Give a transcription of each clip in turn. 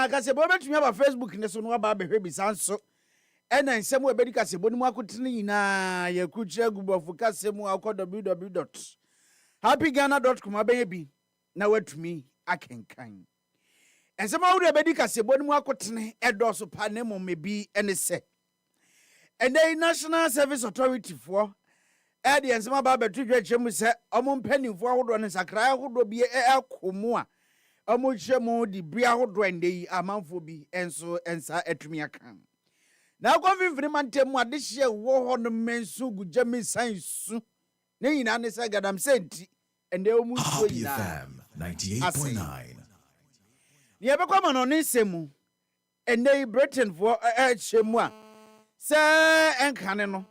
na kasebo betumi aba Facebook ne so no aba behwe bisanso ena nsɛm ebedi kasebo no mu akotene nyina yakuchia gubofu kasemu akọ www.happyghana.com abeye bi na watumi akenkan nsɛm awuru ebedi kasebo no mu akotene edoso pa ne mo mebi ene se ene National Service Authority for edi nsɛm aba betu dwetwem se omo mpanimfo ahodo ne sakra ahodo bi ekomu a omo hyemu di bria ahodo ndei amanfo bi enso ensa atumi akan na konfimfini mantemu adehye wo ho no mensu gujami sansu ne nyina ne se gadam senti ende omu so nyina 98.9 ne ebekwa no ne semu ende Britain for hyemu a se enkane no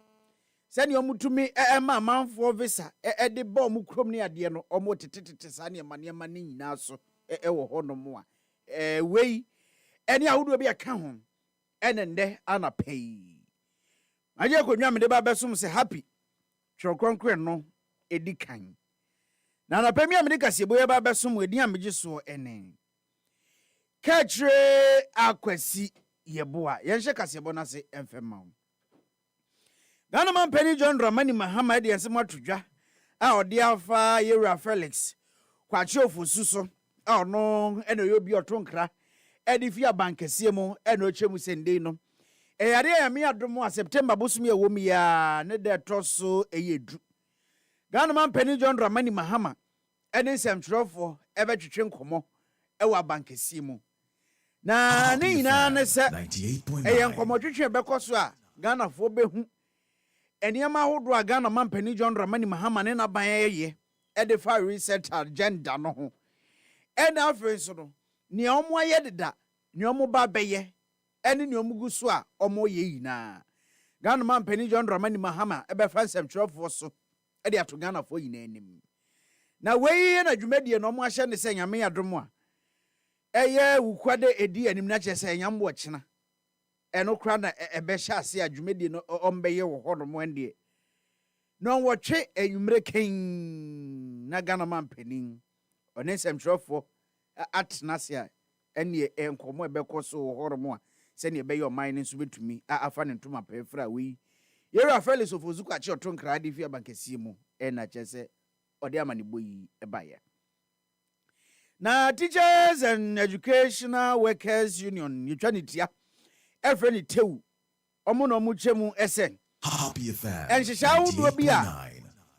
se ne omutumi ma manfo visa de ba omu krom ne ade no omu tetetete sa ne ma ne nyina so wo ho no mo a wei ene ahodo bi aka ho enende anapei aje ko nwam de ba besom se happy twokronkre no edikan na anapemi amede kasebo ye ba besom edi amege so ene katre akwasi yeboa yenhye kasebo na se emfema wo Ghana man Penny John Dramani Mahama de ensem atodwa a ode afa Yewura Felix kwache ofosuso a ono ene obi otonkra edifia bankesie mu eno chemu sendei no yare ya mi adom a September bosumi ewo ya ne de toso eyedu Ghana man Penny John Dramani Mahama ene nsɛmtwerɛfo ebetwetwe nkomo ewa bankesie mu na ne nyina ne se nkomo twetwe bekoso a Ghana fo behu eniema hodo a Ghana man Penny John Dramani Mahama ne na ban ye de fa reset agenda no ho ena afenso no ni omo aye deda ni omo ba beye ene ni omo guso a omo ye yina Ghana man Penny John Dramani Mahama ebe fansem twelve so e de ato Ghana fo yina anim na wei na dwumadie no omo ahye ne se nyame yadom a eye wukwade edi anim na che se nyambo chena eno kra na ebe hye ase a dwumadie no ombeye wo hodo mo ende no wotwe enwumre ken na Ghana man Penny onesem twelve atnasia ene enkomo ebekoso horomo a se ne ebe yo man nso betumi afa ne ntoma pefra we Yewura Felix ofozuku achi otonkra de fia bankesie mu na chese ode amane boyi ebaya na Teachers and Educational Workers Union yitwanitia efreni tewu omo no mu chemu esen Happy FM enhyehyɛ wodo bi a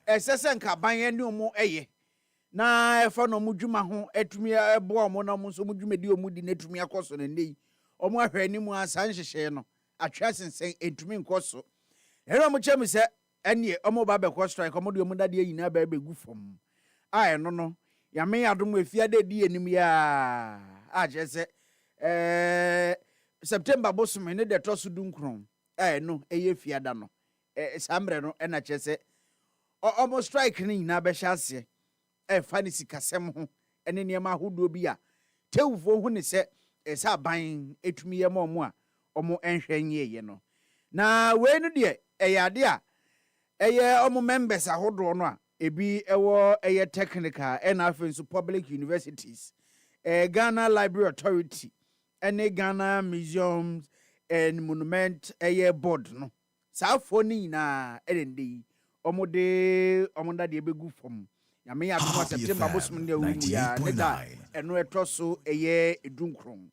esese nka ban ene omo eye na efa no mudwuma ho atumi ebo omo na mo so mudwumadi omu di natumi akoso na nei omo ahwɛ animu asan hyehye no atwa sensen etumi nkoso ero mo chem se ene omo ba be ko strike omo de omu dade yina ba be gu fom a eno no yame adom afiade di anim ya a je se September bosom ne de toso dunkron no eye fiada no sambre no na che se omo strike ni nyina be hye ase fani sikasem ho ene niam ahodo bi a tewufo hu ne se esa ban etumi ye momo a omo enhwenye ye no na we no de eyade a eye omo members ahodo no a ebi ewo eye technical and afenso public universities Ghana Library Authority ene Ghana Museums and Monument eye board no sa foni na erende omo ndade ebegu fom yame ya do September bosum ne wu ya ne da eno etoso eye edunkron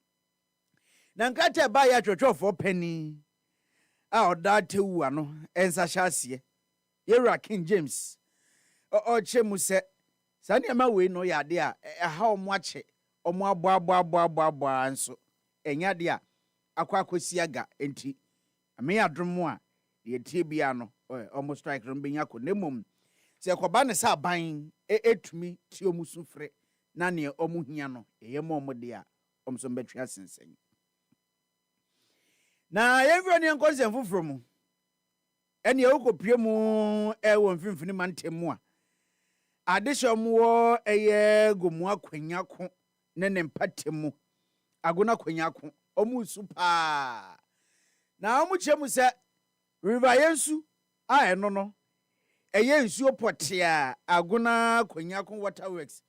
na nkata ba ya twotwofo pani a oda tewu ano ensa hyase Yewura King James o chemu se sani ama we no ya de a ha omo ache omo abo anso enya de a akwakosi aga enti ame ya domo a ye tie bia no omo strike ro benya ko nemom se koba ne sa ban etumi ti omusu frɛ na ne omu hia no eye mo de a omso betwa sensen na yevro ne nkonsem foforo mu ene okopie mu wo mfimfini mantemu a adehom wo eye gomu akwanya ko ne mpatemu agona kwanya ko omu supa na omu chemu se river yensu a eno no eye nsuo potia agona kwanya ko waterworks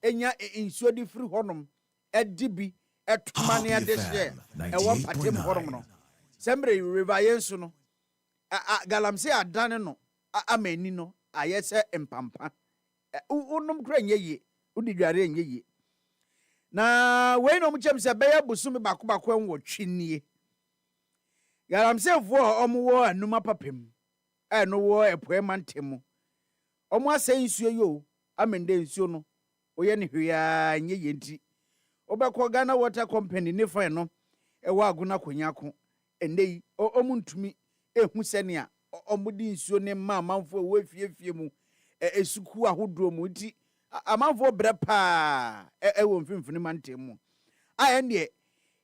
enya nsuo di free honom edibi ɛtoma ne ade hyɛ ɛwɔ mpatem hɔnom no sɛmbre river yensu no galamsey adane no amani no ayɛ sɛ mpampa unom kura nyɛ yie udi dware nyɛ yie na wei no mkyem sɛ bɛyɛ busumi bakobako nwɔtwe nie galamseyfo a ɔmo anuma papem ɛno wɔ ɛpoe mantemu ɔmo asɛ nsuo yo amende nsuo no oyɛ ne hwea nyɛ yie nti obɛkɔ Ghana Water Company ne fa no ɛwɔ agona konyako ɛnei ɔmo ntumi ehu sɛnea ɔmo di nsuo ne amanfo wɔ fiefie mu esuku ahodoɔ mu nti amanfo brɛ paa ɛwɔ mfimfini mantemu a ɛndeɛ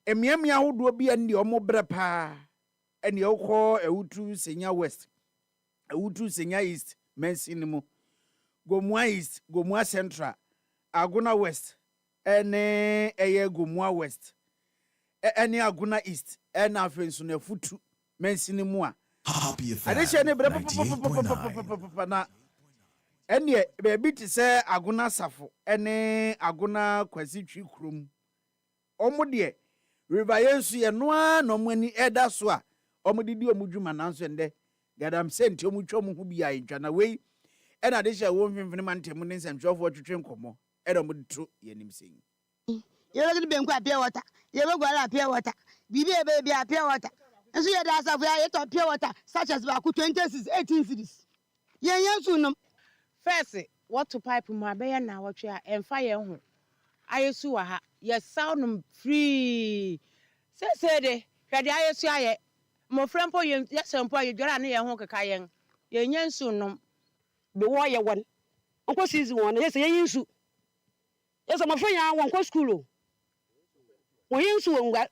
emiamia ahodoɔ bi ɛndeɛ ɔmo brɛ paa ɛndeɛ ɔkɔ ewutu senya west ewutu senya east mensini mu Gomua east Gomua central Aguna west ene eye Gomua west ene Aguna east ena afenso na futu mensini mu a adehye ne bre na ene be ti se Aguna safo ene Aguna kwasi twi krom omo de river yensu ye noa no mani eda so a omo didi omo dwuma nanso ende gadam senti omo twom ho bia yentwa na wei ena adehye wo mfimfini mantemu ne nsɛmtwɛfo twetwe nkɔmɔ ɛda mo to yenim sen ye be benku apia water ye be gwara apia water bibi e be apia water enso ye da asafo ya ye to apia water such as ba ku 26 18 cities ye yensu nom first what to pipe mu abɛyɛ na wɔtwe a emfa ye ho ayesu wa ha ye sound free say de hwede ayesu aye mo frempo ye sempo ye dwara na ye ho keka yen ye nyansu nom be wo ye won onko season won ye say ye yinsu ye say mo fo yan won ko school o wo yinsu won gwa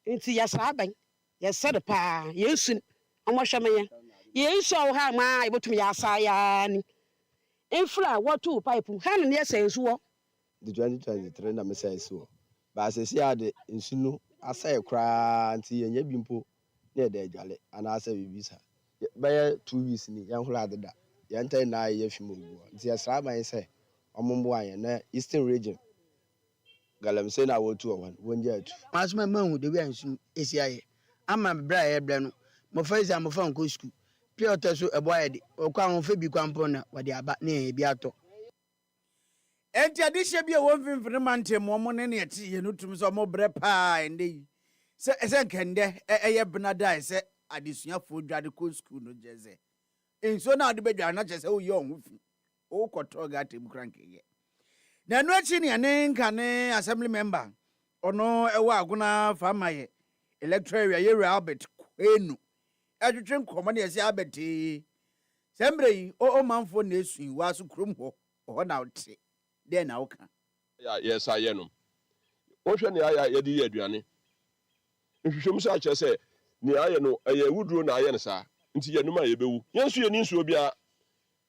nti ya sa ban ye said pa ye sun omo hweme ye yinsu o ha ma e botum ya sa ya ni infra what to pipe han ne ye say nsu wo the 2023 na me say nsu ba se si ade nsu no asai kra nti ye nya bimpo na de adwale ana asa bibisa ba 2 weeks ni yan hura adeda yantai na ye fimo bu nti asra ban say omombo anye na eastern region galamsey na wotu owan wonja atu asuma mahu de wi ansu esiaye ama bra ye bra no mo fa isi mo fa nko school pure so ebo ayede okwa ho fa bi kwampo na wode aba na e bi ato enti adehye bi wo mfimfini mantemu omo ne ne eti ye no tum so omo brɛ paa ende se nkende eye benada se adesuafo dwade ko school no jeze enso na ade bedwa na kyese wo ye onhu fi wo kɔtɔ ga tem krankeye na no achi ne ne nka ne assembly member ono ɛwɔ Aguna famaye electoral area ye Albert Kwenu adwetwe nkɔmɔ ne yɛse abeti sembre yi o manfo na esu wa so krom ho na wote de na woka yes aye no wo hwɛ ne aya ye di ye aduane nhwehwem so akyɛ sɛ ne aye no ɛyɛ wuduro na aye ne saa nti ye numa ye bewu yensu ye ni nsuo bia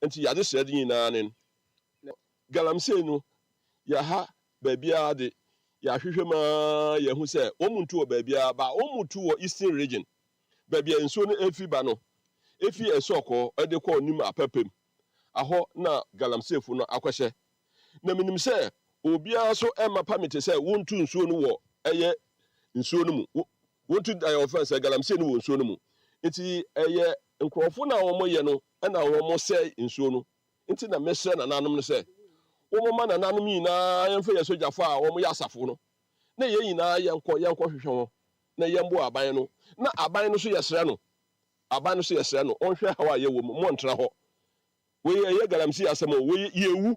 nti yade sɛ de nyina ne galamsey no ya ha baabia de ya hwehwɛ ma ye hu sɛ omuntu wɔ baabia ba omuntu wɔ eastern region baabia nsuo no efi ba no efi esoko ede kɔ nim apapem ahɔ na galamseyfo no akɔhyɛ na minim sɛ obia so ɛma permit sɛ wontu nsuo no wɔ ɛyɛ nsuo no mu wontu ayo offense galamsey no wɔ nsuo no mu nti ɛyɛ nkrɔfo na wɔn yɛ no ɛna wɔn sɛ nsuo no nti na mesrɛ na nanom no sɛ wɔn ma na nanom nyinaa yɛmfa yɛ sogyafo a wɔn yɛ asafo no na yɛn nyinaa yɛnkɔ hwehwɛ wɔn na yɛmbo aban no na aban no so yɛsrɛ no aban no so yɛsrɛ no ɔnhwɛ hawa yɛ wɔ mu mo ntena hɔ we yɛ galamsey asɛm o we yɛwu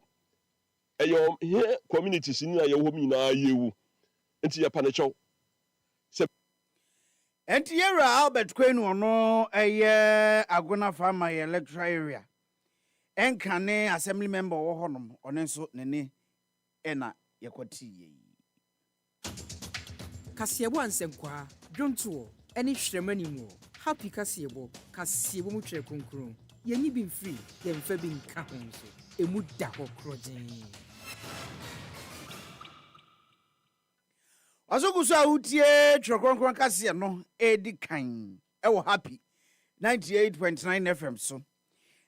ɛyɛ here communities ni a yɛwɔ mu nyinaa yɛwu nti yɛ panekyɛw enti yɛwura Albert Kwenu ono eye Aguna Farmer electoral area enka ne assembly member wo honom one nso ne ena yekoti yi Kasiebo ansenkwa dwonto ene hwremani mu happy kasiebo mu twere konkron yenyi bi mfiri yemfa bi nka ho nso emu da ho krogen Asoguso awutie twekronkron kase no edi kan ewo happy 98.9 FM so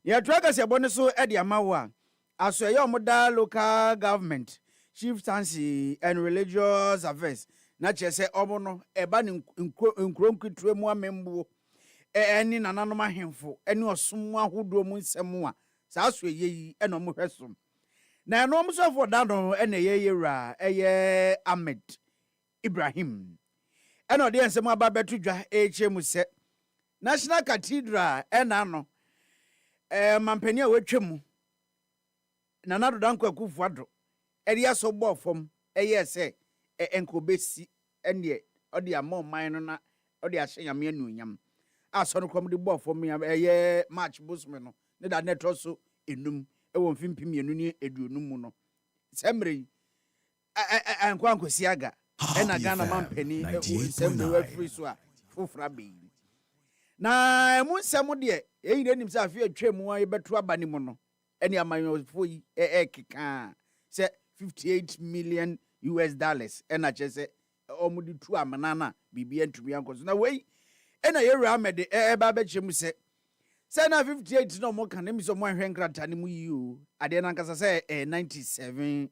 ya twakase bone so edi amawa aso ye omoda local government chieftaincy and religious affairs na kyerɛ sɛ ɔmo no ɛba ne nkuro nketewa mu amembuo ɛne nananom ahemfo ɛne ɔsom ahodoɔ mu nsɛm a saa so ɛyɛ yi ɛna ɔmo hwɛ som na ɛno ɔmo sɔfo da no ɛna ɛyɛ yɛwura ɛyɛ Ahmed Ibrahim ɛna ɔde nsɛm aba bɛto dwa ɛkyerɛ mu sɛ National Cathedral ɛna no mampani a wɔatwa mu Nana Dankwa Akufo-Addo ɛde asɔ bɔɔ fam ɛyɛ sɛ ɛnkɔbɛsi ɛneɛ ɔde ama ɔman no na ɔde ahyɛ nyame anuonyam asɔ no kɔm de bɔɔ fam ɛyɛ March bosome no ne da netɔ so enum ɛwɔ mfimpim yɛnu ne eduonum mu no sɛ mmerɛ yi ankɔsi aga ɛna Ghana mampani nsɛm de wafiri so a fofora bɛyi na emu nsɛm deɛ ɛyi de nim sɛ afei atwa mu a yɛbɛto aba ne mu no ɛne amanyɔfo yi ɛkeka sɛ $58 million ɛna kyerɛ sɛ ɔmo de tu amana na biribi ntumi ankɔ so na wei ɛna yɛwura Ahmed ɛba bɛkyerɛ mu sɛ na 58 na ɔmo ka ne mi sɛ ɔmo ahwɛ nkrataa ne mu yi o adeɛ nankasa sɛ $97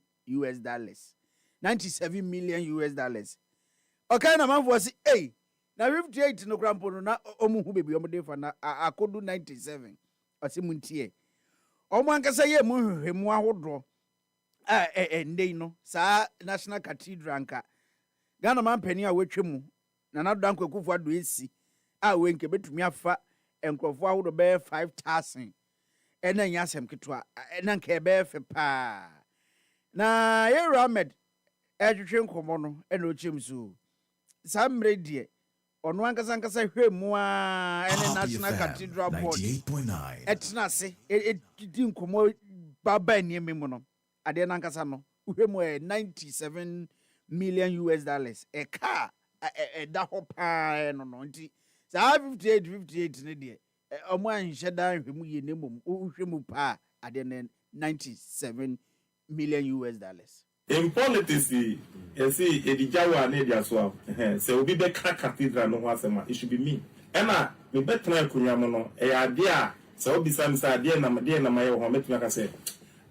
$97 million ɔka na manfoɔ se na 58 no krampo no na ɔmo hu bebi ɔmo de fa na akodu 97 ɔse mu ntie ɔmo ankasa yɛ mu hwehwɛmu ahodoɔ ndei no saa National Cathedral nka Ghana mampani a wɔatwa mu Nana Dankwa Akufo-Addo esi a wenke betumi afa nkrɔfo ahodoɔ bɛyɛ 5,000 ɛna nya asɛm ketewa ɛna nka ɛbɛyɛ fɛ paa na yɛwura Ahmed ɛtwetwe nkɔmmɔ no ɛna ɔkyerɛm so saa mmerɛ deɛ ɔno ankasa hwɛ mu a ɛne National Cathedral Board ɛtena ase ɛdi nkɔmmɔ baba nneɛma mu no adeɛ nankasa no hwɛ mu $97 million ɛka ɛda hɔ paa no nti saa 58 ne deɛ ɔmo anhyɛ da hwɛ mu yie ne mmom hwɛ mu paa adeɛ ne $97 million. In politics, you see, Edijawa and Edia so so we be cathedral no wasema. It should be me. Emma, we better kunyamono. Idea. So be some idea na my home to say.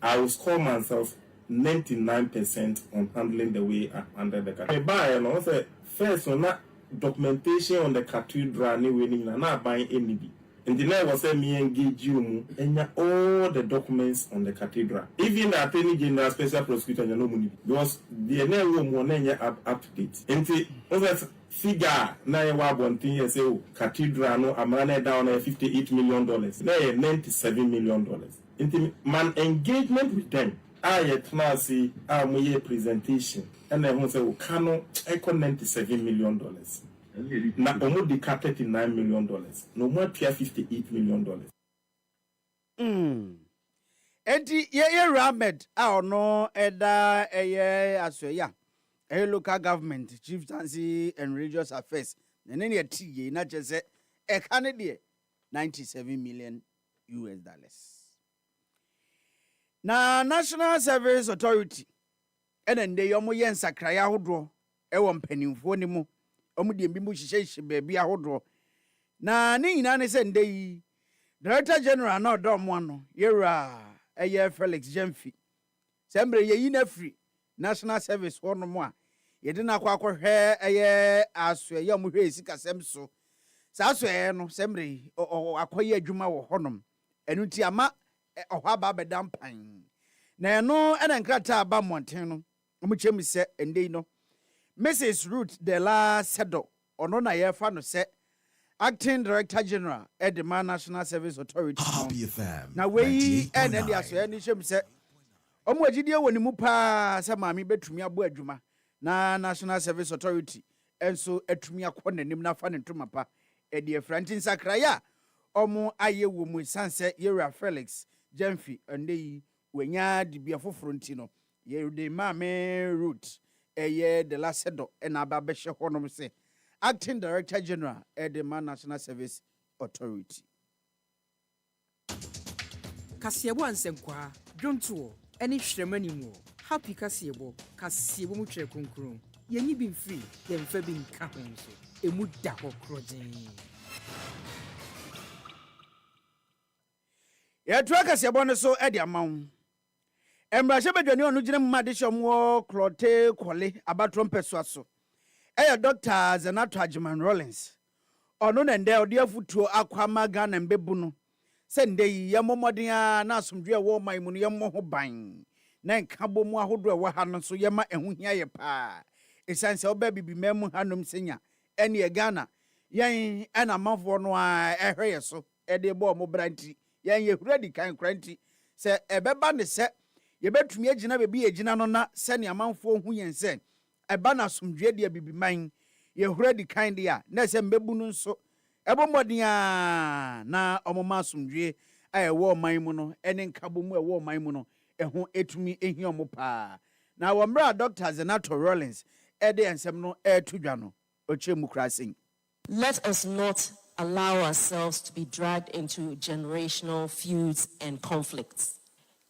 I will score myself 99% on handling the way under the cathedral. Buy and also first on that documentation on the cathedral ni winning na not buying any. And the night was me engage you and all the documents on the cathedral. Even the Attorney General Special Prosecutor, you know, because the name will up to date. And the figure now one thing you say cathedral no amana down $58 million. Now $97 million. And man engagement with them. I yet see my presentation and I want to say cano echo $97 million. Na omo de ka $39 million. No more $58 million. Enti ye Ahmed a ono eda eye asoya. Local government, chieftaincy and religious affairs. Ne ne tie na chese e ka ne de $97 million. Na National Service Authority enende yomo ye nsakraya hodo e wo mpanimfo ni mu omu de mbimu hihye baabi ahodo na ne nyina ne se ndey Director General na odomo no yewura eye Felix Jamfi sembre ye yi na free National Service hono mu a ye de na akwakohwe eye aso ye omu hwe sikasem so saa so no sembre akoye adwuma wo honom enu ti ama ohwa aba bedam pan na eno ena nkrata aba monten no omu chem se ndey no Mrs. Ruth de la Sedo, ono na yefa no se Acting Director General Edema National Service Authority. Na we and the aso ni shem se omo agidie woni mu pa se maami betumi abo adwuma na National Service Authority enso atumi akọ nanim na fa ne ntoma pa e de Frantin Sakraya omo aye wo mu sanse Yera Felix Jamfi ndey wenya dibia foforo ntino ye de maame Ruth eye de la Sedo and ababeshe honom se Acting Director General Edema National Service Authority. Kasiebo ansenkwa dwonto eni hwremani mu happy kasiebo mu twere konkron yenyi bi mfiri yemfa bi nka ho so emu da ho krojen ye twa kasiebo no so edi amawo Embrashe bedwani onu gina mmade hyomwo klote kwole abatrom pesua so Dr. Zenato Ajiman Rollins. Ono na ndɛ ɔde afutuo akwama Ghana mbebu no. Sɛ ndɛ yi yɛmmɔmmɔden a na asomdwe wɔ man mu no yɛmmɔ ho ban. Na nkabɔ mu ahodo ɛwɔ ha no so yɛma ɛho hia yɛ paa. Esan sɛ ɔbɛ bibi mɛmu hanom senya. Ɛne Ghana yɛn ɛna amanfoɔ no a ɛhwɛ yɛ so ɛde bɔ ɔmo branti. Yɛn yɛ hura di kan kranti. Sɛ ɛbɛba ne sɛ yɛbɛtumi agyina bebi agyina no na sɛ ne amanfoɔ hu yɛn sɛ ɛba na asomdwe de bibi man. Yɛhura di kan de a na sɛ mbebu no nso ɛbɔ mmɔden a na ɔmoma asomdwe a ɛwɔ ɔman mu no ɛne nkabɔ mu ɛwɔ ɔman mu no ɛho etumi ehia ɔmo paa na wɔ mmerɛ a Dr. Zenato Rollins ɛde nsɛm no ɛɛto dwa no ɔkyerɛ mu kura sen. Let us not allow ourselves to be dragged into generational feuds and conflicts.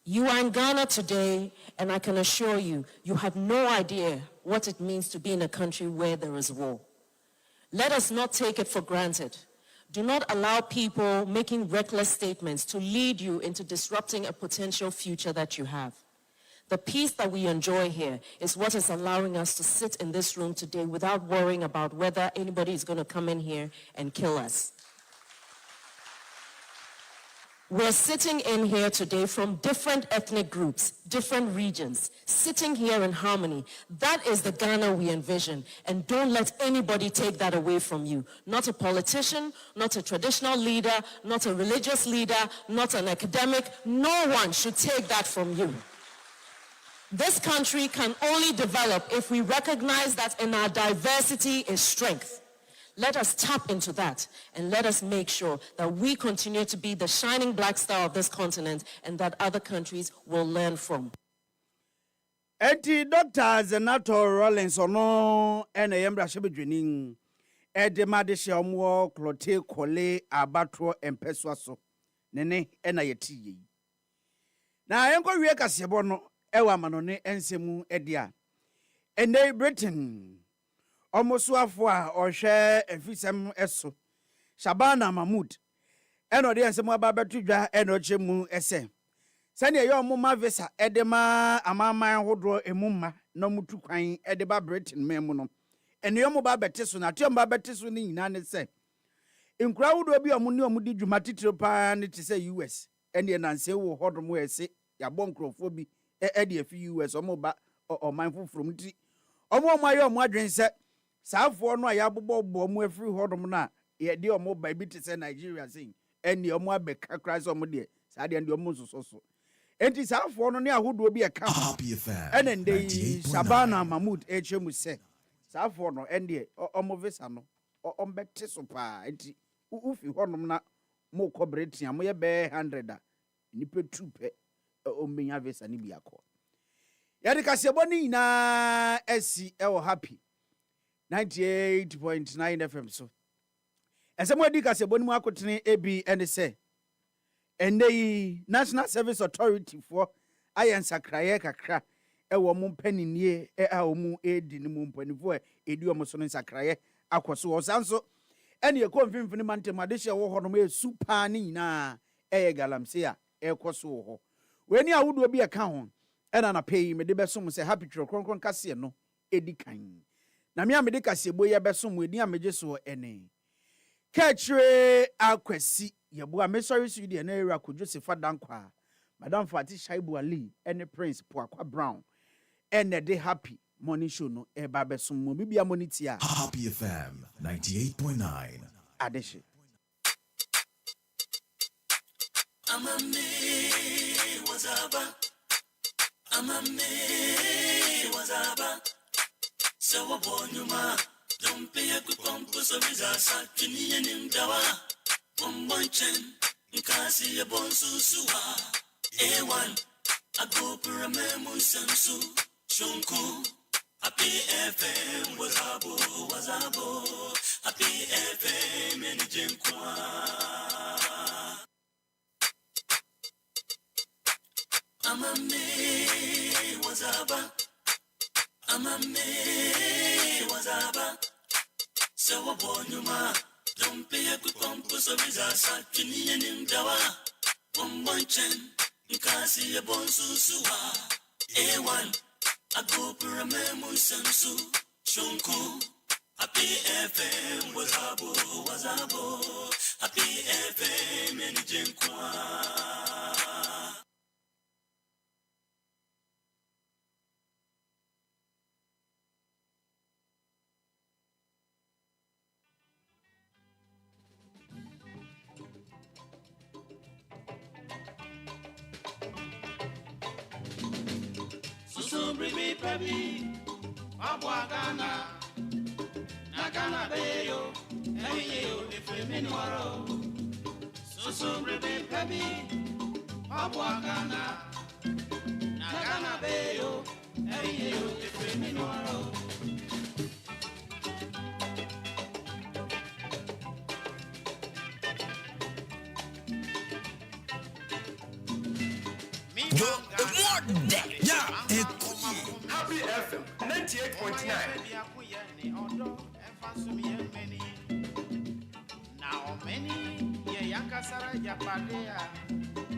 You are in Ghana today, and I can assure you, you have no idea what it means to be in a country where there is war. Let us not take it for granted. Do not allow people making reckless statements to lead you into disrupting a potential future that you have. The peace that we enjoy here is what is allowing us to sit in this room today without worrying about whether anybody is going to come in here and kill us. We're sitting in here today from different ethnic groups, different regions, sitting here in harmony. That is the Ghana we envision, and don't let anybody take that away from you. Not a politician, not a traditional leader, not a religious leader, not an academic. No one should take that from you. This country can only develop if we recognize that in our diversity is strength. Let us tap into that and let us make sure that we continue to be the shining black star of this continent and that other countries will learn from. Eti Dr. Zenato Rollins ono ene yembra shebedwenin edema de hyeomwo klote kole abatro empeswa so nene ena yeti yi. Na yenko wie kasebo no ewa manone ensemu edia. Ene Britain Omosuafo a ohwe efisem eso Shabana Mahmood eno de ensem aba betudwa eno chemu ese sane ye omuma visa edema amaman hodro emumma na mutu kwan edeba Britain memu no eno yo ba beteso na to ba beteso ni nyina ne se nkura hodo bi omu ne omu di dwuma titiro pa ne te se US ene nanse wo hodro ese ya bonkrofo bi ede afi US omu ba oman foforo ti omu aye omu adwen se saafo no ya bobbo mu afiri hodom na ye de omo ba bi te se Nigeria sin eni omo abeka kras omo de sa de omo sososo enti saafo no ne ahodo bi e ka ene ndey Shabana Mahmood echemu se saafo no ende omo visa no ombete so pa enti ufi hodom na mo kobretia mo ye be 100 a nipa 2 pe ombenya visa ni bi akọ ya de kasebo ni na esi e wo happy 98.9 FM so. Esemo edi kasebo ni mu akotene ebi ene se. Ene National Service Authority for ayensa kraye kakra e wo mu mpaninie a wo mu edi ni mu mpanifo edi wo mu so nsakraye akoso wo sanso ene ye konfimfini mantemade hye wo hono me super ni nyina eye galamse a ekoso wo ho. Weni awudo bi e ka ho ena na pay me de beso mu se happy tro kronkron kase no edi kan. Na me amede kasebo ye besom wedi ameje so ene kachre akwasi yebo amesori su de na era Kwadwo Sefah-Danquah Madam Fati Shaibu Ali ene Prince Poakwa Brown ene de happy morning show no e ba besom mo bibia moniti a Happy FM 98.9 adeshe amame wazaba Sawa bonyuma, don't a good pumps of his ass, Kini and him dawa. Bombonchen, Nkasi a bonsusua. A1, a go paramemu sensu, Shunku. Happy FM was abo. Happy FM and Jinkwa. Amame wazaba. Amame wazaba Sawa bonyuma Don't a good pumps of his ass Kini and him dawa Bombonchen Nkasi a bonsusua A1 A go paramemu sensu Shunku Happy FM wazabo. Happy FM Nijenkwa. Susu brimi baby, Abwagana. Nagana beyo, eyo efremeni waro. Susu brebe pebi, Abwagana. Nagana beyo, eyo efremeni waro. Yo, what that? Yeah, Happy FM 98.9. Now many ye yankasara japadea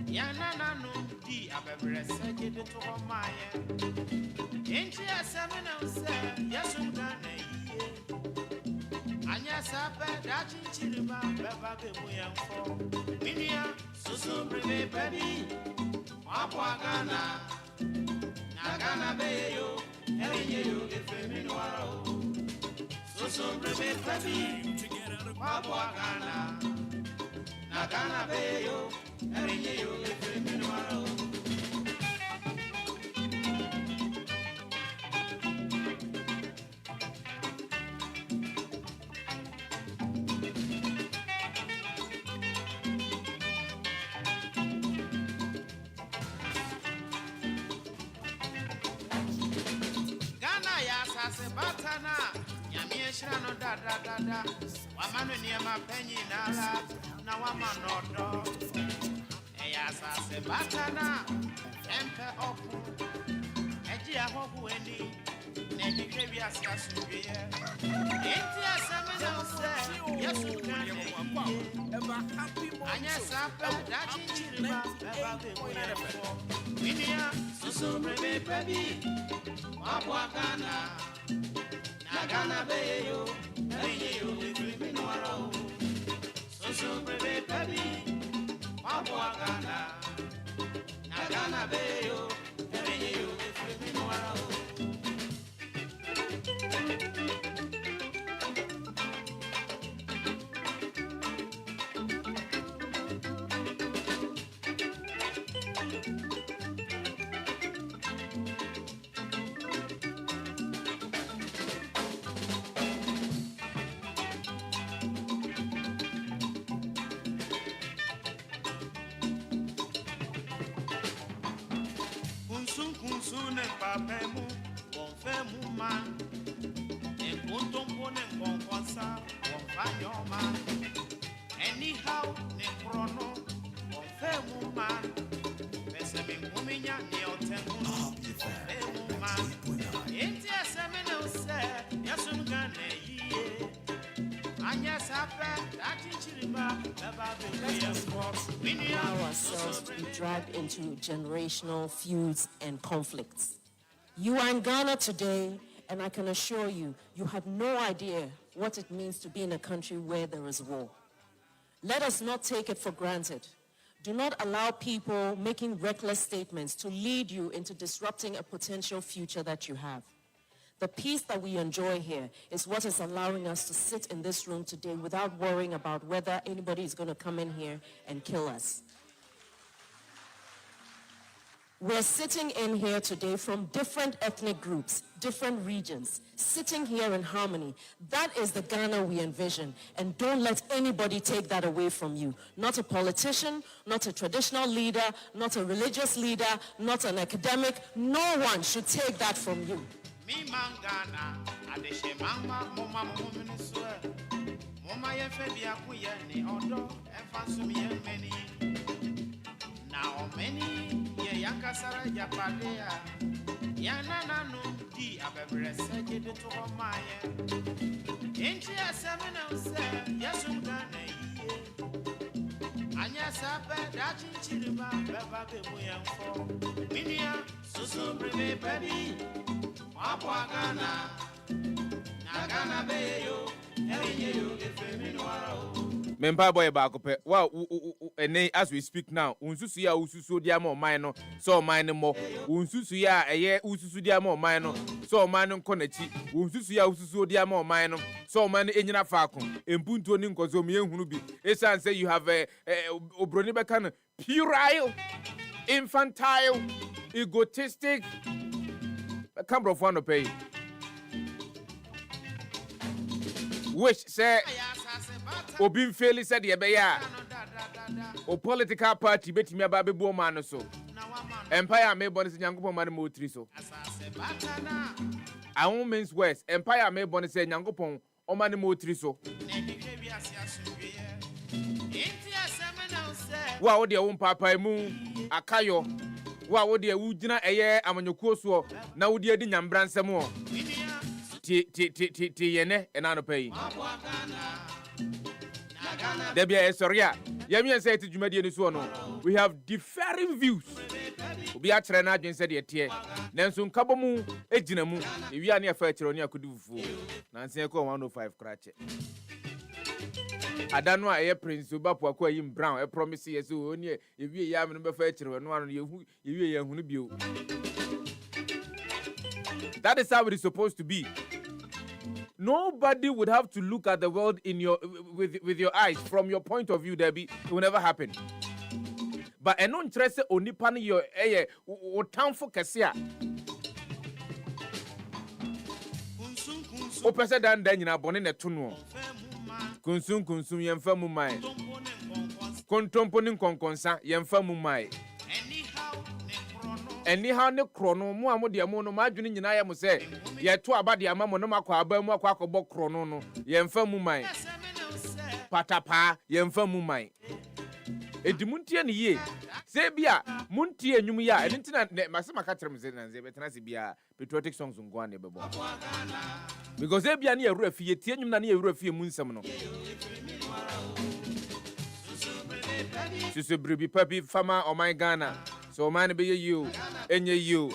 yanana no di abebre seje de to maye enti asemena se yesum gana yiye anya sabe da chinchiriba beba be mu yanfo minia susu brebe baby Abwa Ghana Nagana beyo eyo efemi waro Susu brebe baby Abwa Ghana Nagana beyo eyo efemi waro Batana, Yamieshra no da. Wamano near my penny nala, now I'm a no dog. Eyasa se batana, empe opu, Egia hobu any, Nemi Gravia Sasubia. Ain't ya Samana say, yes, you can Anya Sapa, that in Chilima, Minia, Susu Brebe Baby, Abwagana. Nagana beyo, eyo efremi waro. Susu brebe baby, Abwagana. Nagana beyo, eyo efremi waro. Kunsun en papemu, confemu man. En kuntum ponen con consa, confanyoma. Anyhow, ne chrono, confemu man. Pese min kuminya ni otengu, confemu man. Inti asemene use, yasum gane yiye. Anya sape, dati chiriba, baba be allow ourselves to be dragged into generational feuds and conflicts. You are in Ghana today, and I can assure you, you have no idea what it means to be in a country where there is war. Let us not take it for granted. Do not allow people making reckless statements to lead you into disrupting a potential future that you have. The peace that we enjoy here is what is allowing us to sit in this room today without worrying about whether anybody is going to come in here and kill us. We're sitting in here today from different ethnic groups, different regions, sitting here in harmony. That is the Ghana we envision, and don't let anybody take that away from you. Not a politician, not a traditional leader, not a religious leader, not an academic. No one should take that from you. Me mangana, adeshe mama, mama muminiswe. Mama ye febia kuye ni odo, efansu ye many. Now many ye yankasara japadea. Yana no di abebre seje de to maye. Inchi asemena use, yasum gane ye. Anya sape dachi chiriba, beba be muyanfo. Minia, susu breve baby. Abwa Ghana, Mempa boy back up. Wow, as we speak now, unsusu ya ususu diamo mine so mine mo. Unsusu ya eye ususu diamo mine so mine konechi. Unsusu ya ususu diamo mine so mine enyina faako. Empuntu ni nkozo me ehunu bi. Esan say you have a obroni be kan puerile, infantile, egotistic. Cambro for no pay. Wish say Obin fairly said the Ebeya or political party betting me about Baby Woman so. Empire may bonus young woman motri so. I won't means West. Empire may bonus young pong or money motri so. What would your own papa moon? Akayo. What would your Ujina a year among your course war? Now would you didn't brand some more? Yene and I pay. Debia Soria, Yamian said to Jumadi and Suano, we have differing views. We are trying to say the tear. Nansun Kabomu, Ejinamu, if you are near Fertironia could do fool. Nancy 105 cratch. I don't know a prince to Bapua in Brown, a promise yes, only if you have number Fertiro and one of you, you. That is how it is supposed to be. Nobody would have to look at the world in your with your eyes from your point of view, Debbie. It will never happen. But I don't trust only pan your or town for Cassia. O person dan you are born in a tunnel. Consum yem famu mai. Contomponing conconsa yem famu mai. Anyhow, ne chrono, mo dia mo no madwene nyina ya mo se ye to aba dia ma mo no makwa aba mu akwa akobọ chrono no ye mfa mu man patapa ye mfa mu man edimuntie ne ye se bia muntie enwum ya ene ntina masema ka tere mze na nze betena se bia patriotic songs ngwa ne bebo because e bia ne yewura fie tie enwum na ne yewura fie mu nsem no Susu bribi papi fama o my Ghana. So man be you, enye you.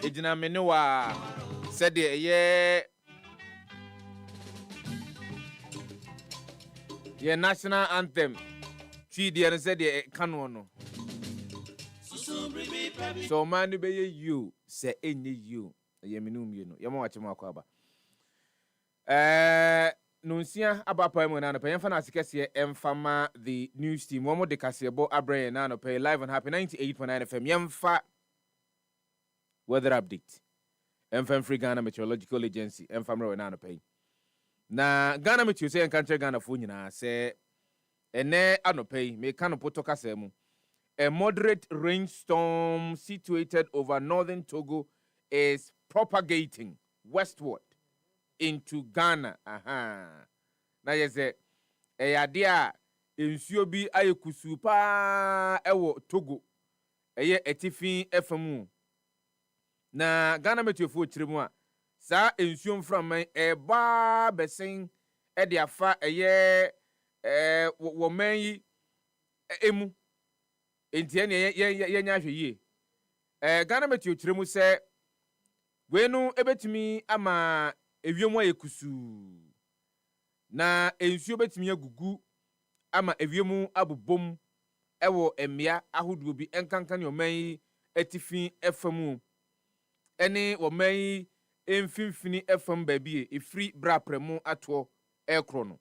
Ejina menewa said ye national anthem. Chidi and said ye kanono. So man be you, say enye you. Ye minum you know. Yamo wachimo akwaba. Nunsia abapa mo na no pay mfa na asikese emfama the news team mo de kasebo abrɛ na no pay live on happy 98.9 FM yemfa weather update emfa free Ghana Meteorological Agency emfa mro na no pay na Ghana Meteo say country Ghana fo nyina say ene anopay me kan poto kasemu a moderate rainstorm situated over northern Togo is propagating westward into Ghana. Na yeze eyade a ensuo bi ayekusu pa ewo Togo eye etifin efamu na Ghana Meteo chiremu a sa ensuo mframan eba besen e de afa eye wo man yi emu enti ene ye nya hwe yi Ghana Meteo chiremu se wenu ebetimi ama ewiemu ayekusu na ensuo betimi agugu ama ewiemu abobom ewo emia ahoduo bi enkankan oman etifin efamu ene oman emfinfini efam baabie efri brapremu ato ekro no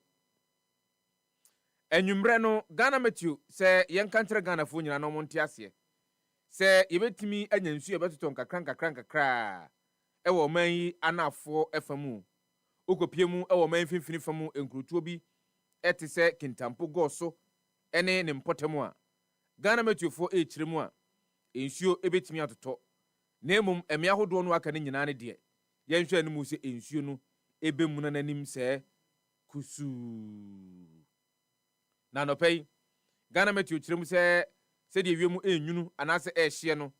enwumre no Ghana Meteo se yenkantre Ghana fo nyina no monte ase se yebetimi anya nsuo betoton kakran ewo man anafo efamu okopiemu ewo man finfini famu enkrutuo bi etise kintampo goso ene ne mpotemu a Ghana Meteo fo echiremu a ensuo ebetimi atoto na emum emia hodo no aka ne nyina ne de yenhwe animu se ensuo no ebemu na nanim se kusu na no pay Ghana Meteo chiremu se de wiemu enwunu anase ehye no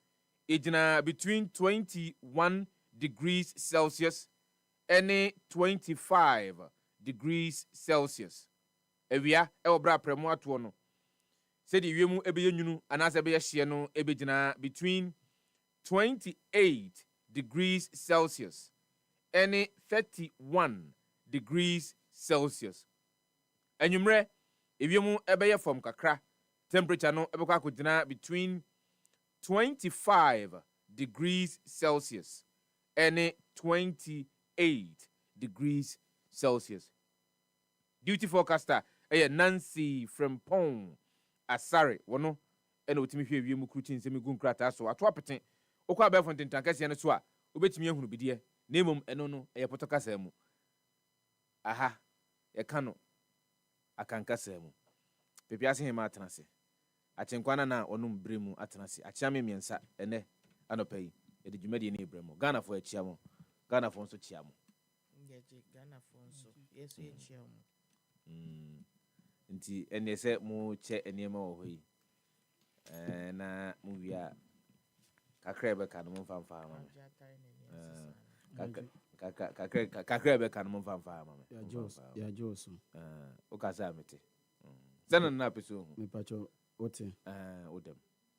ejina between 21 degrees Celsius and 25 degrees Celsius. Ewia ewobra premu ato no. Said the wiemu ebe nyunu anase ebe hye no ebe gina between 28 degrees Celsius and 31 degrees Celsius. And you mre, if you move ebe from kakra, temperature no ebe kwa kujina between 25 degrees Celsius and 28 degrees Celsius. Duty forecaster, Nancy from Pong, Asare, wono, and utimi hwe wiem krutin se migun krata so ato apeten. Okwa be fonten tankase ne so a, obetimi ehunu bidie. Nemom eno no potokasa mu. Aha, ye kano akankasa mu. Pepiase hema atenase. Achenkwana na onum bremu atenase. Achiame miensa ene anopai. Ede dwumade ne bremu. Ghana fo achiamo. Ghana fo nso chiamo. Ngeje Ghana fo nso. Yeso achiamo. Nti ene se mu che enema wo hoyi. Na mu wia kakra be kan mu famfa ma. Kakra be kan mu famfa ma. Ya Jos. O kasa mete. Zana na peso. Me pacho ote.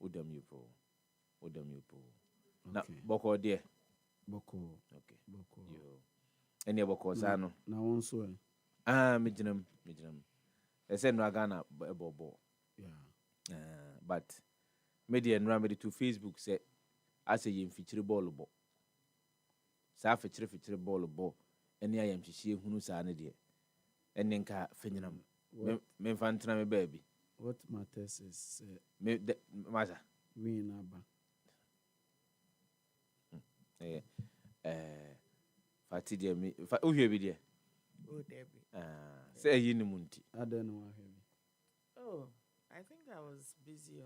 Udam yupo. Na boko de. Boko. Okay. Boko. Yo. Eni boko zano. Na wonso mijinam. Ese no Ghana bobo. Yeah. But media and remedy to Facebook say as a yim feature ball bo. Sa feature ball bo. Eni ayam hihie hunu sa ne de. Eni nka fenyinam. Me fantana me baby. What matters is Maza. Win aba. Fati de me uhwe bi de. Oh, Debbie. Say yin munti. I don't know what heavy. Oh, I think I was busy.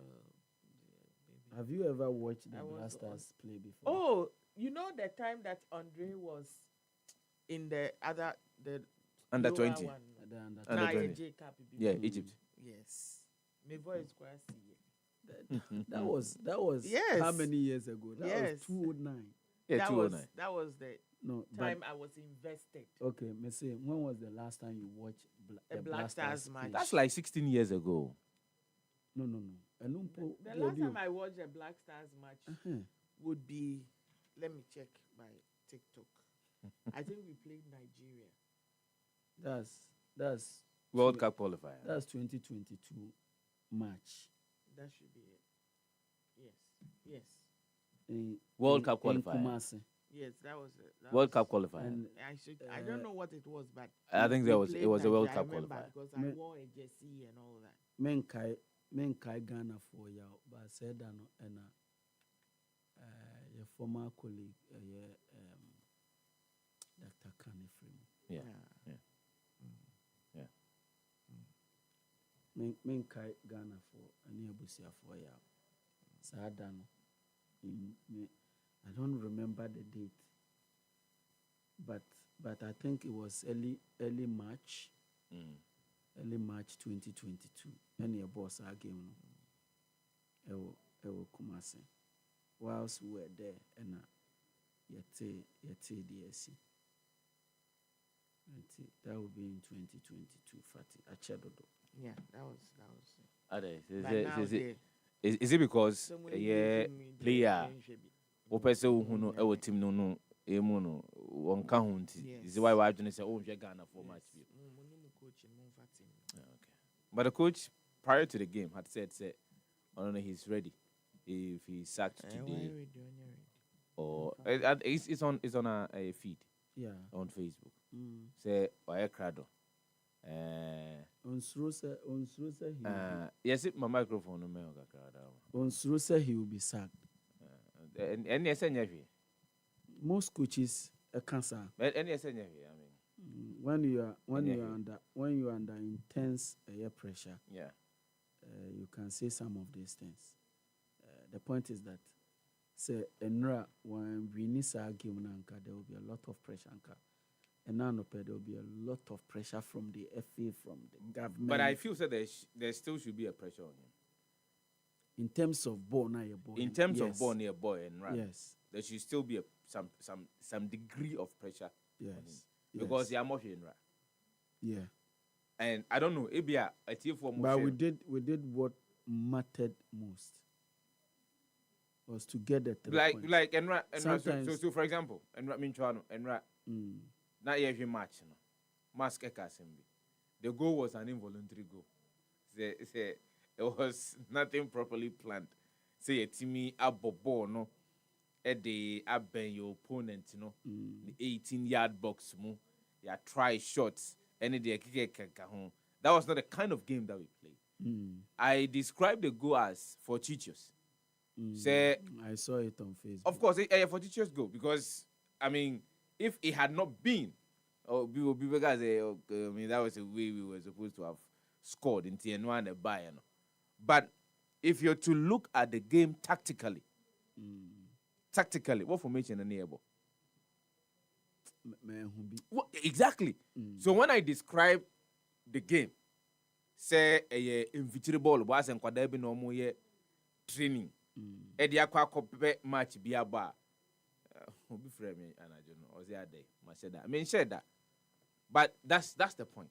Have you ever watched the Blasters play before? Oh, you know the time that Andre was in the under 20. One. Under 20. Yeah, Egypt. Yes. My voice crazy. That was yes. How many years ago? That was 209. Yeah, 209. That was the time I was invested. Okay, me say, when was the last time you watched the Black Stars match? That's like 16 years ago. No. The last time I watched a Black Stars match would be, let me check my TikTok. I think we played Nigeria. That's World Cup qualifier. That's 2022 match. That should be it. Yes. World Cup qualifier. Yes, that was it. World Cup qualifier. And I don't know what it was, but I think it was a World Cup qualifier. Because I wore a jersey and all that. Men kai Ghana for ya, but I said that and your former colleague, Dr. Kani Frame. Yeah. Men kai Ghana for any abusia for ya. Sadano. I don't remember the date, but I think it was early March. Early March 2022. Any boss our game no. Ewo Kumasi. Whilst we were there, and yete DSC. That will be in 2022. Fati Achedodo. Yeah, that was. Is it because player opese hu no e team no emu no wonka hu nti is why we adwene say oh hwe Ghana for match bi. Okay. But the coach prior to the game had said he's ready if he's sacked today. Or it's on a feed. Yeah. On Facebook. Say why crado. On Srusa yes, my microphone no me crado. On Srusa he will be sacked. And yes, most coaches a cancer. But any yes, I mean, when you are under intense air pressure, you can say some of these things. The point is that say enra when we need our game nanka, there will be a lot of pressure anka. And now there will be a lot of pressure from the FA, from the government. But I feel there still should be a pressure on him. In terms of ball, now your boy. In terms of ball, near boy and right. Yes. There should still be some degree of pressure. Yes. On him. Because they are more in right. Yeah. And I don't know, it be a team for but we did what mattered most. Was to get the 3 points. Like Enra so for example, Enra Minchuano, Enra not every match, mask assembly. The goal was an involuntary goal. It was nothing properly planned. Say a teamy abobo no, the aben your opponent no, the 18-yard box mo, ya try shots, any the home. That was not the kind of game that we played. I described the goal as for teachers. Say I saw it on Facebook. Of course, for teachers go because I mean, if it had not been, people guys say, I mean, that was the way we were supposed to have scored in TN1 and Bayern. But if you're to look at the game tactically, what formation are nearby? Exactly. So when I describe the game, say a infiltrable was and Kwadwo no more training. Edi akwa kope match bi aba. Obi frame me and I don't know. Was there day? I mean, share that. But that's the point.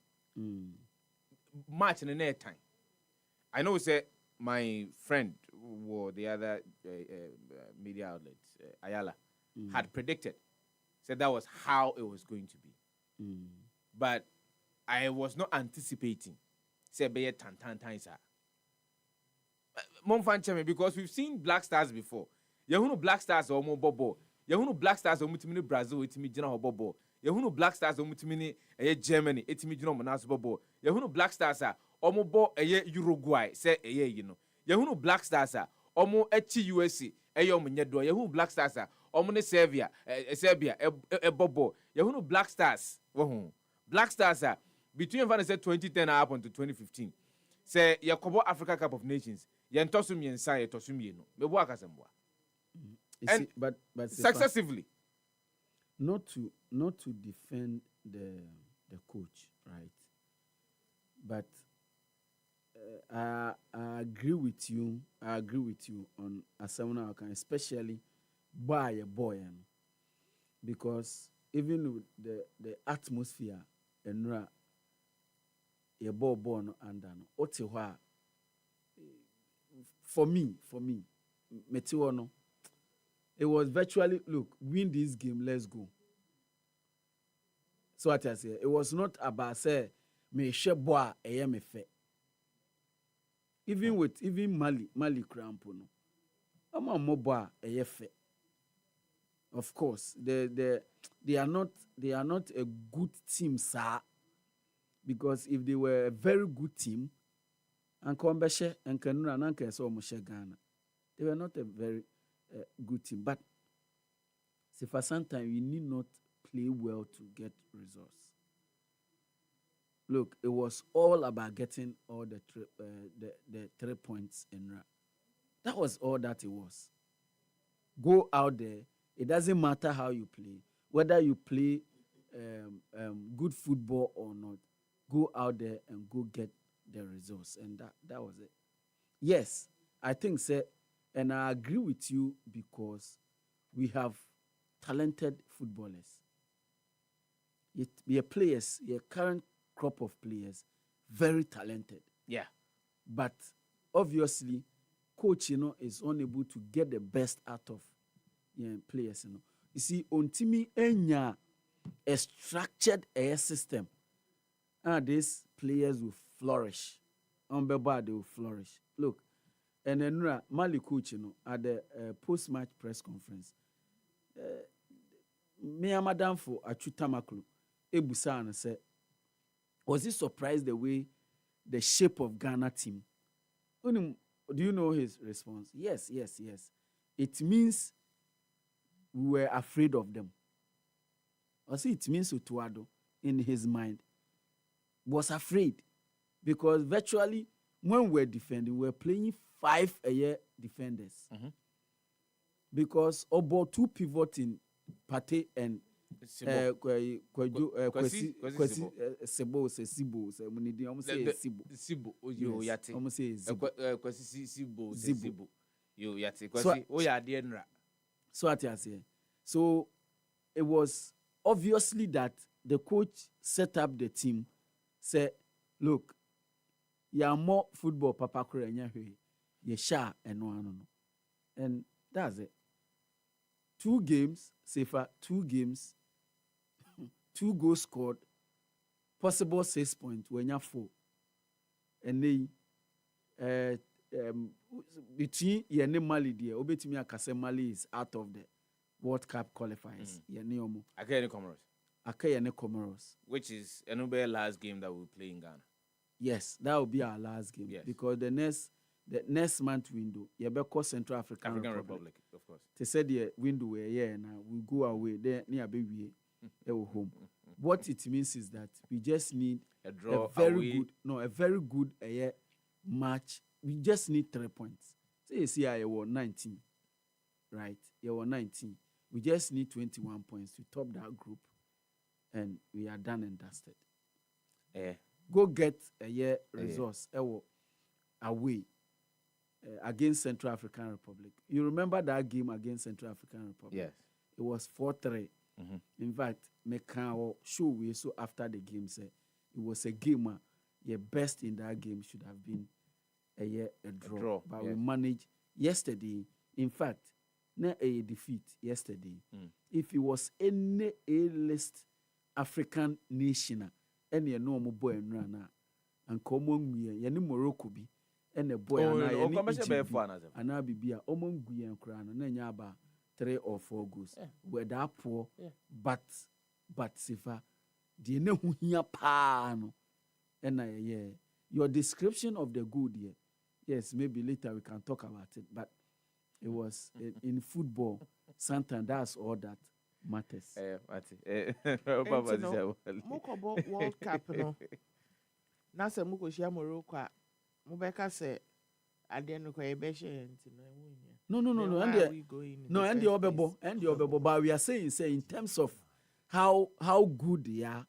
Match in the time. I know say my friend or the other media outlets, Ayala, had predicted. Said that was how it was going to be. But I was not anticipating. Say be 10 times. Because we've seen Black Stars before. You Black Stars or more bobo. You Black Stars or mutimini Brazil, itimi general bobo. You Black Stars or mutimini Germany, itimi general monas bobo. You Black Stars are omo Uruguay, say you know. You Black Stars are omo USA, munyedo. You Black Stars are omo Serbia, bobo. You Black Stars. Black Stars are between 2010 up until 2015. Say Yakobo Africa Cup of Nations. And but successively, not to defend the coach, right? But I agree with you. I agree with you on Asamuna Akan, especially by a boy, because even with the atmosphere and a ball born and Otiwa. For me, Meteono, it was virtually, look, win this game, let's go. So what I say, it was not about say me sheboa me. Even Mali crampono. I'm a moboa fe. Of course, they are not a good team, sir. Because if they were a very good team, and Kombeshe and Kanura and Anka so Ghana. They were not a very good team. But for some time, you need not play well to get results. Look, it was all about getting all the 3 points in RA. That was all that it was. Go out there. It doesn't matter how you play. Whether you play good football or not, go out there and go get the results, and that was it. Yes, I think so, and I agree with you because we have talented footballers. Your players, your current crop of players, very talented. Yeah. But obviously, coach, is unable to get the best out of players. You see, on Timmy Enya, a structured air system, and these players will flourish. They will flourish. Look, and then Mali coach, at the post-match press conference, me madam for Achutamaklu, Ebusan said, was he surprised the way the shape of Ghana team? Do you know his response? Yes. It means we were afraid of them. I see it means Utuado in his mind was afraid because virtually when we were defending, we were playing 5 defenders. Mm-hmm. Because about 2 pivoting Pate and Kwesi Sebo Sibo Munidi almost say Sibo yo yati almost say Kwesi Sibo yo yati Kwesi oya dienra. So what I say. So it was obviously that the coach set up the team. Say, look, you are more football, Papa Kurenya, you sha and no. And that's it. 2 games, Sefah, 2 games, 2 goals scored, possible 6 points when you're 4. And they between Yene Mali there, Obetimi Akase Mali is out of the World Cup qualifiers. Yene Omo. Akayene Comoros. Akayene Comoros. Which is another last game that we'll play in Ghana. Yes, that will be our last game. Yes. Because the next month window, Yebeko Central African Republic. Of course. They said the window where now we go away there near baby home. What it means is that we just need a draw, a very good match. We just need 3 points. So you see, I won 19, right? You won 19. We just need 21 points to top that group, and we are done and dusted. Go get a resource away against Central African Republic. You remember that game against Central African Republic? Yes. It was 4-3. In fact, Mekan show we so after the game said it was a game. Your best in that game should have been a draw. But we managed yesterday. In fact, not a defeat yesterday. If it was any A-list African nation, any normal boy and runner, and common we any Morocco be, and a boy and I be a omon and crown and nyaba 3 or 4 goals. Where that poor, but Sefah, the no here pan. And your description of the good year, yes, maybe later we can talk about it, but it was in football, sometimes that's all that matters. Mokobo World Cup no. Na se muko shia Morocco a mobeka se ade no kwa ebeshe enti no. And the obebo, but we are saying in terms of how good they are.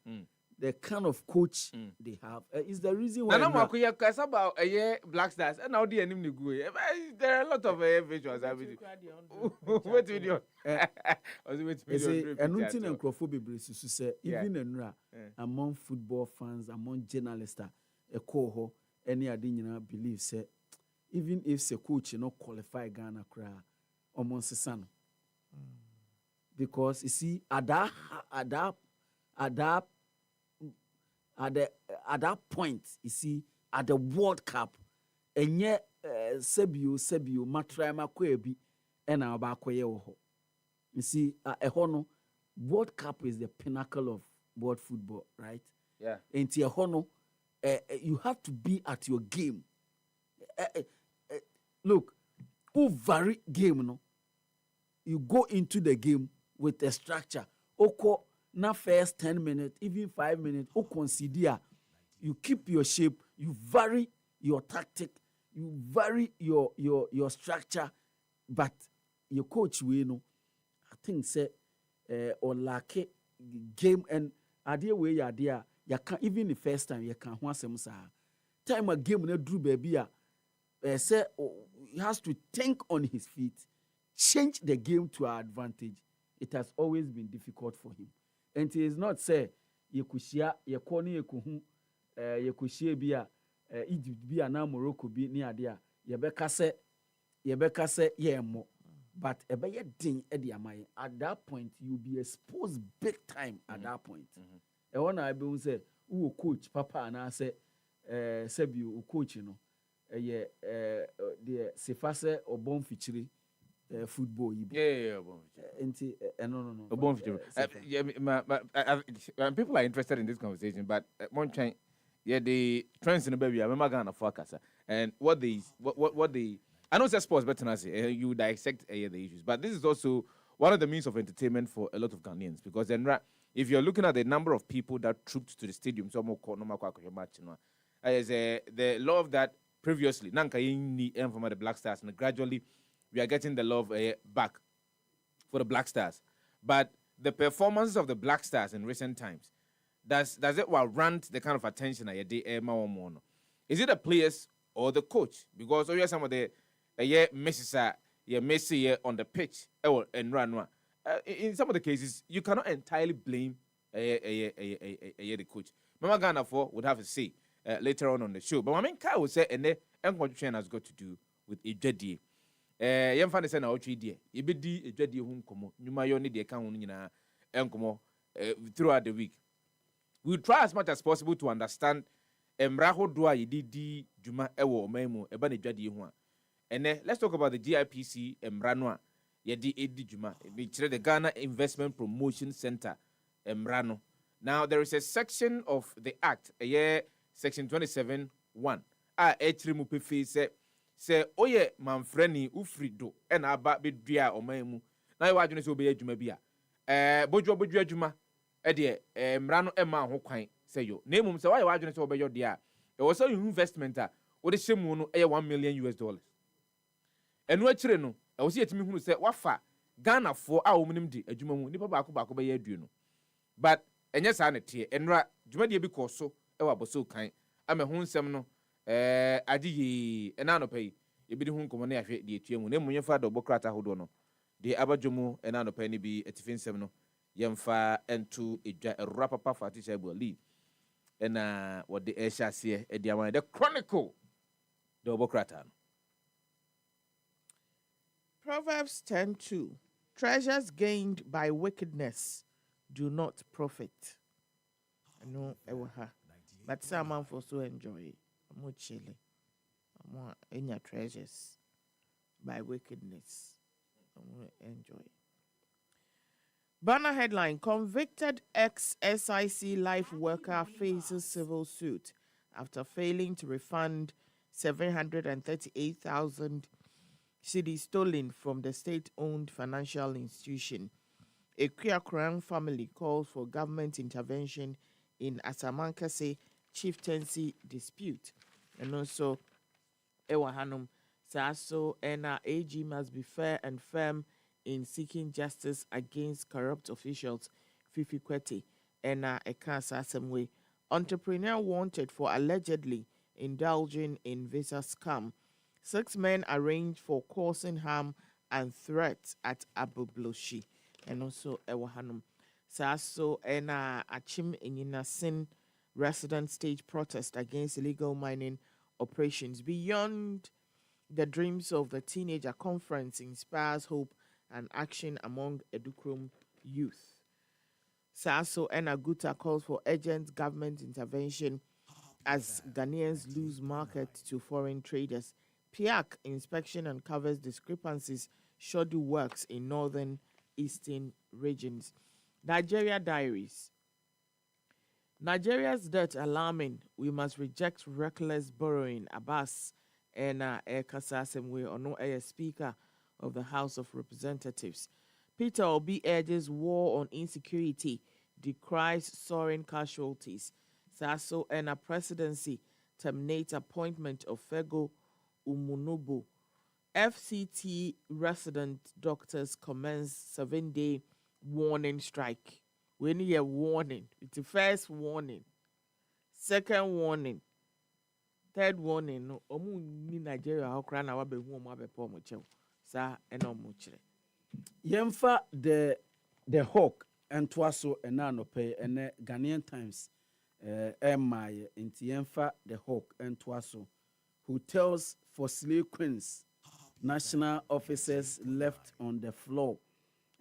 The kind of coach they have is the reason why. About Black Stars and now the enemy go. There are a lot of visuals. Wait video. And nothing and Crawford say even among football fans, among journalists, a coho any adina believe say even if the coach not qualify Ghana cry almost a son. Because you see at that point, you see, at the World Cup, and yet Sebio Matrama Kwebi and our Bakwayo. You see, a hono World Cup is the pinnacle of world football, right? Yeah. And to a hono, you have to be at your game. Look, who vary game no? You go into the game with a structure. Oko na first 10 minutes, even 5 minutes, or consider you keep your shape, you vary your tactic, you vary your structure, but your coach we know, I think say or like game and idea way idea you can even the first time you can want some time a game na drew baby say he has to think on his feet, change the game to our advantage. It has always been difficult for him. And it is not say yekushia yekoni yekuhu yekushia bia Egypt bia na Morocco bi ni ade yebeka se yemo, but ebe ye din e de amaye. At that point you be exposed big time at that point. E wona be say who coach papa na say sebi o coach no the Sefah se obon fichiri football. People are interested in this conversation, but one time, the trends in the baby. I remember Ghana focus and what they. I know it's sports, but you dissect the issues, but this is also one of the means of entertainment for a lot of Ghanaians, because then if you're looking at the number of people that trooped to the stadium, so the love that previously Nanka from the Black Stars, and gradually we are getting the love back for the Black Stars. But the performances of the Black Stars in recent times, does it warrant the kind of attention that you is it the players or the coach? Because you some of the Messi on the pitch and run. In some of the cases, you cannot entirely blame the coach. Mama Ghana would have to say later on the show. But I mean, Kai would say, and then has got to do with Ejedi. Yem fan say na otwe die e be di Ejadi hu nkomo nyuma yo ne de ka hu nyina enkomo throughout the week. We try as much as possible to understand mmara hodoɔ a yɛde di dwuma wɔ ɔman mu ɛba ne dwadie ho a. And let's talk about the GIPC mmara no a yɛde di dwuma. The Ghana Investment Promotion Center mmara no. Now there is a section of the act, section 27(1), ɛkyerɛ mu pefee sɛ oyɛ manfrani ufrido ɛna aba bedua ɔman mu na yɛ wadwene sɛ obɛyɛ adwuma bi a bodwo adwuma ɛdeɛ mmara no ɛma ho kwan sɛ yo na mmom sɛ wayɛ wadwene sɛ obɛyɛ deɛ a ɛwɔ sɛ investment a wode hyɛ mu no ɛyɛ $1 million. ɛno akyire no ɛwɔ sɛ yɛtumi hunu sɛ wafa Ghanafoɔ a wɔn nim di adwuma mu nipa baako bɛyɛ aduonu but ɛnyɛ saa ne teɛ ɛnora dwumadie bi kɔɔ so ɛwɔ abɔsɔ kan ama ho nsɛm no ade yi ɛna anɔpa yi ebidi ho nkɔmɔ ne ahwɛ deɛ etua mu na emu yɛmfa dɔbɔ krata ahodoɔ no deɛ abadwo mu ɛna anɔpa yi bi atifi nsɛm no yɛmfa ɛnto edwa ɛrora papa fa ati hyɛ bɔli ɛna wɔde ɛhyɛ aseɛ ɛde ama the chronicle dɔbɔ krata no. Proverbs 10:2. Treasures gained by wickedness do not profit. No, but some man for so enjoy. I'm chilling. I'm in your treasures by wickedness. I'm enjoy. Banner headline: Convicted ex-SIC life worker faces civil suit after failing to refund 738,000 cedis stolen from the state-owned financial institution. A Kwadwo family calls for government intervention in Asamankase chieftaincy dispute. And also, Ewa Hanum Saso and AG must be fair and firm in seeking justice against corrupt officials. Fifi Kwete and Ekasa Semwe. Entrepreneur wanted for allegedly indulging in visa scam. 6 men arraigned for causing harm and threats at Abubloshi. And also Ewahanum Saso and Achim Inyinasin resident stage protest against illegal mining operations. Beyond the dreams of the teenager conference inspires hope and action among Edukrum youth. Saso and Aguta calls for urgent government intervention as Ghanaians lose market to foreign traders. PIAC inspection uncovers discrepancies, schedule works in northern eastern regions. Nigeria diaries. Nigeria's debt alarming. We must reject reckless borrowing. Abbas and Kasasemwe or no Speaker of the House of Representatives. Peter Obi urges war on insecurity, decries soaring casualties. Saso and a presidency terminate appointment of Fego Umunubu. FCT resident doctors commence 7-day warning strike. We need a warning. It's the first warning, second warning, third warning. No, omu ni Nigeria how cry na wabe hu omu abe po mo chew. Sa ena omu chire. Yemfa the hawk and twaso ena no pay ene Ghanaian Times emaye inti yemfa the hawk and twaso who tells for slave queens national officers left on the floor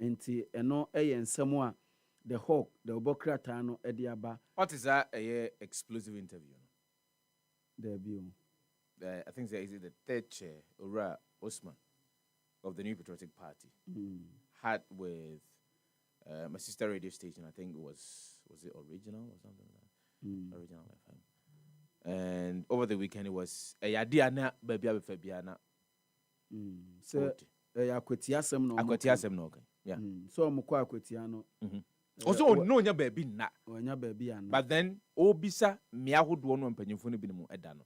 inti eno ensemo a the hawk the obokrata no ediaba. What is that explosive interview? Debut. I think is it the third chair, Ura Osman, of the New Patriotic Party, had with my sister radio station. I think was it Original or something like that? Original FM. And over the weekend it was a Yadiana baby Fabiana. So akwetiasem no. Akwetiasem no. Yeah. So mukwa akwetiano. Also no nya baby na. Onya baby ana. But then obisa miahodo no mpanyimfo no bi mu eda no.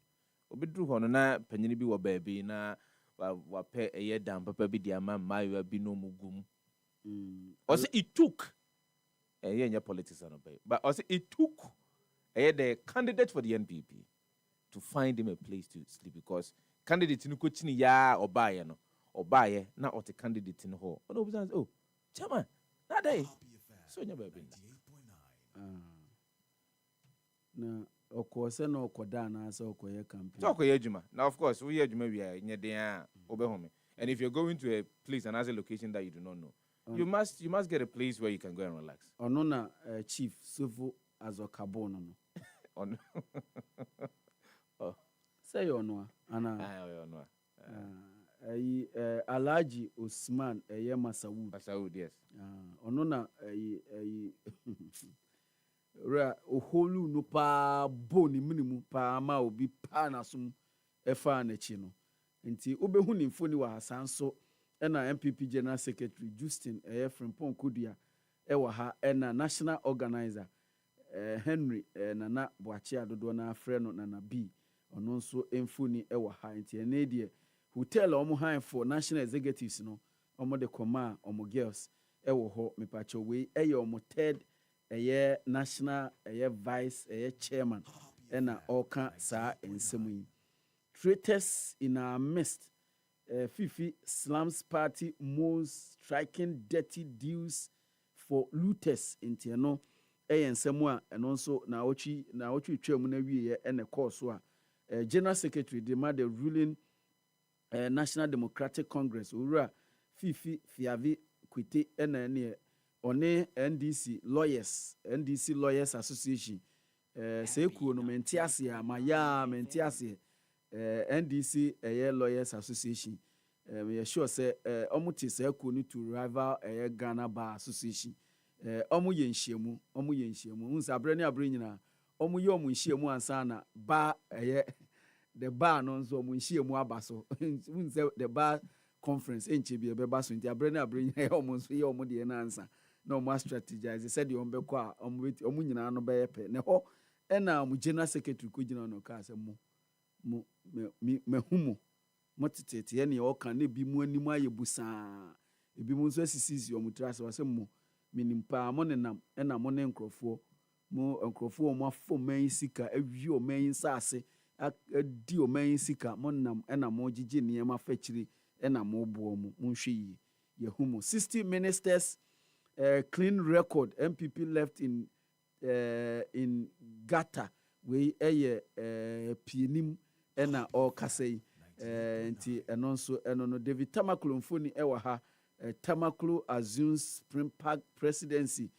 Obidru ho no na panyini bi wo baby na wa pe eye dan papa bi dia ma mayo bi no mugum. Also it took nya politics no pay. But also it took the candidate for the NPP to find him a place to sleep because candidate no ko chini ya obaye no. Obaye na ote candidate no ho. No obisa oh, chairman, that day. So nya baby na okose na okoda na asa okoye campaign. So okoye adwuma. Now of course we adwuma we nya den a obehome. And if you're going to a place and as a location that you do not know, you must get a place where you can go and relax. Ono na chief civil azokabo no. On. Oh. Say you no ana. No. Alhaji Usman Masawood. Masawood, yes. Ono na ra oholu no pa boni minimu pa ma obi pa na sum efa na chi no. Nti obehu ni mfoni wa hasan so na MPP General Secretary Justin Frimpong Kodua wa ha na National Organizer Henry Nana Boachi adodo na afre no Nana B ono nso mfoni wa ha nti ene de hotel omo han for national executives no omo de koma omo girls wo ho mepacho we omo third national vice chairman na oka sa ensemu yi traitors in our midst Fifi slums party most striking dirty deals for looters into no ensemu a eno nso na ochi twam na wie na course a general secretary the ruling National Democratic Congress ura Fifi Fiavi Kwite ene one NDC Lawyers Association se kuo no mentiase amaya mentiase NDC Lawyers Association we sure say omuti se kuo ni to rival Ghana Bar Association omu ye nhyiemu unsa abre ne abre nyina omu ye omu nhyiemu ansa na ba the bar no nso mo nhyiemu aba so unse the bar conference enche bi ebe so nti abre na abre nyina omu nso ye omu de na ansa na omu strategize said you be kwa omu nyina no be yepe ne ho na omu general secretary ko gina no ka se mo mehumo motitete ye ne o kan na bi mu animu ayebusa ebi mu nso asisisi omu trase wa se mo minimpa mo nenam na mo ne nkrofo mo afo man sika awi o man sase di o man sika mo nam na mo gigi niam afachiri na mo bo mo nhwe yi yehumo 60 ministers clean record MPP left in Gata we pienim na o kasei nti eno nso eno no David Tamaklo mfoni ewa ha Tamaklo assumes Spring Park presidency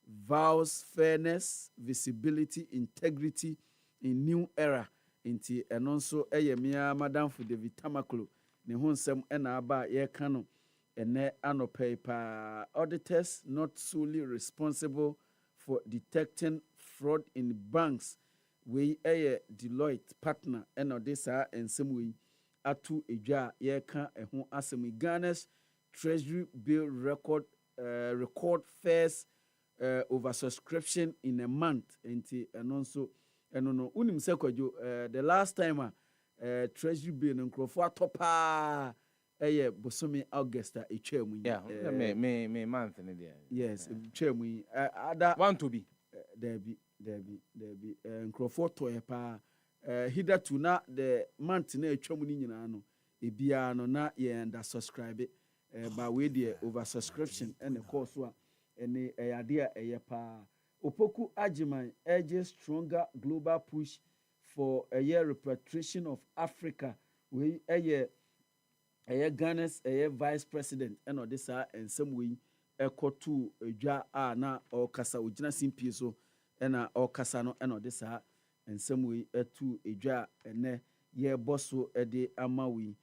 vows fairness visibility integrity in new era nti eno nso mia madam for David Tamaklo ne ho nsem na aba ye ka no ene anope pa auditors not solely responsible for detecting fraud in banks we Deloitte partner this ensem we atu edwa ye ka ho asem Ghana's Treasury bill record first oversubscription in a month nti eno nso eno no unim se Kwadwo the last time Treasury bill nkrofo atopa bosomi Augusta etwamu yeah me month ne there yes etwamu ada want to be Debbie nkrofo toye pa hitherto na the month na etwamu ni nyina no ebia no na ye under subscribe by way the oversubscription and the course one and the idea pa Opoku Ajiman urges stronger global push for a year repatriation of Africa we Ghana's vice president and this and some way to a na or kasa ujina simpi so and or kasano and this and some way to a and ye bosso de amawi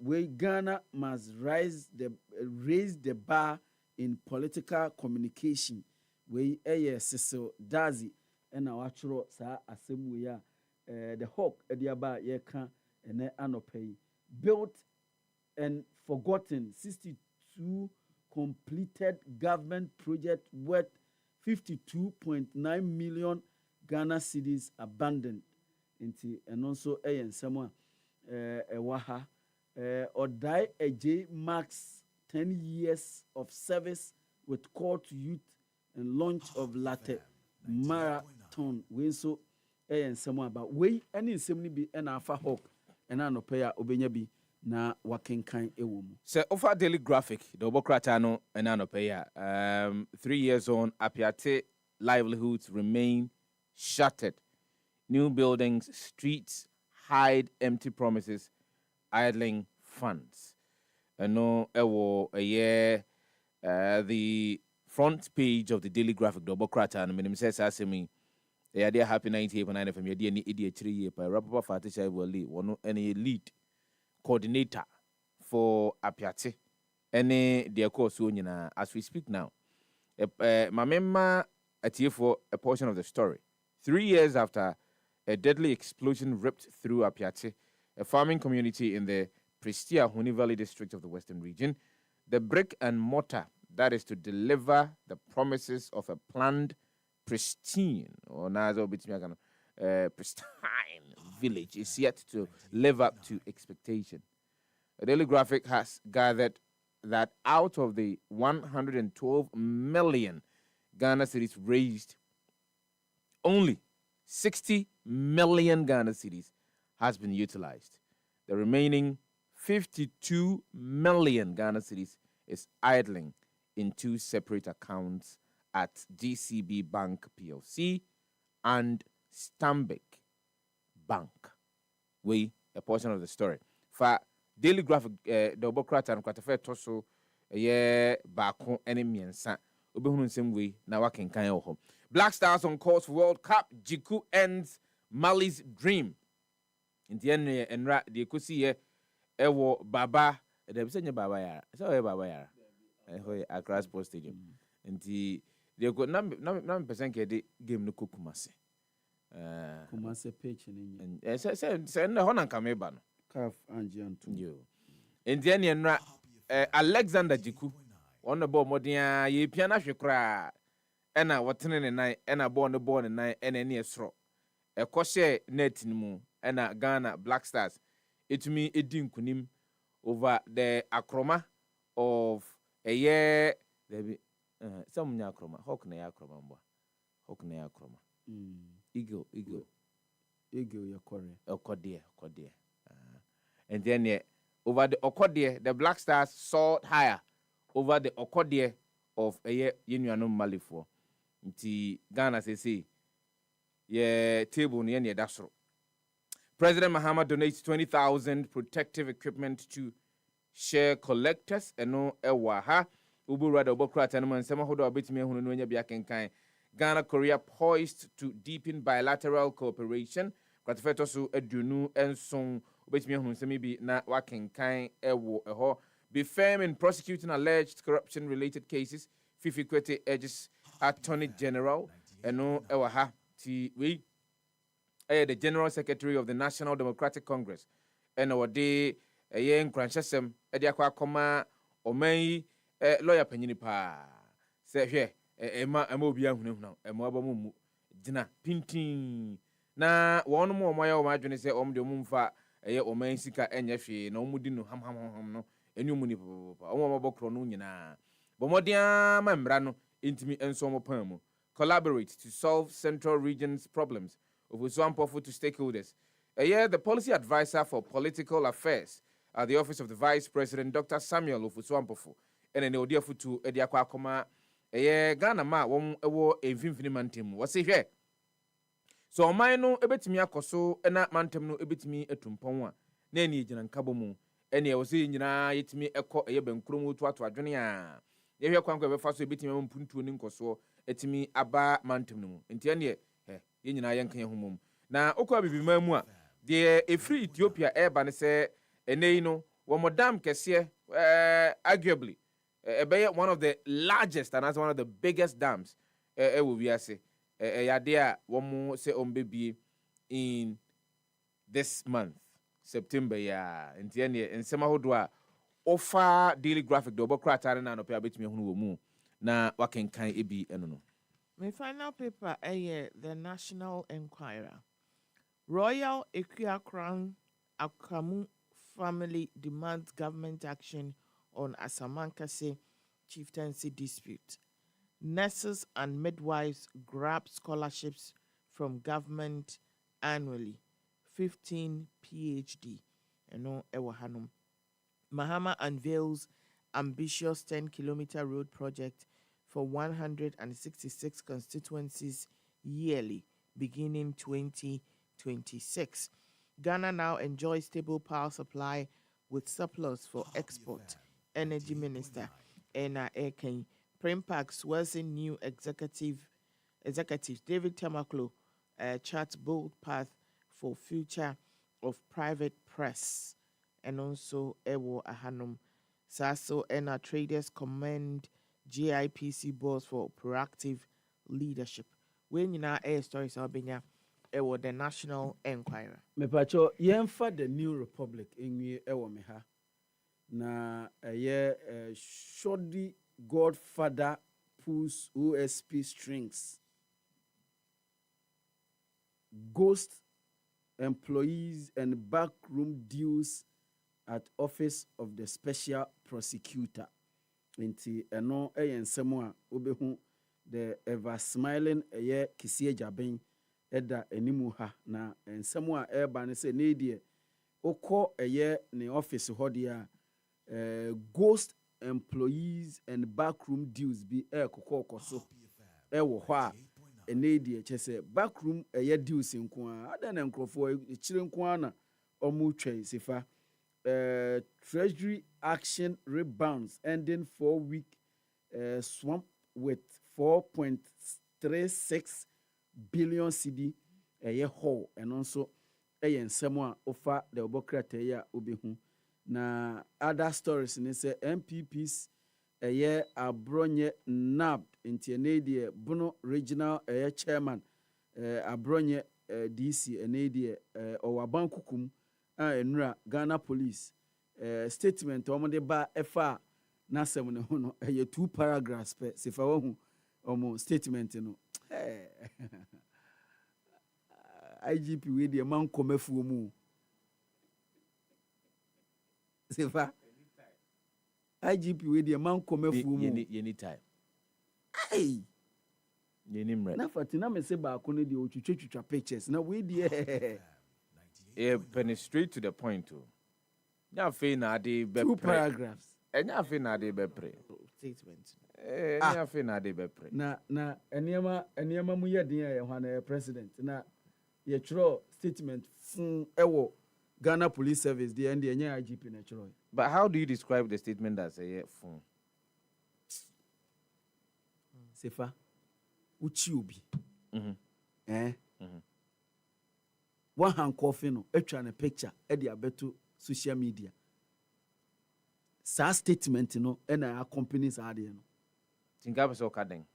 we Ghana must raise the bar in political communication. We Cecil Dazi and our churo sa assembly the hawk ediaba ye can and anopay built and forgotten 62 completed government project worth 52.9 million Ghana cedis abandoned into and also and someone Waha Odai AJ marks 10 years of service with call to youth and launch of latte marathon. We so and someone about we any assembly be an alpha hawk and an opaya obenyabi na working kind ewum. So offer daily graphic the Obokratano and an opaya 3 years on Apiate livelihoods remain shattered. New buildings, streets hide empty promises, idling funds. No, a year, the front page of the Daily Graphic, double crater, and minim says, Asimi, they are happy 98.9 FM, you're the idiot 3 year, by Rapper Fatisha will lead, one any lead coordinator for Apiate, any dear course, as we speak now. My member at here for a portion of the story. 3 years after a deadly explosion ripped through Apiate, a farming community in the Prestia Huni Valley district of the Western region, the brick and mortar that is to deliver the promises of a planned pristine pristine village is yet to live up to expectation. The Daily Graphic has gathered that out of the 112 million Ghana cedis raised, only 60 million Ghana cedis has been utilized. The remaining 52 million Ghana cedis is idling in two separate accounts at GCB Bank PLC and Stanbic Bank. We a portion of the story. For Daily Graphic, double crater and quatafe toso, bako enemiensa. Ubehunu same way na wakin kan ho. Black Stars on course for World Cup. Jiku ends Mali's dream. In the end, enra the kusi ewo baba. The bisenya baba yara. So baba yara. Accra Sports Stadium. And the they got number percent ke game no Kumase. Kumase pitch in and say na honan kameba no. Calf Angian too. Yo. In the end, Alexander Jiku on the ball modia ye piano shikra. Ena watene nine ena born nine and any stro. A koshe net mu ena Ghana Black Stars. It me edin kunim over the akroma of a year there be some akroma. Hawk na akroma mbo. Hawk na akroma. Eagle your quarry. Okodie. And then over the Okodie, the Black Stars soared higher over the Okodie of a year Union Mali for. Nti Ghana say table near Dasro. President Mahama donates 20,000 protective equipment to share collectors and no ewaha. Ubu rada obokra and man sama hodo abit me hunu nwenya biakenkan. Ghana Korea poised to deepen bilateral cooperation. Kwatefeto su edunu enson obit me hunu semi bi na wakenkan ewo eho. Be firm in prosecuting alleged corruption related cases. Fifi Kwete urges Attorney General Eno Ewaha T. We the General Secretary of the National Democratic Congress and our day a young Cranchesem Ediaqua Coma Omei lawyer Peninipa. Say here Emma Amobia now, a Mobamu Dina Pinting. Na one more my imagine say the Mumfa a year Omei Sika and Yafi, no Mudino Ham no, a new Munipo, Omabocronuna. Bomodia Membrano. Intimi and Somo Permo collaborate to solve Central Region's problems of Uzwampofu to stakeholders. The policy advisor for political affairs at the office of the Vice President, Dr. Samuel of Uzwampofu, and an Odiafutu Ediaqua Koma, Ghana ma won ewo emfimfini mantem. What's here? So my no ebetimi akoso ena mantem no ebetimi etumpon a na eni gina nkabo mu ene e wo se nyina yetimi ekọ benkrom otu ato adwene a yehwe kwankwa be fa so ebetimi mpuntuo ni nkoso etimi aba mantem no mu enti ene ye nyina yenkan ye homom na okwa bibima mu a de efri Ethiopia eba ne se enei no wo modam kese arguably one of the largest and as one of the biggest dams will be ase yadea womu se ombebie in this month September ya entiene ensema hodo a offer Daily Graphic do bokrata na no pe abetimi hunu wo mu na wakenkan ebi eno no. My final paper the National Enquirer. Royal Equia Crown Akamu family demands government action on Asamankase chieftaincy dispute. Nurses and midwives grab scholarships from government annually. 15 PhD. Mahama unveils ambitious 10-kilometer road project for 166 constituencies yearly, beginning 2026. Ghana now enjoys stable power supply with surplus for export. Energy Minister Ena Eken Primpac's Wilson new executive David Tamaklo charts bold path for future of private press, and also Ewo Ahanum. Saso and our traders commend GIPC boss for proactive leadership. When you now air stories are being Ewo the National Enquirer. Mepacho yemfa the New Republic inwi ewo me ha. Na shoddy Godfather pulls OSP strings. Ghost employees and backroom deals at office of the special prosecutor. Inti eno nsemo a obehu the ever smiling kisie jaben eda enimu ha na nsemo a eba ne se ne die okọ ne office hodi a ghost employees and backroom deals bi kokọ so wo ho a ene die chese backroom deals nko a ada na nkrofo chire nko a na omu twai sifa Treasury action rebounds, ending 4-week swamp with 4.36 billion CD a year whole, and also a nsemo offer the Obokrate ya ubihu. Na other stories in say MPPs a year abronye nabbed into Nadia Bruno regional chairman abronye DC Nadia or Bankukum. Enra Ghana police statement omode ba efa na sem ne ho no 2 paragraphs pe sefa wo hu statement no IGP we de man komafuo mu sefa IGP we de man komafuo mu anytime ai yenim na fatina me se ba ko ne de otwitwa pictures na we de penetrate to the point too. Nya fe na de be 2 paragraphs. Nya fe na de be pre. Statement. Nya fe na de be pre. Na enema mu ye den a ye ho na president na ye chro statement fun ewo Ghana Police Service the end the IGP na chro. But how do you describe the statement as a fun? Sefa uchi obi. One hand coffee no etwa na picture e de abeto social media. Sa statement no e na accompanies ade no. Tinga be so kaden.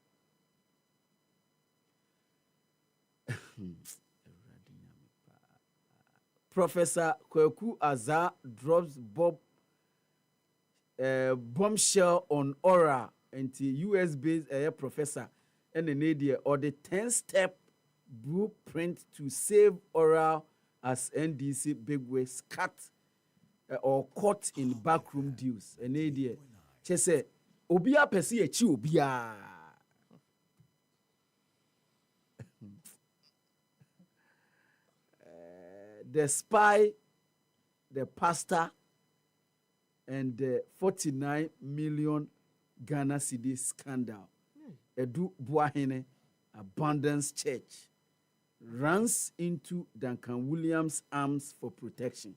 Professor Kweku Azar drops bombshell on Aura into US-based professor and an idea or the 10-step blueprint to save oral as NDC bigwigs cut or caught in backroom deals. An idea. She said, Obia pesi echi obia. The spy, the pastor, and the 49 million Ghana cedi scandal. Edu Buahene Abundance Church runs into Duncan Williams' arms for protection.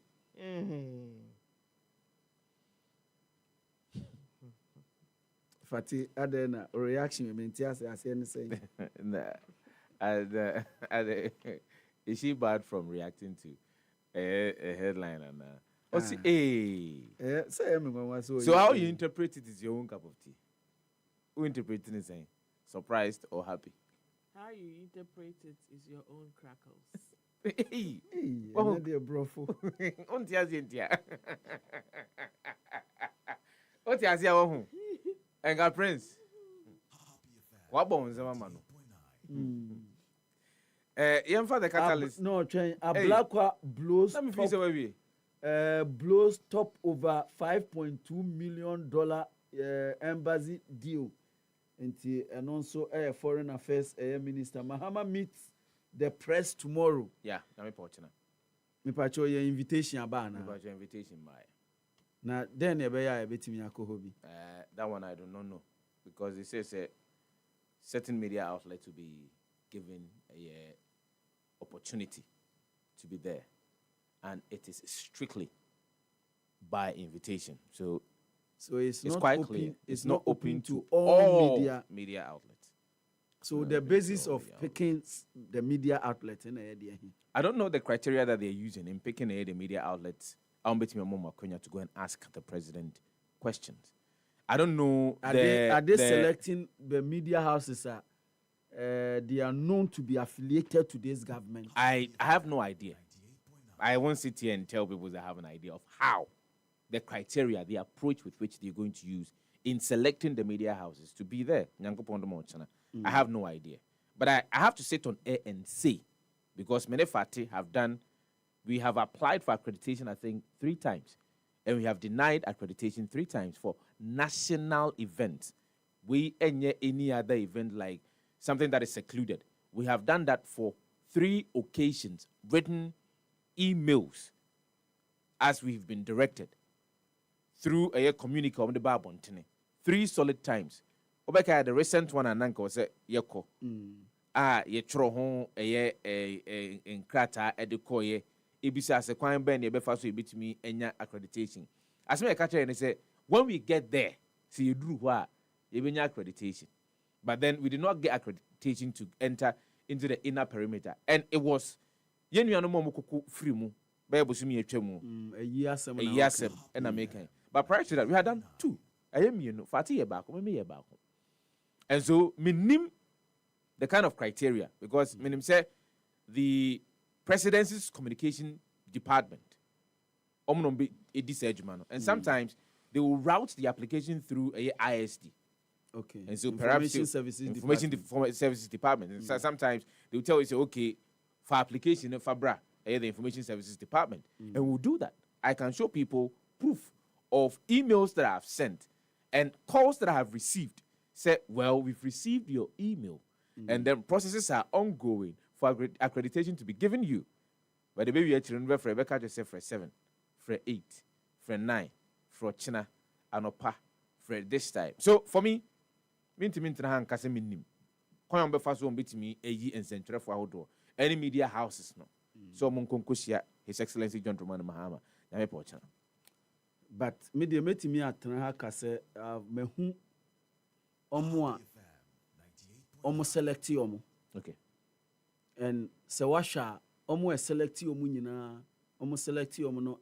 Fati, adena reaction mentias as anything. Is she bad from reacting to a headline and so how you interpret it is your own cup of tea? Who interpreting it saying surprised or happy? How you interpret it is your own crackles. Oh, dear brofo. On Tiazintia. What Tiazia who? And got Prince. What bones, Mamma? Young father catalyst. No, train. A Blackwa blows. Let me feel away. Blows top over $5.2 million embassy deal. And also Foreign Affairs Minister Mahama meets the press tomorrow. Yeah, I'm important. Me pacho your invitation abana. Me pacho invitation my. Na then e be ya betimi akohobi. That one I do not know because it says a certain media outlet to be given a opportunity to be there, and it is strictly by invitation. So So it's not quite open, clear. It's not open to all media outlets. So the basis of picking the media outlet in I don't know the criteria that they're using in picking the media outlets. I'm betting my mom to go and ask the president questions. I don't know. Are they selecting the media houses? They are known to be affiliated to this government. I have no idea. I won't sit here and tell people that I have an idea of how the criteria, the approach with which they're going to use in selecting the media houses to be there. I have no idea. But I have to sit on air and say, because many Fati we have applied for accreditation, I think, 3 times. And we have denied accreditation 3 times for national events. Any other event like something that is secluded. We have done that for 3 occasions, written emails as we've been directed through a communique on the Babontine. 3 solid times. Obeka, the recent one and Nanko said, Yeko. Ye trohon in Krata edukoye. Ibisa se kwan ben ye befaso ebit me enya accreditation. As me catch and say, when we get there, see you do what you accreditation. But then we did not get accreditation to enter into the inner perimeter. And it was yenu anomo mukuku free mu. Be bosumi etwemu. A year sem and American. But prior to that, we had done 2. I am Fati ye back, me ye back. And so minim the kind of criteria, because minim say the presidency's communication department, and sometimes they will route the application through a ISD. Okay. And so perhaps information services department. And sometimes they will tell you, say, okay, for application for the information services department, and we'll do that. I can show people proof of emails that I have sent and calls that I have received. Say, well, we've received your email, and then processes are ongoing for accreditation to be given you. But the baby actually for Rebecca just say for 7, for 8, for 9, for China, Anopa, for this time. So for me, minti kase minim. Kwa mbe faso mbiti mi eyi ensentre for ahodo. Any media houses no. So mon konkosia His Excellency John Dramani Mahama. Na me po chana. But media metimi atena ha kase mehu omo select omo. Okay. And se washa omo select omo nyina, omo select omo no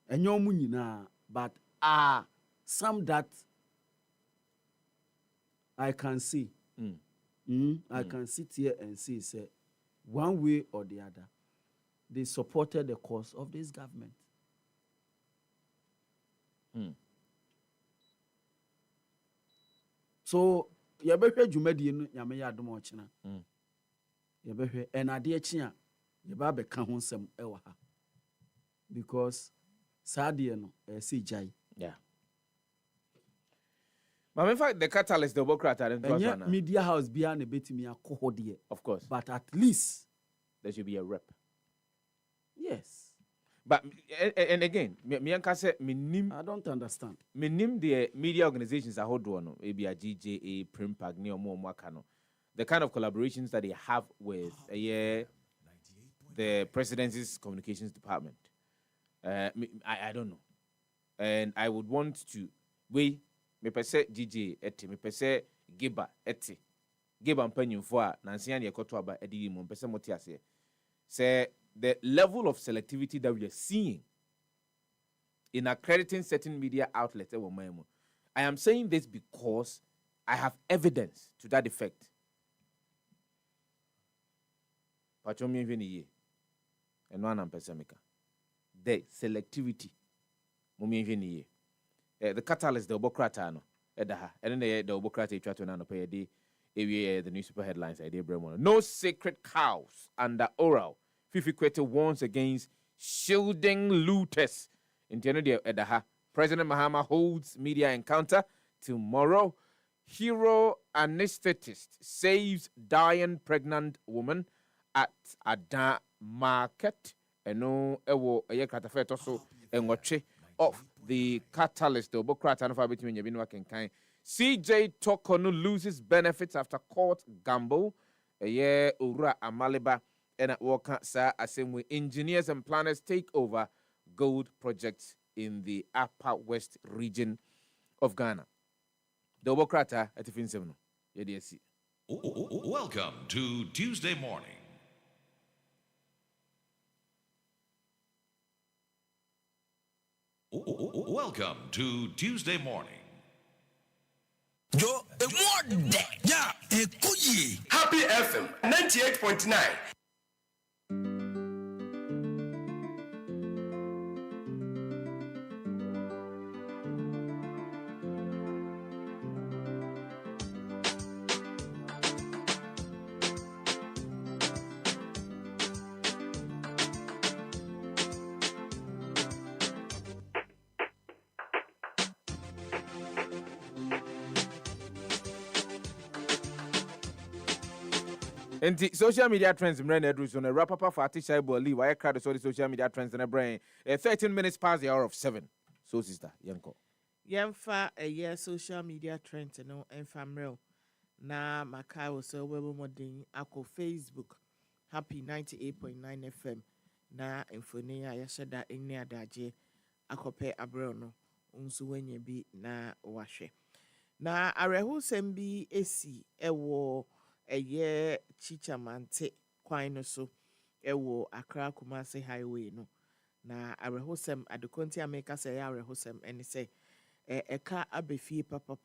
enyo omo nyina, but some that I can see. I can sit here and see, say, one way or the other, they supported the cause of this government. So, yabehwe jumedi no nyame ya adom ochina. Yabehwe enade chia yaba be ka ho nsem ewa ha. Because sadie no say jai. Yeah. But in fact, the catalyst, the Democrat, and media house behind a bit me a cohodier. Of course. But at least there should be a rep. Yes. But and again, I don't understand. The media organizations are hold on, maybe a GJA, Primpag, Neo Mwakano. The kind of collaborations that they have with the presidency's communications department. I don't know. And I would want to me pese GJ eti me pese Giba eti Giba mpanyin fo a nansia ne ekoto aba edidi mo pese moti ase say the level of selectivity that we are seeing in accrediting certain media outlets. I am saying this because I have evidence to that effect. The selectivity. The catalyst, the Obokrata, and then the Obokrata try to pay the newspaper headlines. No sacred cows under oral. Fifi Kwete warns against shielding looters. In Edaha, President Mahama holds media encounter tomorrow. Hero anesthetist saves dying pregnant woman at Ada Market. Eno ewo eyekatafeto so enwoche of the catalyst, the Obokrata and Fabitin Yabinwa Kenkai. CJ Tokono loses benefits after court gamble. Ura Amaliba and at Waka Sa Asemwe engineers and planners take over gold projects in the upper west region of Ghana. The Obokrata at Finsem. Welcome to Tuesday morning. Welcome to Tuesday morning. Yo, yeah, Happy FM 98.9. And the social media trends in Edwards on a wrap up for Atisha Boli, why I cried the social media trends in a brain. 13 minutes past the hour of 7. So, sister, Yanko. Yamfa a year social media trends and no real. Na Makai was so well modding ako Facebook. Happy 98.9 FM. Na infonia yashada inya daje akope abrono. Unsu wenye bi na washe. Na arehu sembi esi ewo eye chichamante kwan no so ewo Accra Kumasi highway no na arehosem adekonti ameka say arehosem eni say eka abefie papa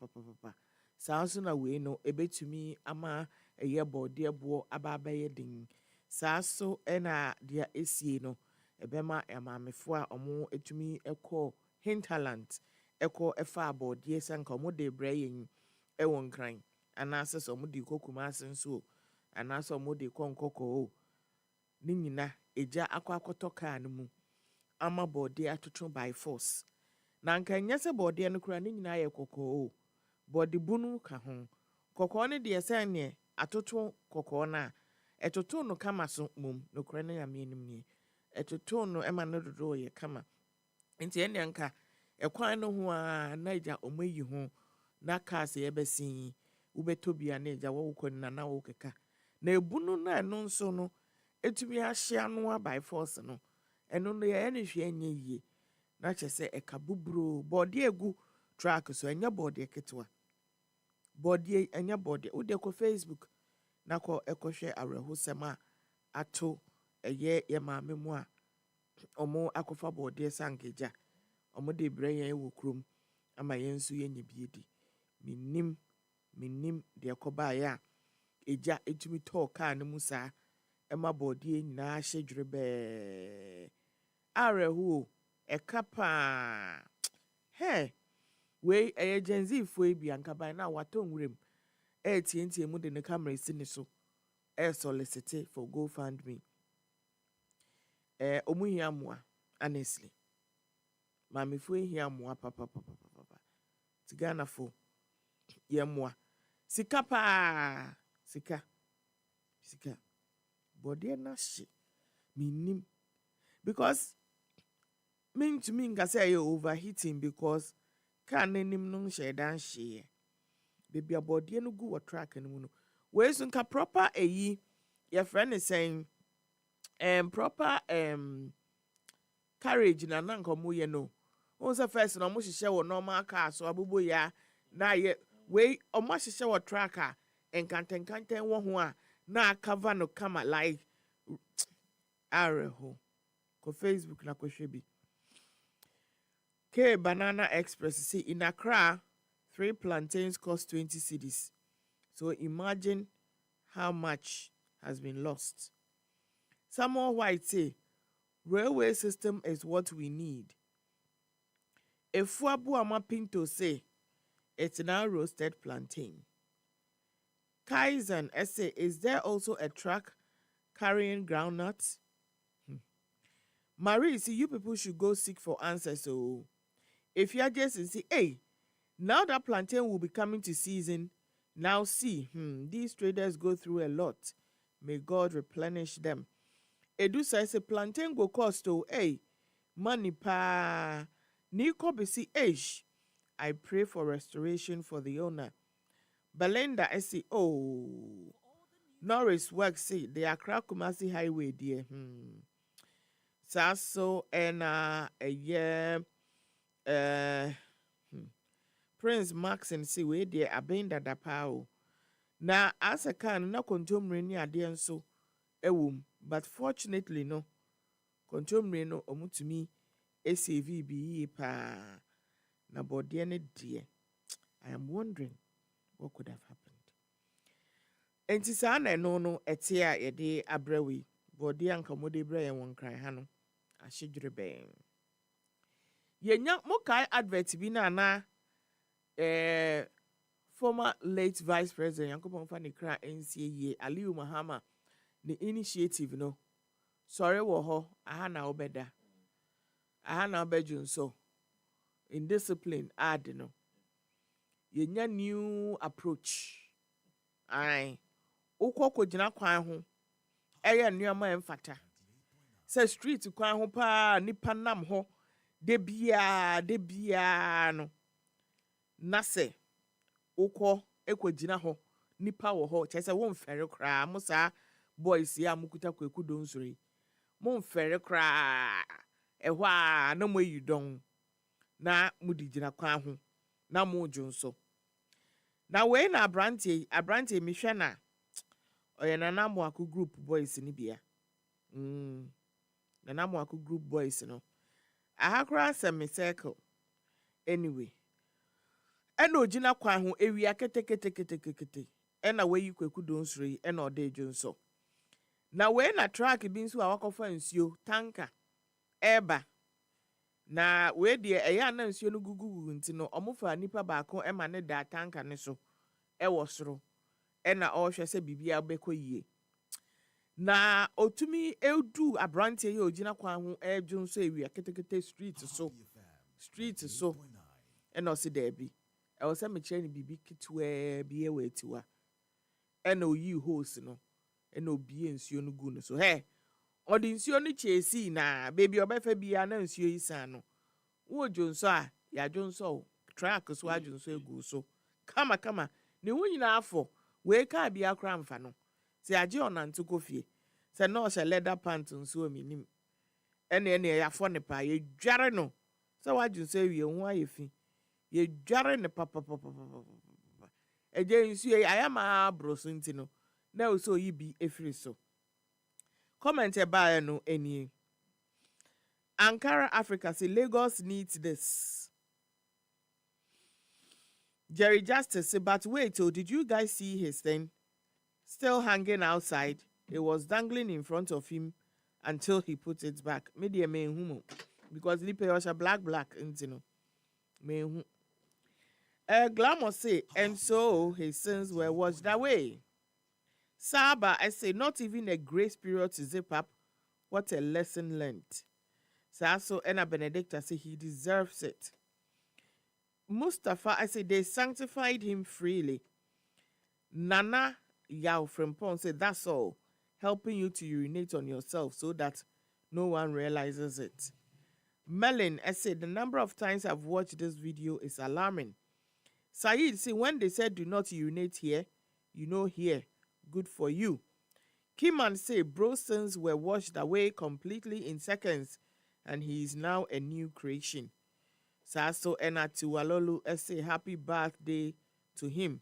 saa na we no ebetumi ama eye bode ebo ababaye din saa so ena dia esie no ebema amamefo a omo etumi ekọ hinterland ekọ efa abode sanka omo de brayin ewo nkran anase so mo di kokuma asenso anase mo di konkoko ni nyina eja akwakoto kaa no mu ama body atoto by force na nka nyese body no kura ni nyina ye kokoo body bunu ka ho kokoo ne de ese ne atoto kokoo na etoto no kama so mum no kura ne yamenim ni etoto no ema no dodo ye kama nti ene nka ekwan no ho a na eja omayi ho na cars ye besin ubetobia na eja wo konna na wo keka na ebunu na eno nso no etumi ahia no by force no eno no ye ne hwe anya yie na kyese ekabuburo body egu track so anya body eketwa body anya body ude ko Facebook na ko ekohwe arehosema ato eye ye maame mu a omo akofa body sangeja omo de breyen ewo krom ama yensu ye nyebiedi minim de ekoba ya eja etumi talk kaa ne musa ema body nyina hye dwere arehu ekapa he we agency fo ebi ankaban na wato nwurem tientie mu de ne camera sini so solicit for GoFundMe omuhia moa honestly mami fo hia moa papa tigana fo ye moa sika pa sika body na shi minim because mean to me nga say you overheating because can nim no share dan share baby body no go track no no we so nka proper eyi your friend is saying proper carriage na nka mo ye no on say first no mo hihye wo normal car so abubo ya na ye we o mo hihye wo tracker enkanten wo ho a na cover no kama like areho ko Facebook na ko hwebi K Banana Express say in Accra 3 plantains cost 20 cedis. So imagine how much has been lost. Samuel White say railway system is what we need. Efuabu Amapinto say it's now roasted plantain. Kaizen say is there also a truck carrying groundnuts? Marie, see you people should go seek for answers. So if you are just and say, hey, now that plantain will be coming to season, now see, these traders go through a lot. May God replenish them. Edu says a plantain go cost to, hey, money pa. Niko bisi ish. I pray for restoration for the owner. Belinda say, oh, Norris work say the Accra Kumasi Highway dear. Sasso and a year. Prince Maxon say we dey abenda da pa o. Na as a can na kontomre ni ade nso ewom, but fortunately no kontomre no omutumi save bi pa na body ne de. I am wondering what could have happened. Enti saa na no ete a yede abrawi body anka mode bra yen won kran ha no ahyedwere ben. Yenya mokai advert bi na former late vice president Yankopon fa ne kra NCA Aliu Mahama the initiative no sorry wo ho aha na obeda aha na obejun so in discipline add no yenya new approach ai ukoko gina kwan ho eye nneoma emfata say street kwan ho pa nipa nam ho de bia no na se ukọ ekwagina ho nipa wo ho chese won fere kra musa boys ya mukuta kwekudo nsori mon fere kra ehwa na mo yidon na mudigina kwan ho na mo dwonso na we na abrante mehwe na oye na namo aku group boys ni bia na namo aku group boys no aha kra semi circle anyway ena ogina kwan ho ewia kete ena we yikwekudo nsori ena ode dwonso na we na track bi nso awakofa nsuo tanka eba na we de eya na nsuo no gugugu nti no omofa nipa baako ema ne da tanka ne so ewo soro ena ohwe se bibia bekọ na otumi edu abrante ye ogina kwan ho edwonso ewia kete street so ena o se da bi e wo se me kire ni bibi kitwe bi ewetiwa ena oyi host no ena obie nsuo no gu no so odi nsuo no chesi na baby obefa bia na nsuo isa no wo dwonso a ya dwonso track so adwonso egu so kama ne hu nyina afọ we ka bia kra mfa no se age onanto kofie se no se leather pant nsuo minim ene ya afọ ne pa ye dware no se wadwonso awie hu ayefi ye dware ne papa eje nsuo ayama broso nti no na o so yibi efiri so comment about no any Ankara Africa say Lagos needs this. Jerry Justice say, but wait, did you guys see his thing? Still hanging outside. It was dangling in front of him until he put it back. Media me humo because lipe was black intino. Me Glamour say, and so his sins were washed away. Saba, I say, not even a grace period to zip up. What a lesson learned. So Ena Benedicta say he deserves it. Mustafa, I say they sanctified him freely. Nana Yao from Pon said that's all, helping you to urinate on yourself so that no one realizes it. Melin, I said the number of times I've watched this video is alarming. Saeed, see when they said do not urinate here, you know here, good for you. Kiman say bro sins were washed away completely in seconds and he is now a new creation. Saso Enatu Walolu say happy birthday to him.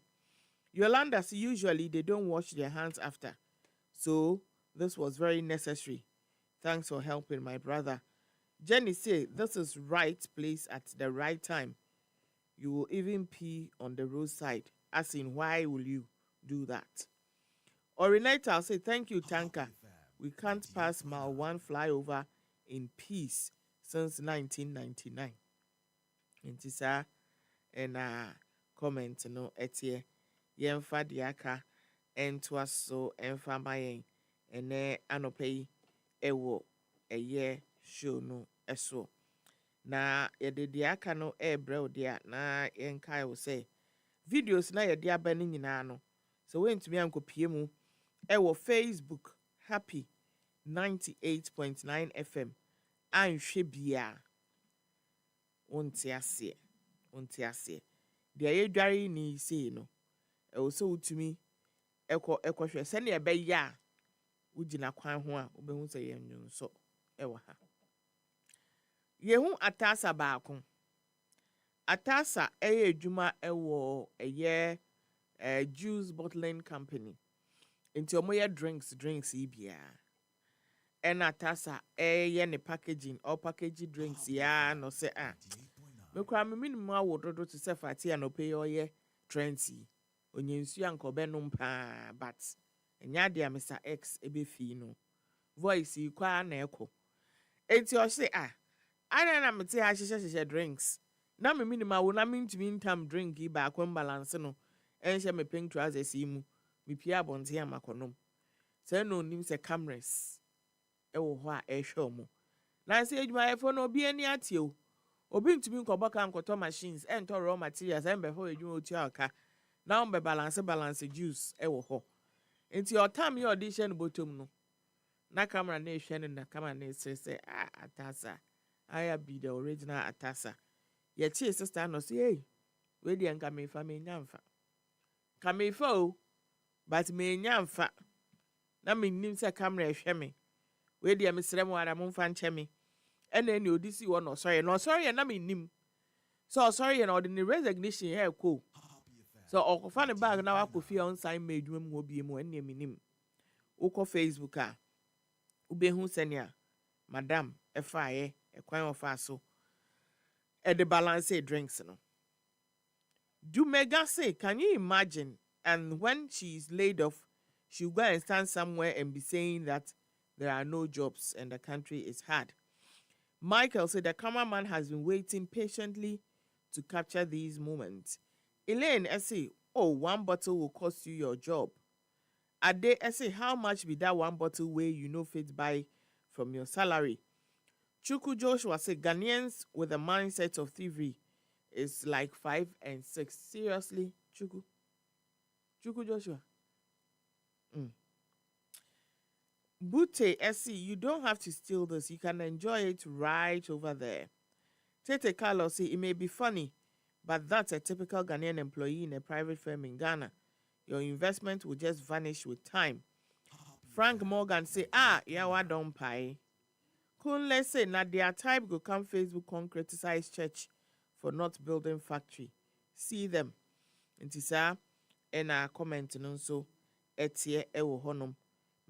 Yolanda say usually they don't wash their hands after. So this was very necessary. Thanks for helping my brother. Jenny say this is right place at the right time. You will even pee on the roadside. As in, why will you do that? Orinata, I'll say thank you, Tanka. We can't pass mile 1 flyover in peace since 1999. Intisa and comment no etie yemfa diaka entwa so emfa mayen ene anopai ewo eye show no eso na yede diaka no ebre odia na yenkai wo say videos na yede aba ni nyina no so wentumi ankopie mu ewo Facebook Happy 98.9 FM anhwe bia onti ase de ayedware ni sei no e wo so utumi ekohwe se na ebe ya ugina kwan ho a obehu se yenwonso e wa ha yehu atasa baako Atasa juma ewo eye juice bottling company. Into omoya drinks ibia. And Atasa ne packaging or packaging drinks ya no se me kwa me minimum awododo to se fati an opay oye trendy. Onye nsu anko benum pa but enya dia Mr. X ebe fi no. Voice kwa na eko. Enti o se ana na mete ha hye drinks. Na me minimum wo na mintimi ntam drink ba akwa balance no. Enhye me pink trousers yi mu. Me pia bonte amakonom. Se no nim se cameras. Ewo ho a ehwe omo. Na se edwuma efo no obi ani atie o. Obi ntumi nkoboka nkoto machines ento raw materials embe ho edwuma otu aka. Na ombe balance juice ewo ho. Enti otam ye audition no bottom no. Na camera na ehwe no na camera na se Atasa. I be the original Atasa. Ye tie sister no say hey. We dey nka me fa me nyamfa. Ka me fa o. But me nyamfa. Na me nim se camera ehwe me. We dey mesrem wara mo mfa nche me. Ena ni odisi wo no sorry. No sorry na me nim. So sorry na ordinary resignation here ko. So okofa ne bag na wakofi on sign me edwuma mu obi mu ena me nim. Uko Facebook a. Ubehu senia. Madam efaye ekwan ofa so. E the balance drinks no. Do Mega say, can you imagine? And when she's laid off, she'll go and stand somewhere and be saying that there are no jobs and the country is hard. Michael said the cameraman has been waiting patiently to capture these moments. Elaine, I say, oh, one bottle will cost you your job. Ade, I say, how much be that one bottle where you know fit buy from your salary? Chuku Joshua said Ghanaians with the mindset of thievery is like 5 and 6. Seriously, Chuku Joshua. Bute SC, you don't have to steal this. You can enjoy it right over there. Tete Carlos say it may be funny, but that's a typical Ghanaian employee in a private firm in Ghana. Your investment will just vanish with time. Frank Morgan say, yawa don't pay. Kunle say, na their type go come Facebook con criticize church for not building factory. See them. Intisa, ena comment no so, etie ewo honum.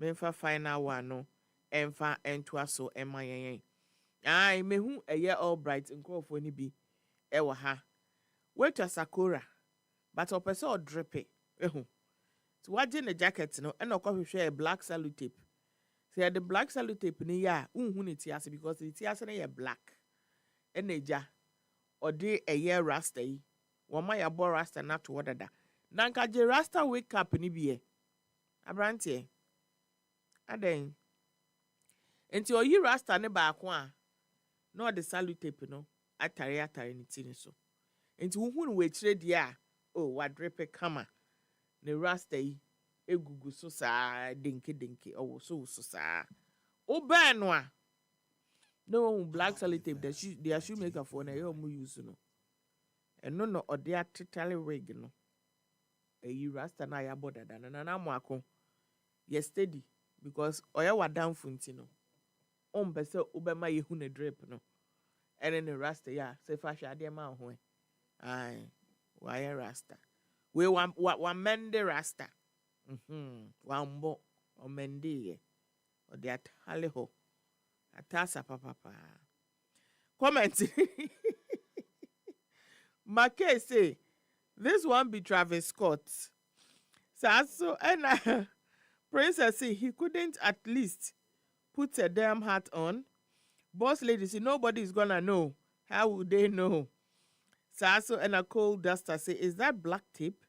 Menfa final one no, enfa entwa so ema yen. Mehu eye all bright nkrofo ni bi ewo ha. Wait to Sakura, but opese o drippy. So what in the jacket no, and okwa a black salute tape. Say the black salute tape ni ya unhu ni tiase because the tiase na ye black. Eneja or de a year rasta yi. Wama ya bo rasta na to wadada. Nanka je rasta wake up ni biye. Abrantie. Aden. Enti oyi rasta ne ba ako no the salute tape no atare ni tini so. Enti unhu ni we chire dia oh wadrepe kama. Ne rasta yi egugu so sa denke oh so sa. Oba no a no one black salute tape the shoemaker for na yo mu use no. Eno no ode atitale wig no. Eyi rasta na ya bodada na mo akon. Ye steady because oya wadan funti no. Pese obema yehu ne drip no. Ene ne rasta ya se fa hwa de ma ho. Ai, why rasta? We wa mende rasta. Wambo o mende o de atale ho. Atasa papa. Comment. Make say this one be Travis Scott. So and Princess say he couldn't at least put a damn hat on. Boss lady say nobody's gonna know. How would they know? Sasso and a cold duster say, is that black tape?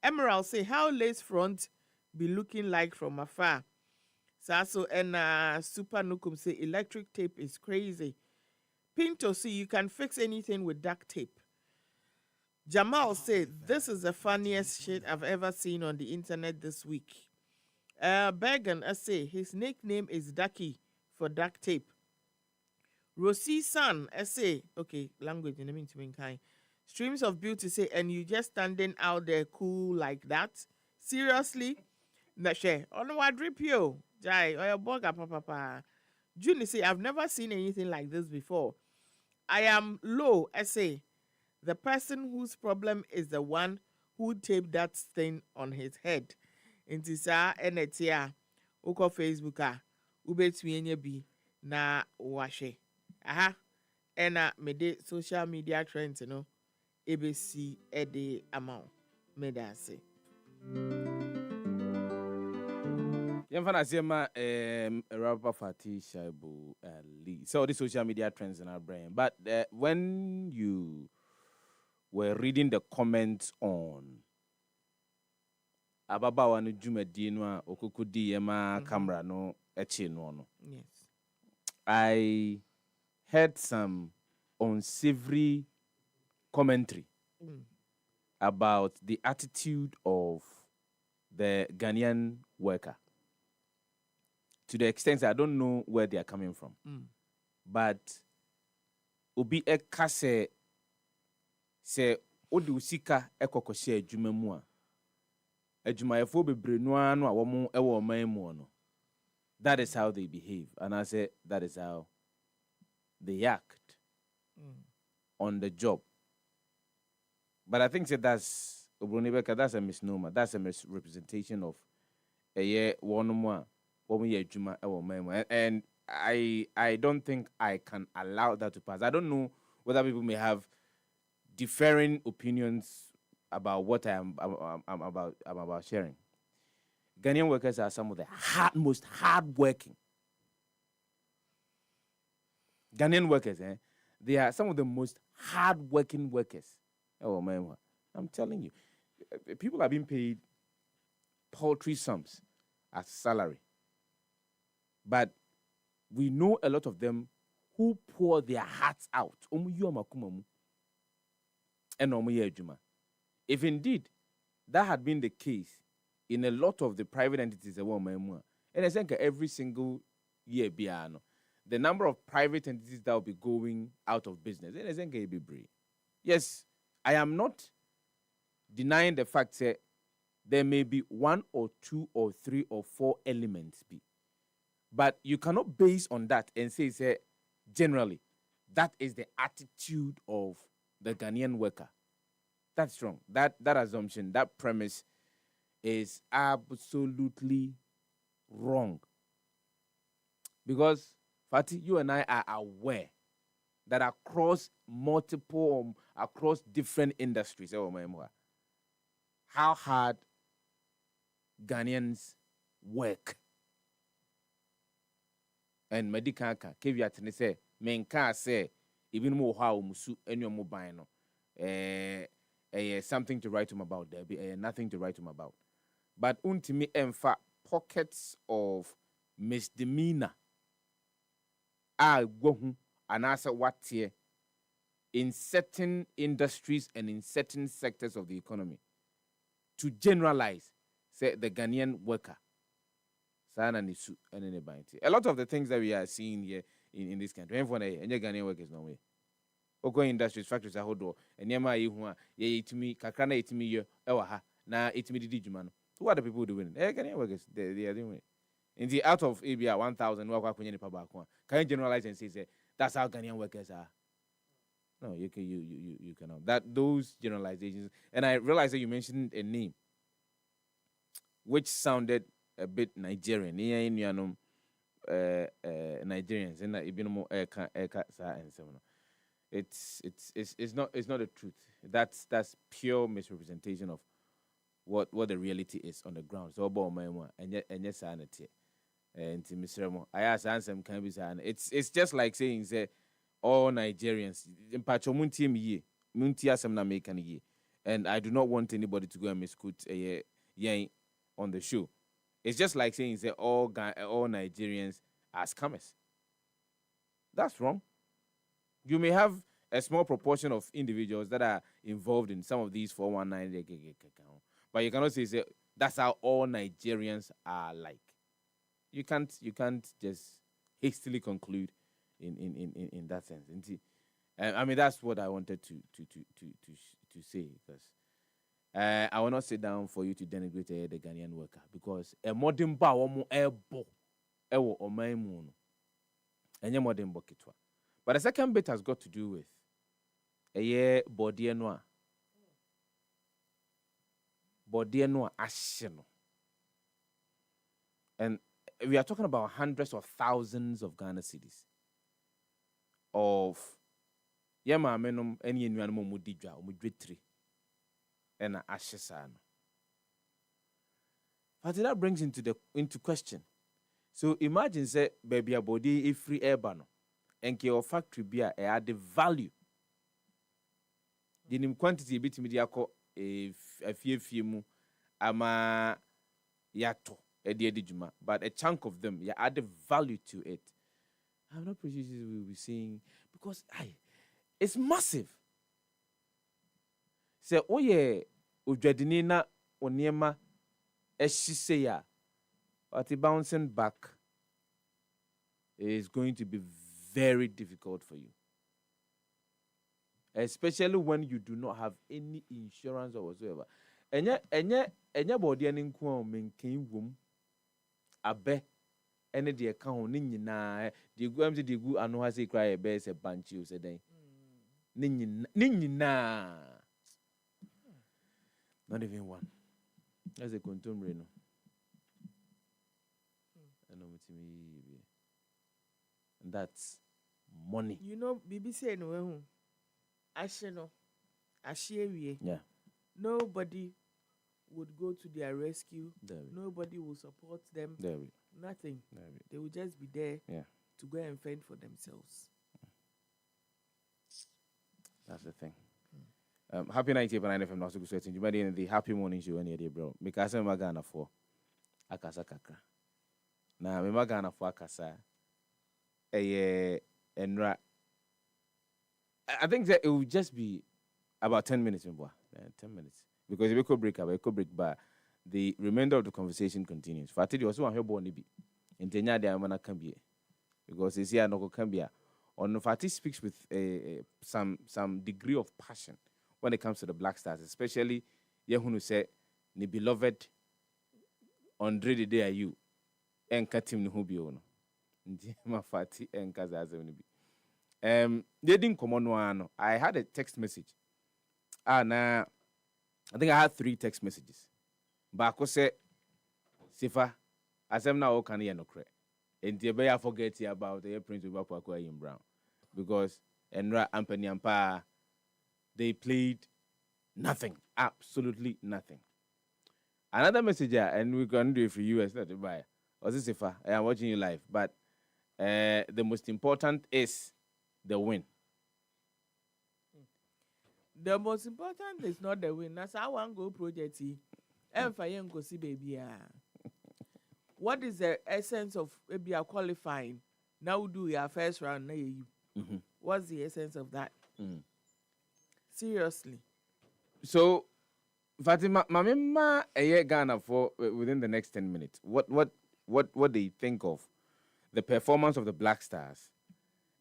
Emerald say, how lace front be looking like from afar? Sasso and Super Nukum say, electric tape is crazy. Pinto say, you can fix anything with duct tape. Jamal said, this is the funniest shit I've ever seen on the internet this week. Bergen say, his nickname is Ducky for duct tape. Rosie San say, okay, language in the meantime kind. Streams of beauty say, and you just standing out there cool like that? Seriously? Nashe, oh no, I drip you. Jai, or your boga papa. Juni say, I've never seen anything like this before. I am low, say. The person whose problem is the one who taped that stain on his head. Nti saa ɛnɛte a wokɔ Facebook a wobɛtumi anya bi na wahwɛ. Aha ɛna mede social media trends no ebesi ɛde ama wo. Mede ase. Yemfana sema rapper Fatih Shaibu Ali. So the social media trends in our brain. But when you were reading the comments on Ababawa no Jumedi no okukudi yema camera no echi no. Yes. I heard some unsavory commentary about the attitude of the Ghanaian worker. To the extent that I don't know where they are coming from. But obi ekase se odi usika ekokoshe adwuma mu a adwumayefo bebre no ano a womo ewo man mu no. That is how they behave, and I say that is how they act on the job. But I think that's a misnomer. That's a misrepresentation of a year one more. And I don't think I can allow that to pass. I don't know whether people may have differing opinions about what I'm about sharing. Ghanaian workers are some of the most hardworking. Ghanaian workers, they are some of the most hardworking workers. Oh man, I'm telling you, people are being paid paltry sums as salary. But we know a lot of them who pour their hearts out. If indeed that had been the case in a lot of the private entities, and I think every single year, the number of private entities that will be going out of business, yes, I am not denying the fact that there may be 1 or 2 or 3 or 4 elements be. But you cannot base on that and say, generally, that is the attitude of the Ghanaian worker. That's wrong. That assumption, that premise is absolutely wrong. Because, Fatih, you and I are aware that across different industries, how hard Ghanaians work. And medikaka keviatene say menka say even more how musu enyo mobile no something to write him about there be nothing to write him about. But untimi emfa pockets of misdemeanor gwohu anasa watie in certain industries and in certain sectors of the economy to generalize say the Ghanaian worker. A lot of the things that we are seeing here in this country, Ghanaian workers no way. Oko industries, factories, and na who are the people doing? Ghanaian workers, they are doing it. In the out of ABR 1,000, can you generalize and say that's how Ghanaian workers are? No, you cannot. That those generalizations, and I realized that you mentioned a name which sounded a bit Nigerian. Nigerians and even more and so on. It's not the truth. That's pure misrepresentation of what the reality is on the ground. So about my and yes sanity. And Mr. I asked answer can be it's just like saying say all Nigerians in Pachomunti ye Muntia some na make ye. And I do not want anybody to go and misquote on the show. It's just like saying that all Nigerians are scammers. That's wrong. You may have a small proportion of individuals that are involved in some of these 419, but you cannot say that's how all Nigerians are like. You can't just hastily conclude in that sense. I mean that's what I wanted to say because. I will not sit down for you to denigrate the Ghanaian worker because a modern ba ebo ewo omaimu no enye modern bokitwa. But the second bit has got to do with eye body no asheno. And we are talking about hundreds of thousands of Ghana cedis of yema menum any enuanum mudidwa omudwetri and ashesano. But that brings into question. So imagine say baby a body if free air bano and ke factory beer add the value. The quantity bit media ko a few mu ama yato edijuma, but a chunk of them you add the value to it. I'm not pretty sure we will be seeing because it's massive. Say oh yeah ujadini na oniema eshiseya but the bouncing back is going to be very difficult for you. Especially when you do not have any insurance or whatsoever. Enya body and inquire maintain room abe any the account nina the go empty the go and no has a cry a bear a bunch you said nina not even one. That's a contum reno. And that's money. You know, BBC no Asheno, Ashiewie. Yeah. Nobody would go to their rescue. Nobody will support them. Nothing. They will just be there to go and fend for themselves. That's the thing. Happy 98.9 FM. Not so good sweating. You might in the happy morning show any day, bro. Because I'm Magana for Akasa Kakra. Now, I'm Magana for Akasa. Enra. I think that it will just be about 10 minutes, 10 minutes. Because we could break, but the remainder of the conversation continues. Fatidi also want her born be. In Tenya de Amana Cambia. Because it's here no Cambia. On Fatih speaks with some degree of passion when it comes to the Black Stars, especially Yehunu said, "Ni beloved Andre the day are you, and Katim Nuhubiono." Ndima Fatih and Kazazonibi. They didn't come on one. I had a text message. Now I think I had 3 text messages. Bako said, Sefah, as I'm now can hear no credit. And the bear forget about the Prince of Papua in Brown. Because Enra Ampany Ampa, they played nothing. Absolutely nothing. Another messenger, and we're going to do it for you as not to buy. Or Sefah, I am watching you live. But the most important is the win. The most important is not the win. That's how one go project. And for you go see baby. What is the essence of maybe qualifying? Now do your first round. What's the essence of that? Seriously. So, Fatima, Mamima a Ghana for within the next 10 minutes. What do you think of the performance of the Black Stars?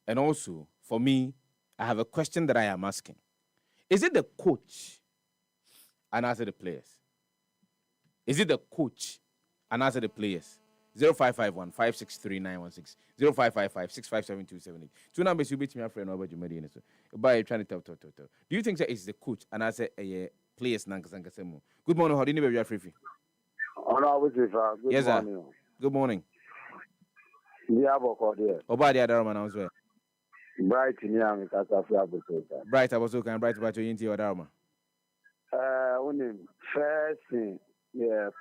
And also, for me, I have a question that I am asking. Is it the coach and answer the players? Is it the coach and answer the players? 0551 563 916 0555 657 278. 2 numbers you beat me, friend, over Jumedi. By trying to talk. Do you think that it's the coach and answer a players? Good morning, how do you know you are free? Yes, sir. Good morning. Obadi Adarman, I was well. Bright in Yam, Bright, I was so kind, bright about your Inti or Dharma. Only first thing,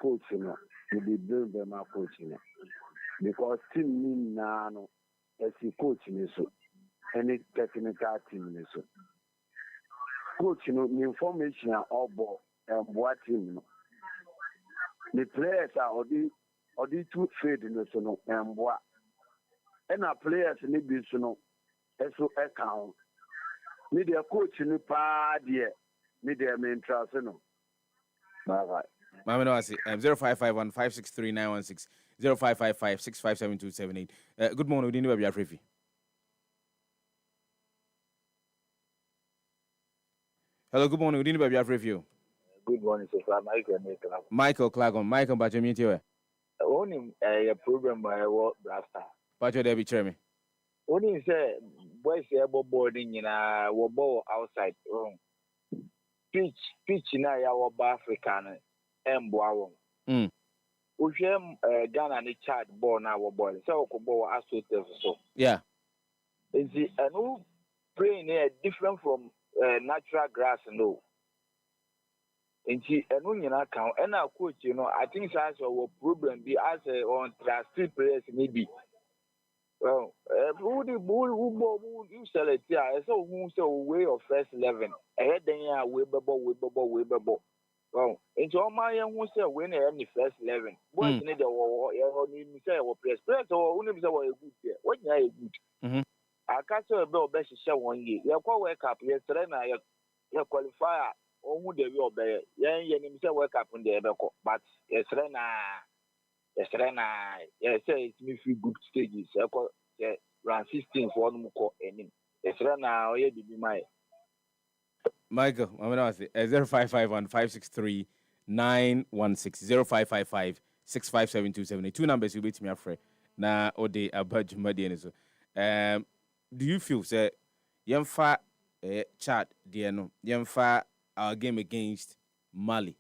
coach, you be build them a coaching. Because team mean now, as he coaching so any technical team so. Coach, information about what team. The players are already too fed in the sono and what. And our players need be so. So account. Media coach in pa dear. Media main trust no. Bye. Mama no I see 0551 563 916 0555 657 278. Good morning, we didn't be free. Hello, good morning, we didn't be free. Good morning, sir. Michael Clagon. Michael Bajamiti. Only a program by what blaster. Bajo Debbie Chermy. Only say boys able boarding in a ball outside room. Pitch na ya waba African embo Ujem Ghana ni chart ball na ball. So ko ball aso so. Yeah. Is it a new playing here different from natural grass no. Nti enu nyina kan na coach I think that's our problem be as on trusted players maybe. Well, who you select here? So who say way of first 11. Ahead then ya way bubble. Well, into all my young who say when the first 11. Boys need the you say our press or only say what good there. What ya good. I can't say about best share 1 year. You call wake up yesterday na you qualify on who they will be. Yeah, say wake up on the but yesterday na yeah say it me feel good stages. Yeah, round 16 for one more any. Yesterday na oye bibi mai. Michael, I'm going to say 0551 563 916 0555 657278. 2 numbers you beat me afraid. Na ode abaj madi so. Do you feel say yemfa chat dear no yemfa our game against Mali?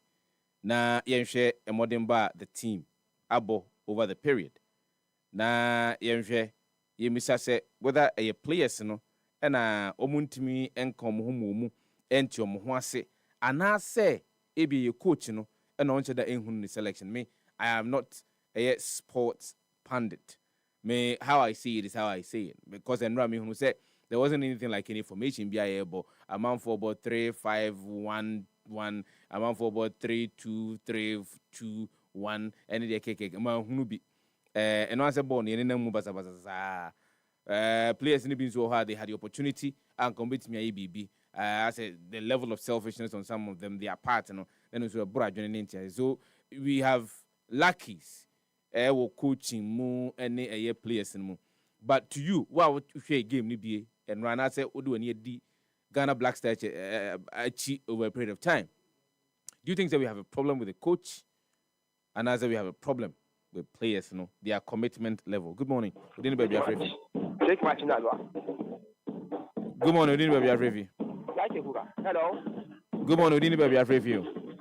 Na yemhwe a modern bar the team abo over the period. Na yemhwe yemisa say whether a players no na omuntimi enkom homomu enti omo ase ana say ebi ye coach no na onche da enhunu ni selection. Me, I am not a sports pundit. Me, how I see it is how I see it, because enra me who said there wasn't anything like any information be able amount for about 3 5 1 1 amount for about 3 2 3 2 1 and the keke amount who be and once a born in mu basa players in been so hard they had the opportunity and compete me ABB. I said the level of selfishness on some of them, they are part, then also a broad joining. So we have lackeys, coaching more and a players and more. But to you, what would you say game ni be and run? I said, do any D Ghana Black Stars achieve over a period of time? Do you think that we have a problem with the coach, and as we have a problem with players, their commitment level? Good morning. Good morning. Good morning, baby. Hello. Good morning, baby.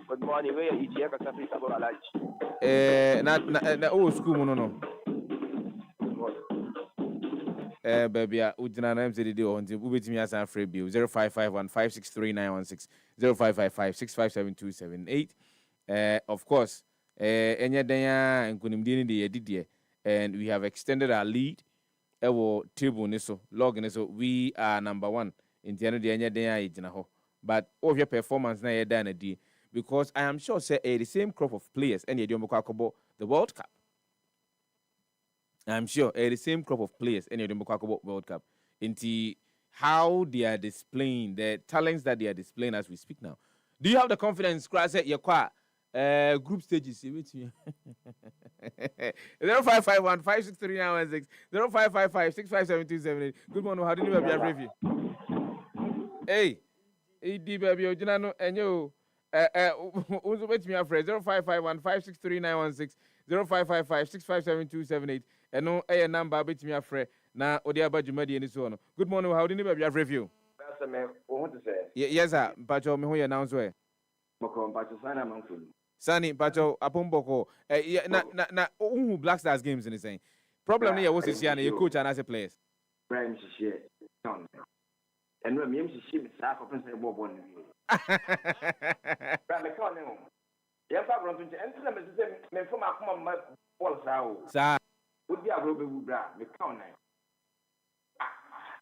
Good morning. Where you here? Na school no. Baby, ujina na MCD de on ubetimi asa afre bill 0551 563 0555 657 of course, enya denya nkunimdi ni de yedidie, and we have extended our lead. Ewo table niso log niso we are number 1 in the end the enya denya ejina ho. But of your performance na ye dana di, because I am sure say the same crop of players and you akobo the World Cup. I'm sure the same crop of players and you akobo World Cup. Into how they are displaying the talents that they are displaying as we speak now. Do you have the confidence, Crash, your group stages? 0551 563 916 0555 657 Good morning. How do you know your review? Hey. Edi baby ojina no enyo unzo bet me afre 0551 563 916 0555 657 eno eye number bet me afre na odi abadwumadi eni so no. Good morning. How do you baby review? That's me want to say. Yes sir, pacho me ho ye now so e. Boko pacho sana manfulu. Sani pacho apomboko na unhu Black Stars games in saying. Problem here was this year na your coach and as a players. Prime share. And when me ship sa ko pense bobo ni. Ba me ka ne ho. Ya fa bro tunche enti na me se me fo ma kuma ma ball sa o. Sa. Odi agro be wu bra me ka on.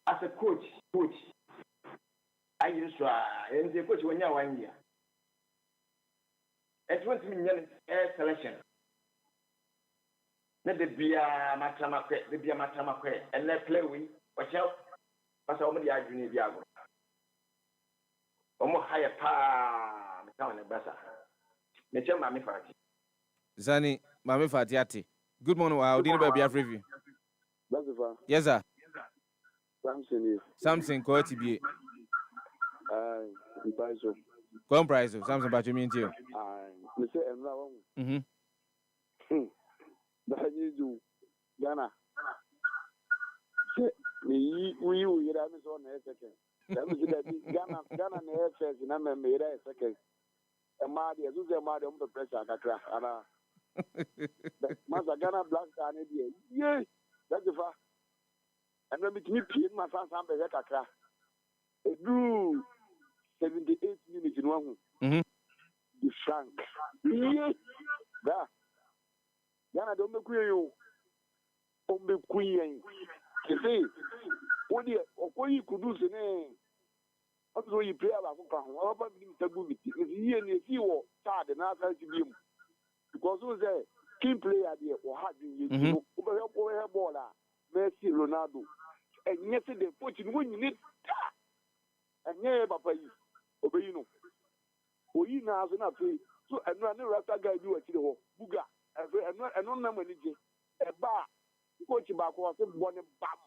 As a coach, I use and the coach when you 1 year. It went to me air selection. Let the beer matama and let play with watch out. But how many are you need Diago? Almost higher pa town and bassa. Nature Mammy Fati. Zani Mammy Fatiati. Good morning. How do you baby review? Yes, sir. Samson Coati be. Price of Samson but you mean to you. That you do Ghana. Me, we am is on a second. That was Ghana and first, and I'm a made a second. A Madi, as a Madi on the pressure, Master Ghana Black Star, yeah, that's the fact. And when we keep my son's hand, a do 78 minutes in one. The Frank. Yeah, that. Ghana don't make you. Don't be queen. You see, what you could do, also you play about the good. If you are sad and not to be because who's a team player there or had you over ball, Messi, Ronaldo, and yesterday put in when you need and yeah, Papa, obey you know. We now not pay so and no rasta guy do a chill buga and no number a bar coach back was one bam.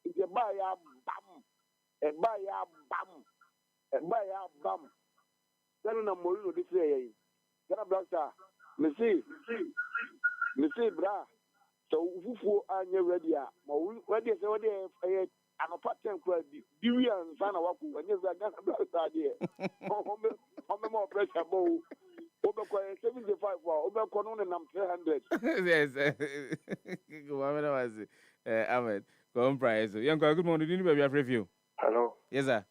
It's a buy a bam. A buy a bam. A buy a bam. Then on a Molino this way. Gana Blaster, me say, bra. So, who are you ready? Ready, so what they an apartment could be and Sana Waku, and yes, I got a Blaster idea. How many more pressure bow? Over 75 over Conon and I'm 300. Yes, was Ahmed. Come price. Young good morning. Didn't we have review? Hello. Yes, sir.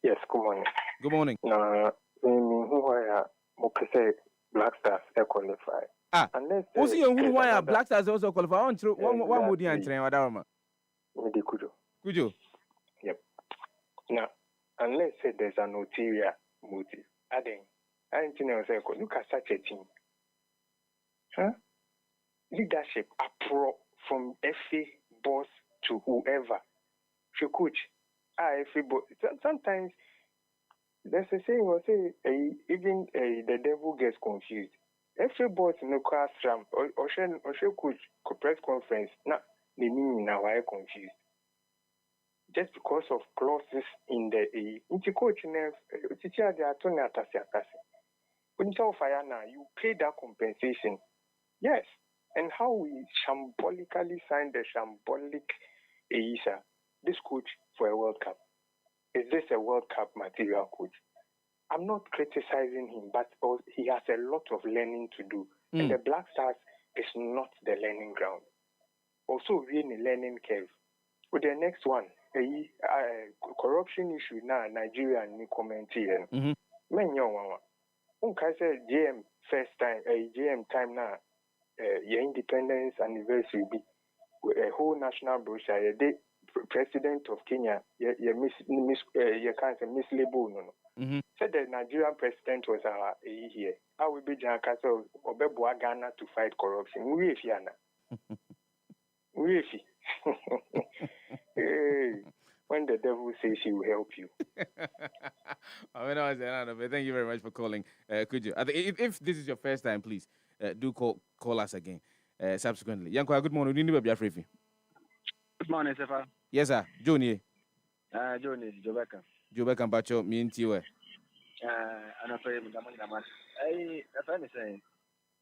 Yes, good morning. Good morning. Who are say Black Stars qualify? Unless also you who are Black Stars also qualify on through one more and train Wadarma. Could you? Yep. Now, unless there's an ulterior motive, I don't know. Look at such a thing. Huh? Leadership from FA boss to whoever. If coach, FA boss. Sometimes there's a saying, even the devil gets confused. FA boss no class ramp or coach press conference. Now, the meaning now I confused. Just because of clauses in the into coaching, teacher they are turning at when you pay that compensation. Yes. And how we symbolically signed the symbolic this coach for a World Cup. Is this a World Cup material coach? I'm not criticizing him, but he has a lot of learning to do. And the Black Stars is not the learning ground. Also, we're in a learning curve. With the next one, corruption issue now, Nigeria and comment here. Say JM first time, JM time now, your independence anniversary be a whole national brochure. The president of Kenya, you can't say mislabel no. Said the Nigerian president was here. I will be Jankasa or Ghana to fight corruption. We if yana. We when the devil says he will help you. Thank you very much for calling. Could you? If this is your first time, please do call us again subsequently. Yankwa, good morning. Good morning, Sefah. Yes, sir. Johnny. Johnny, Jobeka. Jobeka Bacho, me and you. And I'm afraid I'm friend is saying,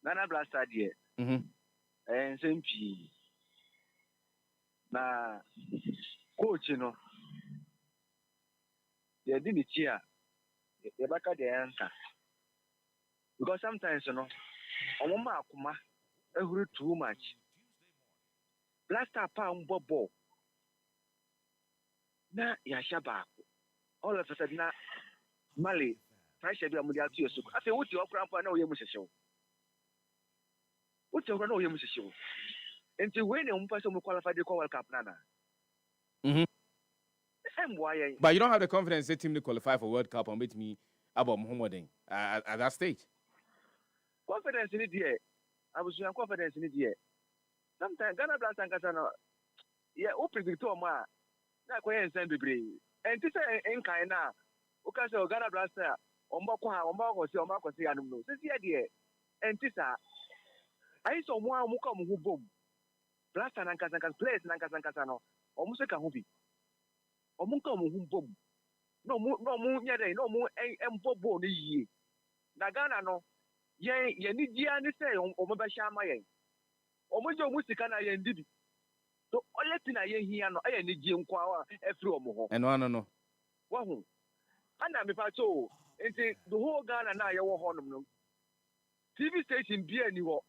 Nana Blaster, dear. And same P. Now, coach, you know, they didn't cheer. They back at the answer. Because sometimes, you know, Omoma Kuma, every too much. Blaster pound bobo. Na Yashaba. All of a sudden, Mali, pressure be a Mudia to you. I say, what's your grandpa? No, you must show. What's your grandpa? You must show. Until when a person will qualify the World Cup, Nana. But you don't have the confidence that team to qualify for World Cup and beat me about Muhammadin at that stage. Confidence in it, dear. I was young confidence in it, dear. Sometimes Ghana Blast and Casano, yeah, open the door, ma. Not quite and send the brave. And this ain't kind now. Okay, so Ghana Blaster, Ombako, Ombako, see, I don't know. This idea. And this, I saw one who come who boom. Blaster and Casancan place, Nancasano, almost like a movie. Omunka who boom. No more, no more, and Bobo, the ye. Nagana, no. Ye need ye say on Mobashama. Omojo Musikana and did. So only thing I hear no I need you nkwa every omo. And no. Wahu. And I'm about to the whole Ghana now you honum. TV station be anywhere.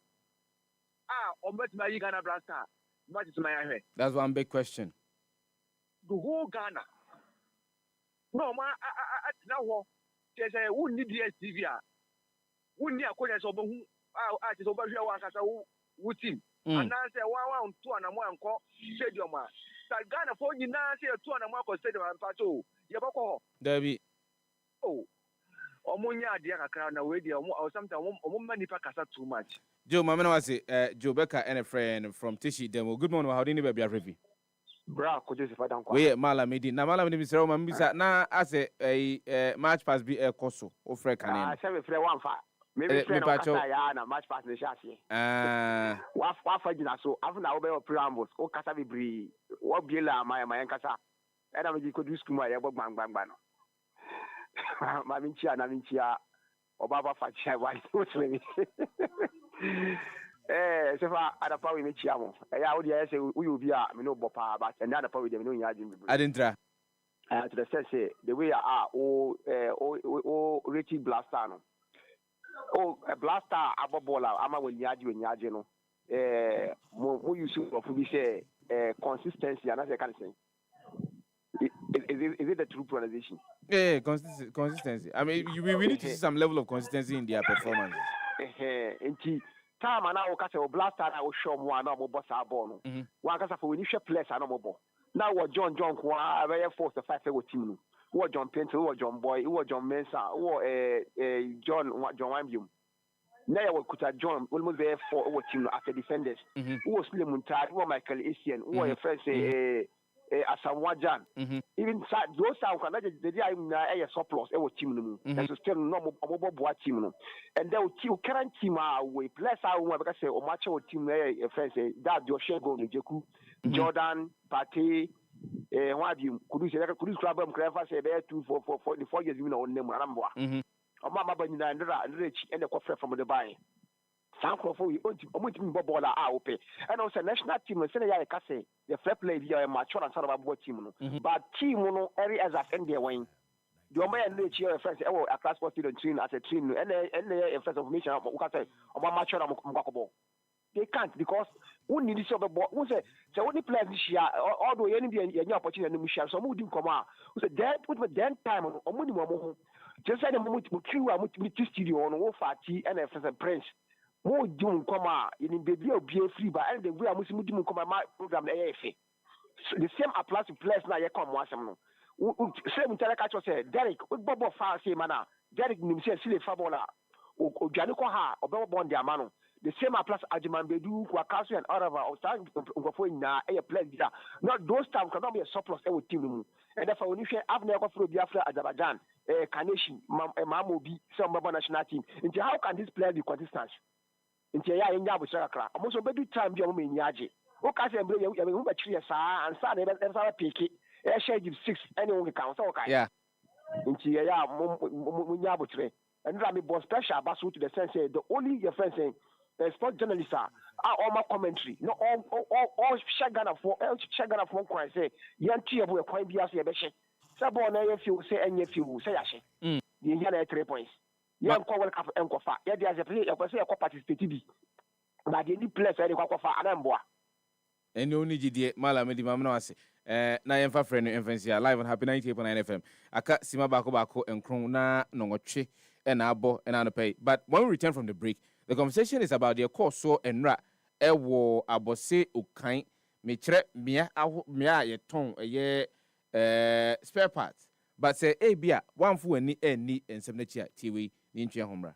Or met my Ghana blaster. What is my head? That's one big question. The whole Ghana. No, ma, now there's a who need the TV. Who need a corner so who is over here one who team. And now say 1 2 and 1 call stadium. That Ghana for you now say 2 and 1 stadium and pato. Yabako. Debbie. Oh. Omunya dia kakra na we dia or sometimes omumani pa kasa too much. Joe, my man was Joe Becker and a friend from Tishi Demo. Good morning. How do you be a review? Bra, Kwadwo Sefah-Danquah. We Malamidi. Na Malamidi Mr. Roman Bisa na as a match pass be a coso or free canin. Ah, 7 free 1 5. Maybe friend ya na match pass the chassis. Wa fa gina so afu na obe preambles o kasa bibri wo biela my nkasa. E na me di Kwadwo school ma ye gbangba no. Ma minchia Obaba Facha why me. Sefa adapa we mechia mo. Ya wo dey say we will be a me no bopa but and adapa we dey no nya jim. I didn't try. To the sense say the way Richie Blaster no. Blaster abobola ama we nyaje no. Mo use of we say consistency and as I can say. Is it the true pronunciation? Yeah, consistency. I mean, we need to see some level of consistency in their performance. Time and I will blast and I will show more and more boss our ball. One case for initial players and more ball. Now what John very forced the 5 team. What John Penton, what John Boy, what John Mensah, what John Wambium. Now what could John almost there for what team after defenders. Who was Slim Muntad, who Michael Essien, who your friend say Asamoah. Even those sound can the day I'm a surplus, a team. That's still no more team. And they will current team away. Plus, I want to say, or match our team, a friend say, that your share go to Jeku, Jordan, Pate, what you could say, could grab them, Clever say, 2 for 4 years, you know, name Ramba. Or Mamma Banana and Rich and the coffee from the buy. Some for you, Bobola Aupe. And also, national team, Senegal Casse, the fair play via mature and sort of a team. But team, areas of India wing. The Oman Rich, your friends, a class for student train as a train, and a friends of mission of mature and they can't because who need this other ball? Who say, so only players this year, although any opportunity, and we share some who do come out. Who said, then put my then time on minimum. Just said a moment to queue out to studio on Wofati and a friends and prince. More doom come out in baby or be free by and the way I'm Muslim come my program AFA. The same applies to players now. You come once. Same Telekacho said, Derek, with Bob Far say mana, Derek himself, Silly Fabola, or Januko Ha, or Bobo Diamano. The same applies to Ajiman Bedu, Kwakasu, and Arava, or Stan Gofoina, a player. Not those times cannot be a surplus with team. And therefore, when you say, I've never through Biafra, Azerbaijan, Carnation, Mamobi, some Baba national team. Into how can this player be consistent? Into ya in Yabu Sarakra. I'm also better time be a woman in Yaji. What can I say? You have a tree, and Sunday, and Sarah Picky. I share you 6 anyone counts. Okay. Yeah. Into ya Munyabu tree. And Rami was special, but to the sense the only your friends saying, the sport journalists are all my commentary. No, all Shagana for one say, young tea of a coin be as a beshe. Sabon, if you say, and if you say, the Indiana 3 points. Young Cowell Cap and Kofa. Yet there's a play of a participate. But the only place I go for Anamboa. And you need the Malamidi Mamnoase. Na friend Infancy live on Happy 98.9 FM. Aka Sima Bako and Krona Nongoche and Abo and Anapay. But when we return from the break, the conversation is about the course so and ra ewo abose ukain metre mia ye ton ye spare parts. But say bia one fu ani ensem na chia tiwi ni ntwe homra.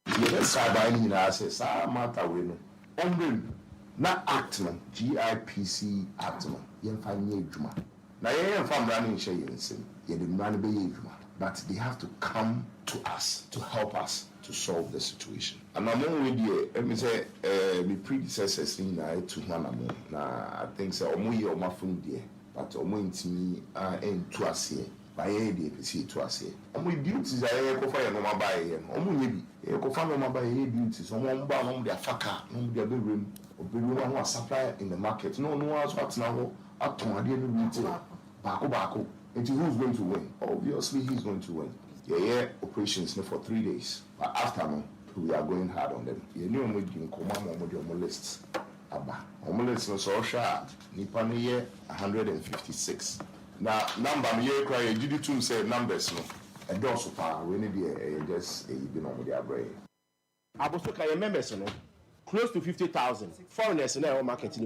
Ye sa ba ni na say sa mata we no. Ombrem na act no GIPC act no yen fa nye adwuma. Na yen fa mra ni hye yen nsem. Ye de mra no be ye adwuma. But they have to come to us to help us to solve the situation. And among with you, let me say, my predecessors in to one I think so. Omo or my phone dear, but omo intimi to us here. By a day, see to us here. Omo duties I go for no my buy. Omo maybe go find no my buy duties. Omo ba no their faka, no their bedroom. Obìnrin wa who supply in the market. No one's what's now at retail. Bako. And who's going to win? Obviously, he's going to win. Yeah, operations for 3 days. But after no, we are going hard on them. You know, we can come on lists. On lists no so sharp. Nippon year 156. Now, number year cry, you did two say numbers no. And also far, we need just been on their brain. I was looking at members no. Close to 50,000 foreigners in our market.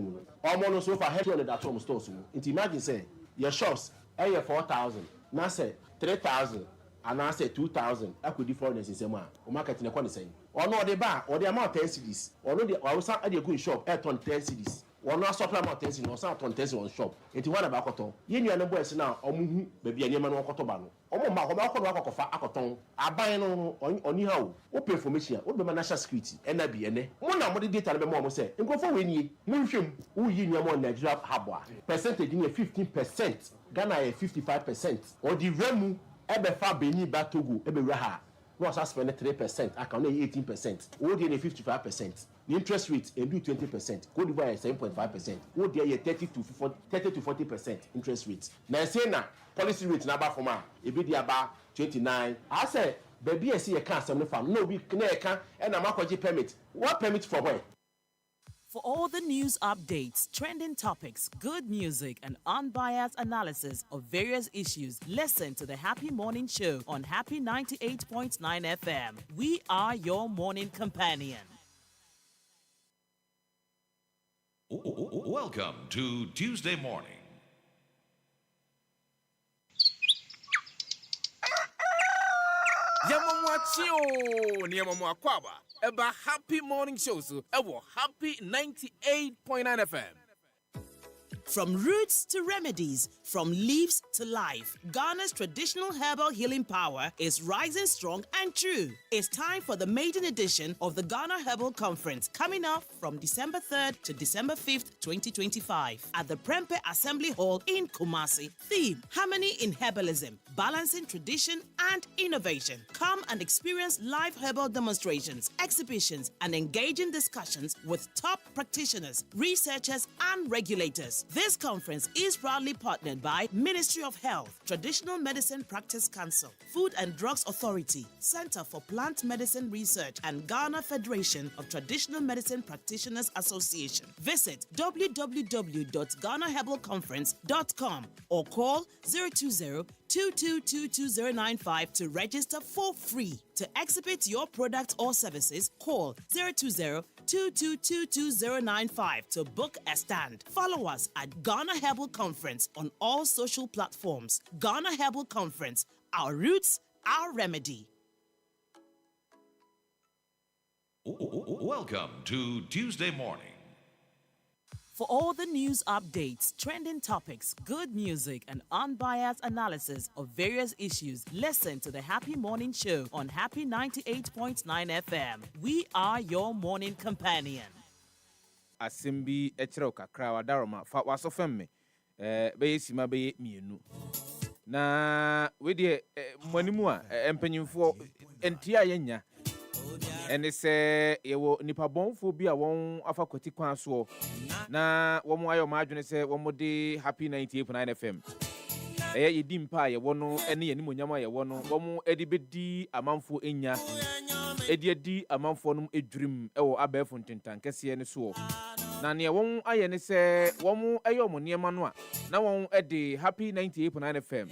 Almost so far, 100 at home stores. Imagine say your shops. 4,000. Now say 3,000. And I say 2,000. I could do foreigners in some market in the corner saying. Or no, the bar, or the amount 10 cities. Or no, the or some at the good shop, 10 cities. Or no supply amount 10 cities, or some 10 cities on shop. It's one about cotton. You are no boys now, or muhu, baby, and Yaman or Cotobano. Or Macoton. I buy on you how. Open information, what the national security, and I be any. One of the data the mom say, and go for winning. Munshim, who you know on Nigeria Habwa. Percentage in 15%. Ghana 55%. Or the Remu, Ebefa Beni Batogo, Eberaha. Was spend 3%, I can 18%. What the 55%. The interest rate do 20%. Cote d'Ivoire 7.5%. What the 30 to 40% interest rate. Now say na policy rate na ba for ma. E be the about 29. I say baby I see a can some farm. No we can and am akwaji permit. What permit for where? For all the news updates, trending topics, good music, and unbiased analysis of various issues, listen to the Happy Morning Show on Happy 98.9 FM. We are your morning companion. Welcome to Tuesday Morning. Yamamwachio Niamakwaba. Eba Happy Morning Show so ewo Happy 98.9 FM. From roots to remedies, from leaves to life, Ghana's traditional herbal healing power is rising strong and true. It's time for the maiden edition of the Ghana Herbal Conference coming up from December 3rd to December 5th, 2025 at the Prempeh Assembly Hall in Kumasi. Theme, Harmony in Herbalism, Balancing Tradition and Innovation. Come and experience live herbal demonstrations, exhibitions, and engaging discussions with top practitioners, researchers, and regulators. This conference is proudly partnered by Ministry of Health, Traditional Medicine Practice Council, Food and Drugs Authority, Center for Plant Medicine Research, and Ghana Federation of Traditional Medicine Practitioners Association. Visit www.ghanaherbalconference.com or call 020-2222-095 to register for free. To exhibit your product or services, call 020-2222-095 to book a stand. Follow us at Ghana Herbal Conference on all social platforms. Ghana Herbal Conference, our roots, our remedy. Welcome to Tuesday Morning. For all the news updates, trending topics, good music, and unbiased analysis of various issues, listen to the Happy Morning Show on Happy 98.9 FM. We are your morning companion. Asimbi echiro kakra wadaroma fa waso femme be sima be mienu na we de manimu a empanyimfo entia yenya ene se yewo nipa bonfo bi a won afa kwati kwan so na wo mo ayo ma adwene se wo mo de Happy 98.9 FM yedi mpa ye wo no ene yani monyama ye wo no wo mo edi bedi amanfo enya edi amanfo no edwurim ewo abefo ntentan kese ne so na ne won aye ne se wo mo ayo mo niema no a na won edi Happy 98.9 FM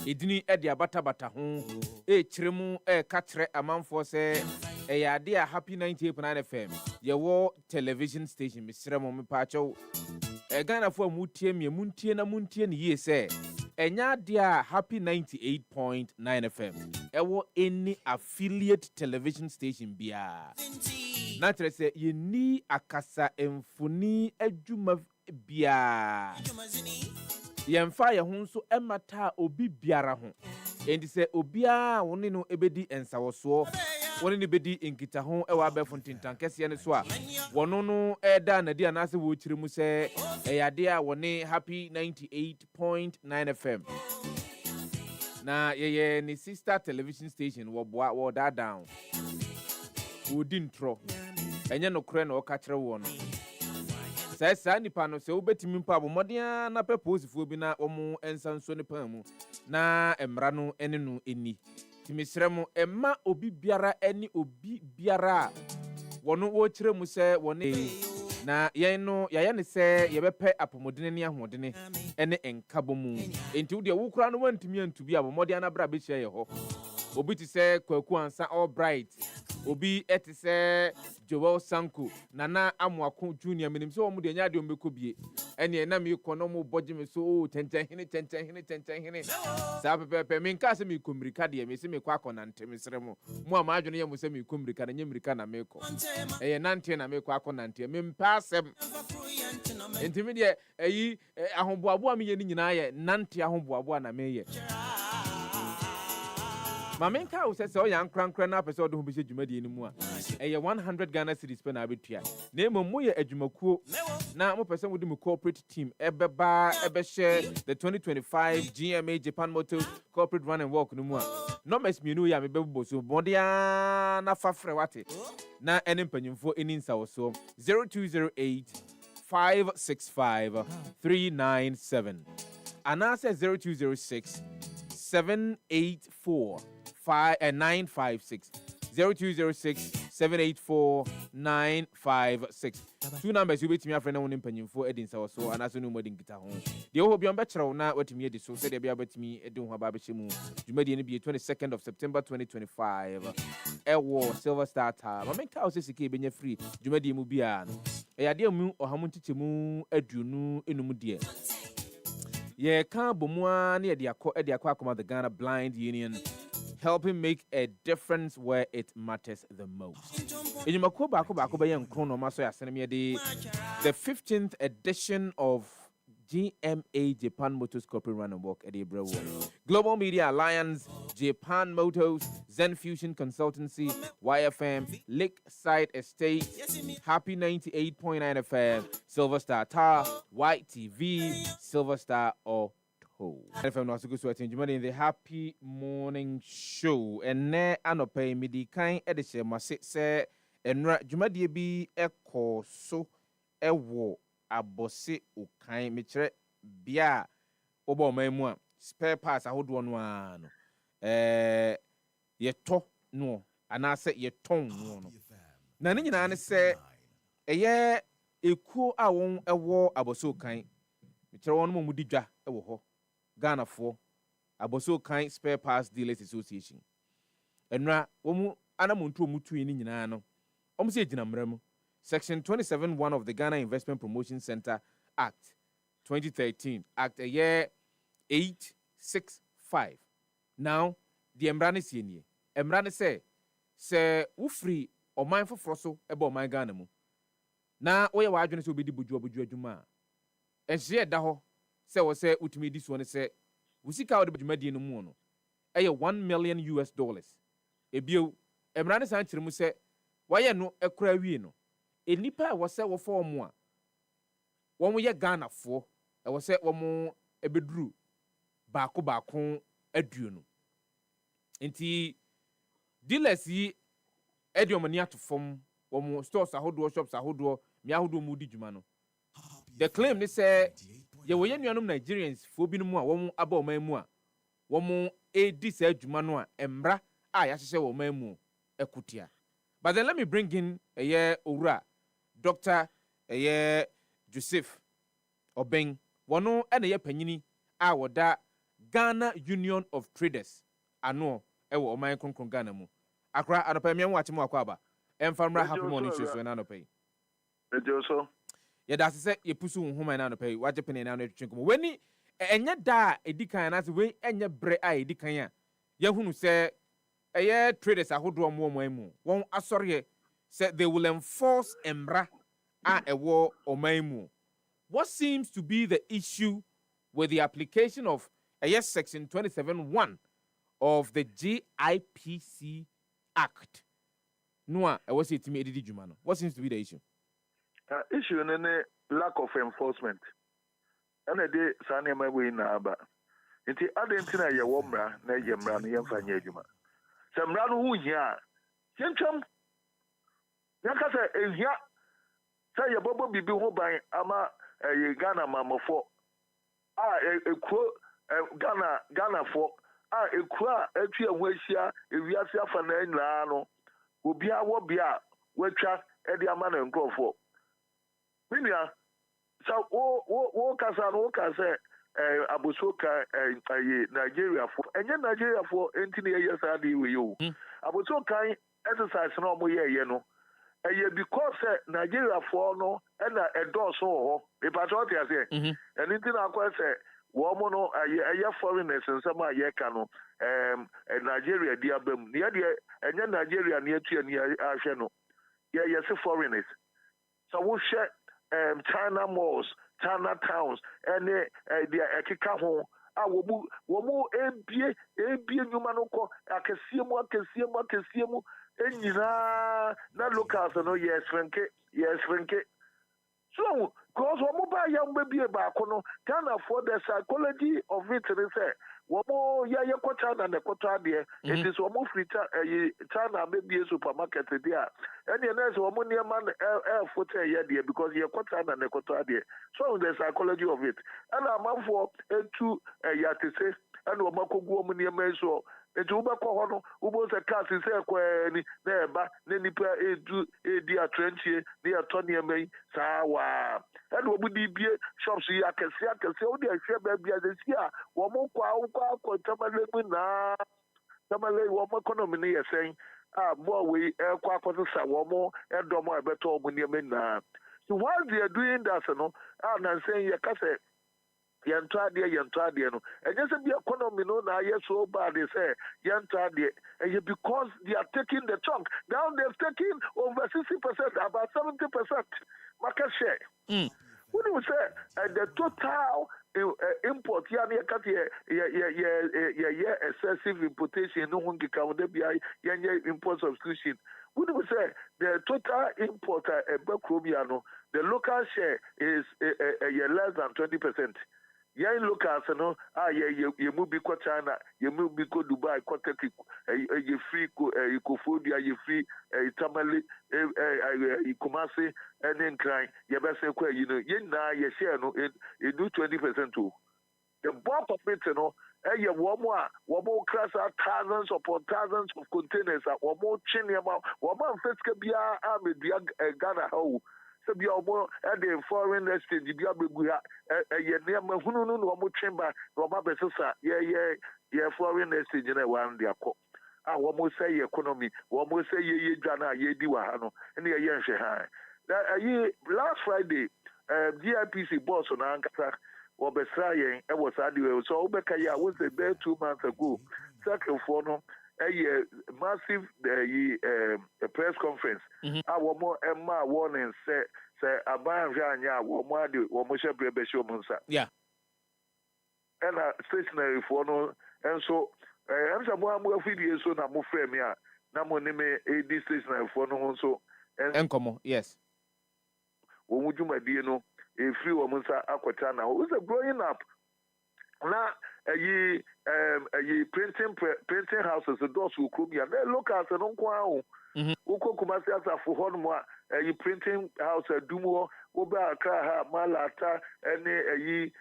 edini edi abata ho kiremu katre amanfo se yade a Happy 98.9 FM ye wo television station misremo me paacho Ghana fo mutie me muntie na muntie ne ye se enya de a Happy 98.9 FM ewo any affiliate television station bia na tere se ye ni akasa emfuni adwuma bia yemfa ye ho so emata obi biara ho endi se obia woni no ebedi ensawoso woni ne bedi enkita ho ewa abefo ntintan kese ne so a wono no eda na dia na se wo kire mu se eyade a woni Happy 98.9 FM na ye ni sister television station wo boa wo da down wo di ntro enye no kure na okachire wo no saa nipa no se obetimi mpa abomoden na peposifuo bi na omo ensanso ne pan mu na emra no ene no eni timisrɛ mu emma obi biara eni obi biara wono wo kire mu se wone na yɛn no yɛyɛ ne sɛ yɛbɛpɛ apomodene ne ahodene ene enkabo mu enti wo de wo kura no wantumi antubi abomoden na bra be hye yɛ hɔ obi ti sɛ Kwaku Ansa All Bright obi eti sɛ Joel Sanko Nana Amuako Junior minim sɛ omu de nya de ombeko bie ene na me kono mu boje me so tenten hene sa pepe me nka sɛ me komirika de me sɛ me kwa konante me sere mu ama adwene ye mu sɛ me komirika na nyemirika na me ko nante na me kwa konante me mpasem entimi de ayi ahoboabo me ye ni nyina ye nante ahoboabo na me ye Mamenka wo sɛ o yan krankran na pese o de ho bi hye dwumadi ni mu a ɛyɛ 100 Ghana cedis pe na abetua na emo mo yɛ adwumakuo na mo pese mo de mo corporate team ɛbɛba ɛbɛhye the 2025 GMA Japan Motors corporate run and walk no mu a no mes mienu ya me bɛbɔ so bodia na fafrɛ wate na ɛne mpanyimfo eni nsa wo so 0208 565 397 anase 0206 784 956 0206 784 956 two numbers you bet me afrena won mpanyimfo edin sa so anaso no modin kita ho de ho bi on be kyerɛw na watimi edi so se de bia batimi edin ho ba be hyemu dwumadi ne bi 22nd of September 2025 ewo Silver Star Tower ma menka o se sike benya free dwumadi mu bia no eyade mu ohamu ntichemu aduonu enum de ye ka bomua na ye de akwa the Ghana Blind Union helping make a difference where it matters the most. Enyumako baako be yen krono ma so yasene me de the 15th edition of GMA Japan Motors Corporate Run and Walk at Ebrewo. Global Media Alliance, Japan Motors, Zen Fusion Consultancy, YFM, Lakeside Estate, Happy 98.9 FM, Silver Star Tower, White TV, Silver Star Auto. FM no so in the Happy Morning Show. And ne anope midi kan edise mase se enra dwumadie bi ekɔ so ewo abose ukan me kyerɛ bia obo man mu a spare parts ahodo no a no yɛtɔ no anase yɛtɔn no na ne nyina ne sɛ ɛyɛ ekuo a won ɛwɔ abose ukan me kyerɛ won mu di dwa ɛwɔ hɔ Ghana for abose ukan spare parts dealers association enra womu anamontu omutu ni nyina no omse gyina mramu Section 27(1) of the Ghana Investment Promotion Center Act 2013, Act a year 865. Now, the Emrane Sienie. Emrane say, ufri or mindful frosso about my Ghana mu. Na oya wajun so be di buju juma. And she daho say utimi this one say, we see how the bujumadi no mono. Aya $1 million. Ebio, Emrane Sanchir say, why no a cry we no. Enipa was say wo form one. One we Ghana for, I was say one more ebedru baako aduonu. Enti dealers yi ediomania to form one more stores ahodo shops ahodo mi ahodo mu di dwuma no. The claim they say ye wo yenuanom Nigerians fo bi no mu a won aba o man mu a won edi sa adwuma no a embra a ya hye wo man mu ekutia. But then let me bring in a year Ura, Dr. Joseph Obeng, wano and a year penini, our da Ghana Union of Traders. Ano, ewo my concron Ghana mu. Akra adopamian watching Wakwaba, and Famra Happy Morning shows when I pay. Yeah, that's it, you pursue whom I now pay, what Japan and now drink. When he and yet da a decan as way and your bre I decaya. Yahoo say. Aye, traders are who do more. Won't sorry said they will enforce Embra a war or maimu. What seems to be the issue with the application of Section 27(1) of the GIPC Act? Noah, I was it to me, Jumano. What seems to be the issue? Issue and lack of enforcement. And a day, Sanya my way now, but until I didn't know your woman, Najam Ran, Yamfanya Juma. Some run who ya, Yenchum Yaka say ehia say ye bobo bibi ho ban ama Ghana mamofo ekuro Ghana for ekura etu ehu ahia ewiase afa na nyina no obi awo bia watwa e ama na nkrofo minia so wo kasa no kasa abosoka Nigeria for enye Nigeria for enti na yes ade we yo abosoka exercise na omo ye no because Nigeria for no na endorse ho e patriotic ase eni ti na akwa say wo no foreigners nsema ayeka no Nigeria dia bam ne de enye Nigeria ne atua ne ahwe no yes foreigners so wo share China malls, China towns, and the ekika ho wo mu ebie nyuma no ko akesiemu enyina na locals no yes franke so because wo mu ba ya mbie ba ko no Ghana for the psychology of it say wo mu ya ko China na ko ade it is wo mu free China maybe supermarket there and the next wo mu niam foot here there because ye ko China na ko ade so the psychology of it and am for etu ya te say and wo makogu wo mu niam so etu ubekọ ho no ubo se cars se kwani na eba na nipa edi atrenchie na ato niam yi sawa and wo budi bie shops yi akese wo de ahwe ba bia de sia wo mo kwa tamale mu na tamale wo mo economy ne yesen bo we kwa akosa wo mo edomo ebeto wo niam na so while they are doing that no na saying ye kase yantade no and just be economy no na yes so bad they say yantade and because they are taking the chunk now they've taken over 60% about 70% market share when you say the total import ya na kat ya excessive importation no hun ka dey be ya import substitution when you say the total importer Ebekromia no the local share is less than 20%. Young locals no ye move ko China ye move ko Dubai ko Turkey ye free ko Kofodia ye free Tamale Kumasi and then crying ye be say ko you know ye na ye share no it do 20% too the bulk of it no ye wo mo class thousands upon thousands of containers wo mo chinema wo mo feska bia media Ghana how so be omo the foreign exchange be abegu ha ye ne ma hunu no no mo twemba no ma besesa ye foreign exchange na wan de akọ wo mo say economy wo mo say ye dwana ye di wa ha no ne ye nhwe ha last Friday GIPC boss na ankasa wo besra yen e wo sa de so wo beka ya wo say 2 months ago second for no a massive press conference. I want more Emma warning say Aban Janya, Womo Shebre Besho Munsa. Yeah. And a stationary for no, and so I'm some more videos so na mo frame ya. Na mo name a stationary for no so and come yes. Womujuma Dino, a free womansa Aquatana, who's a growing up. Now, printing houses, the doors will come here. They look at the non-quao. Uko Kumasi as a for Honma, a printing house, a Dumo, Uba Kaha, Malata, any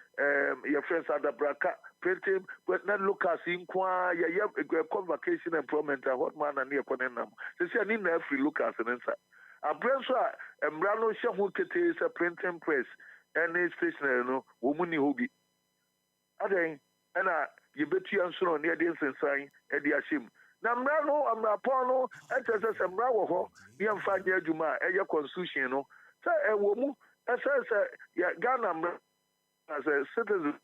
your friends at the Braka printing, but not look at Inqua, your convocation employment, a hot man and near Conenam. They say, I need every look at an answer. A Brenswa, and Brano Shahukete is a printing press, and a stationary, no, Womuni Hobi. Aden ana yebetu anso ne de nsensan e de ahyem na mra no amra pon no etese mra wo ho ne mfa nya adwuma e ye constitution no say e wo mu say ya Ghana mra as a citizen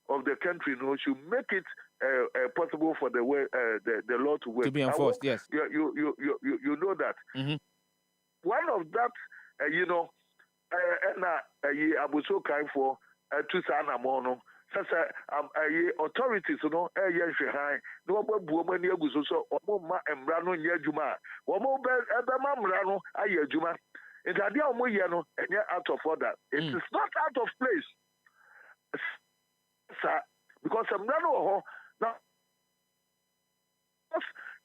of the country no should make it possible for the way the law to work to be enforced. Yes, you know that one of that na abuso kan for to sana mo no sasa authorities no ye hwe han no obabuo mani aguso so omo ma emra no nya adwuma omo be ma mra no aye adwuma intade omo ye no enye out of order. It is not out of place sir, because emra no ho na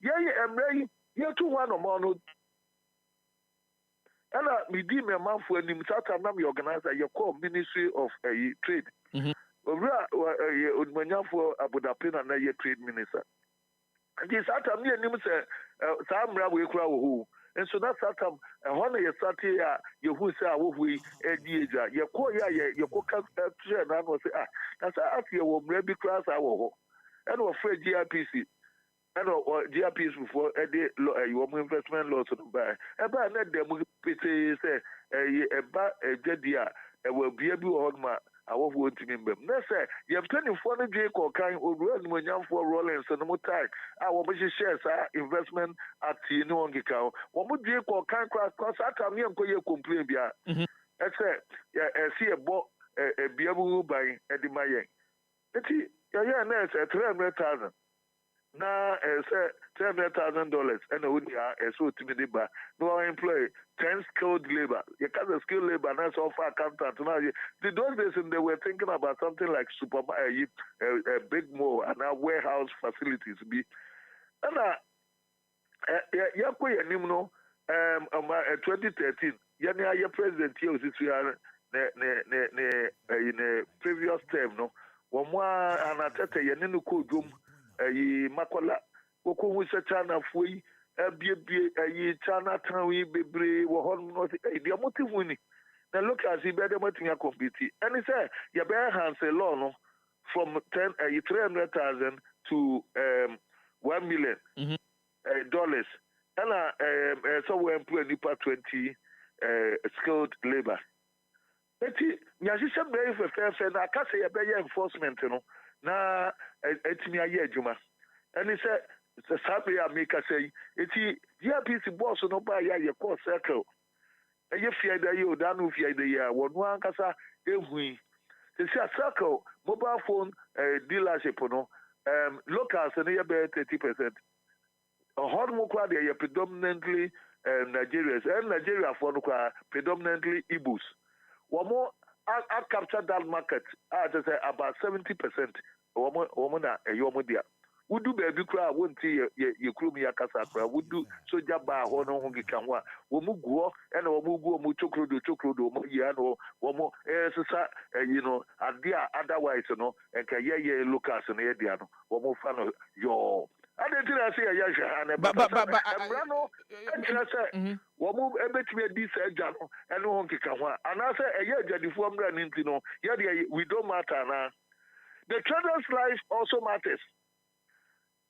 ye emra ye tu one no And me di me man for him South Africa organizer you call Ministry of Trade. Owura Odumanya for Abu Dhabi na ye trade minister. And this South Africa nim say Samra we kura wo. And so that South Africa you start here you who say wo hu edieja you call ya you call trade na no say that's ask you wo mra bi class awo ho. And we afraid GRPC. And GRPs before you investment laws to buy. Eba na dem pete say eba jedia will be able to ma awo wo ntimi mbem. Na say you 24 no J ko kan oru anumanyam for Rollins no mo tag wo mo share sa investment at ni wongika wo mo J ko kan cross atam ye nko ye complain bia. E say see ebo be able buy e di maye. Eti ya na say 300,000 na $700,000 and so to me ba no employ 10 skilled labor. You can't skilled labor that's all for accountant now. Those days they were thinking about something like a big mall and a warehouse facilities be and no 2013 your president here was in a previous term no one more and I tell you no Makola, Coco was a China Fui, a China Town, Bebre, Wahon, the motive winning. Now look as he better making a compete. And he said, your bear hands a loan from 300,000 to $1 million dollars. And so we employ 20 skilled labor. Nyashisha very fair, and I can't say a better enforcement, you know. Na etimi aye adwuma and he said the sabi ameka say eti GRPC boss no ba ya ye call circle eye fia da ye oda no fia da ya wonu ankasa ehui se sia circle mobile phone dealership no locals no ye be 30% hard mo kwa de ye predominantly Nigerians and Nigeria for no kwa predominantly Igbos womo I captured that market at about 70%. Woman, a yomodia. Would do baby cry, won't see your crew me a casacra, would do so jabba, hono hongi kanwa, womugo, and omugo, muchokrodo, chokrodo, yano, womo, you know, adia, otherwise, you know, and kaya Lucas and Ediano, womo fan of your. I didn't say a yasha, but Brano, and what move a bit me a decent jano, and no honky kawa. And I say a year the form running to know, we don't matter now. The children's life also matters.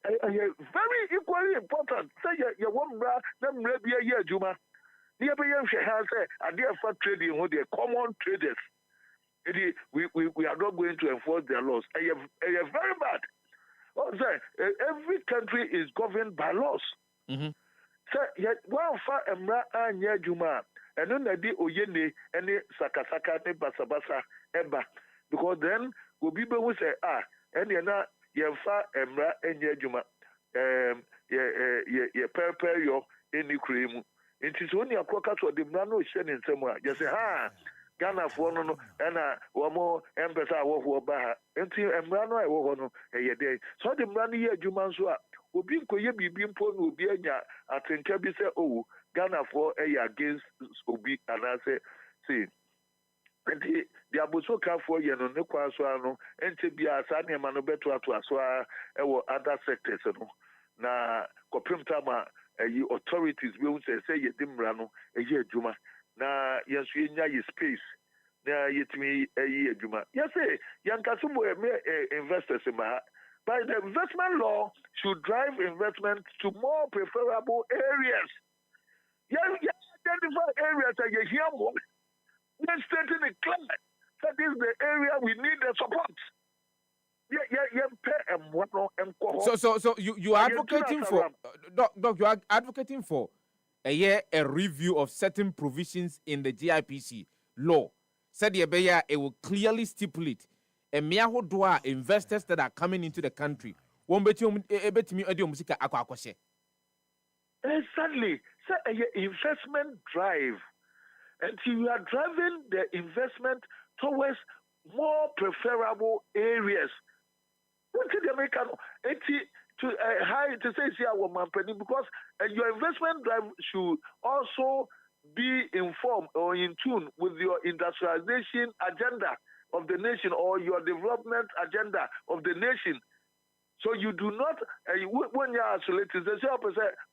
Very equally important. Say you won't bra, them maybe a year, Juma. Near Bayam has a dear for trading with the common traders. We are not going to enforce their laws. I am very bad. Also, every country is governed by laws. So, yet one far emra anya juma, and then I did oyene any sakasaka ne basabasa eba, because then will people will say and you're not your far emra anya juma, ye prepare your any cream. It is only a quacker to the brano shedding somewhere. You say, Ghana for no and one more empress I walk for Baha until Embrano I walk on a day. So the money here, Jumansua, will be being put will be a I think I say, oh, Ghana for a against Obi and I say, see. And the Abusoka for you no Nequasuano, and to be a Sanya Manobeto to Aswa or other sectors. Na Coprimtama, authorities will say, you didn't run a year, Juma. Na yensu nya ye space na yetimi ayi adwuma yes say yankasumo investors ma but the investment law should drive investment to more preferable areas identify areas that you hear more then stating it clear that this is the area we need the support so you are advocating for doc you are advocating for a review of certain provisions in the GIPC law. Said it will clearly stipulate a mere investors that are coming into the country. Exactly. So investment drive. And you are driving the investment towards more preferable areas. What did they make to high to say our company because your investment drive should also be informed or in tune with your industrialization agenda of the nation or your development agenda of the nation. So you do not, when you are isolated, there's a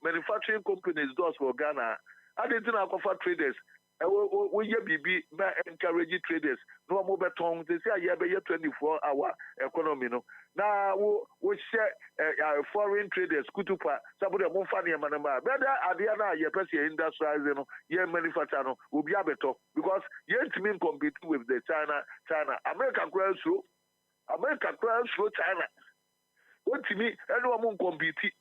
manufacturing companies does for Ghana. I didn't offer traders. We encourage traders. No more beton. They say I have a 24-hour economy. No, now we share foreign traders. Kutupa. Somebody more funny manama. Better Adiana, your person industrializing, your manufacturing will be able because you mean compete with the China. America grows through. China. What to me? Anyone compete.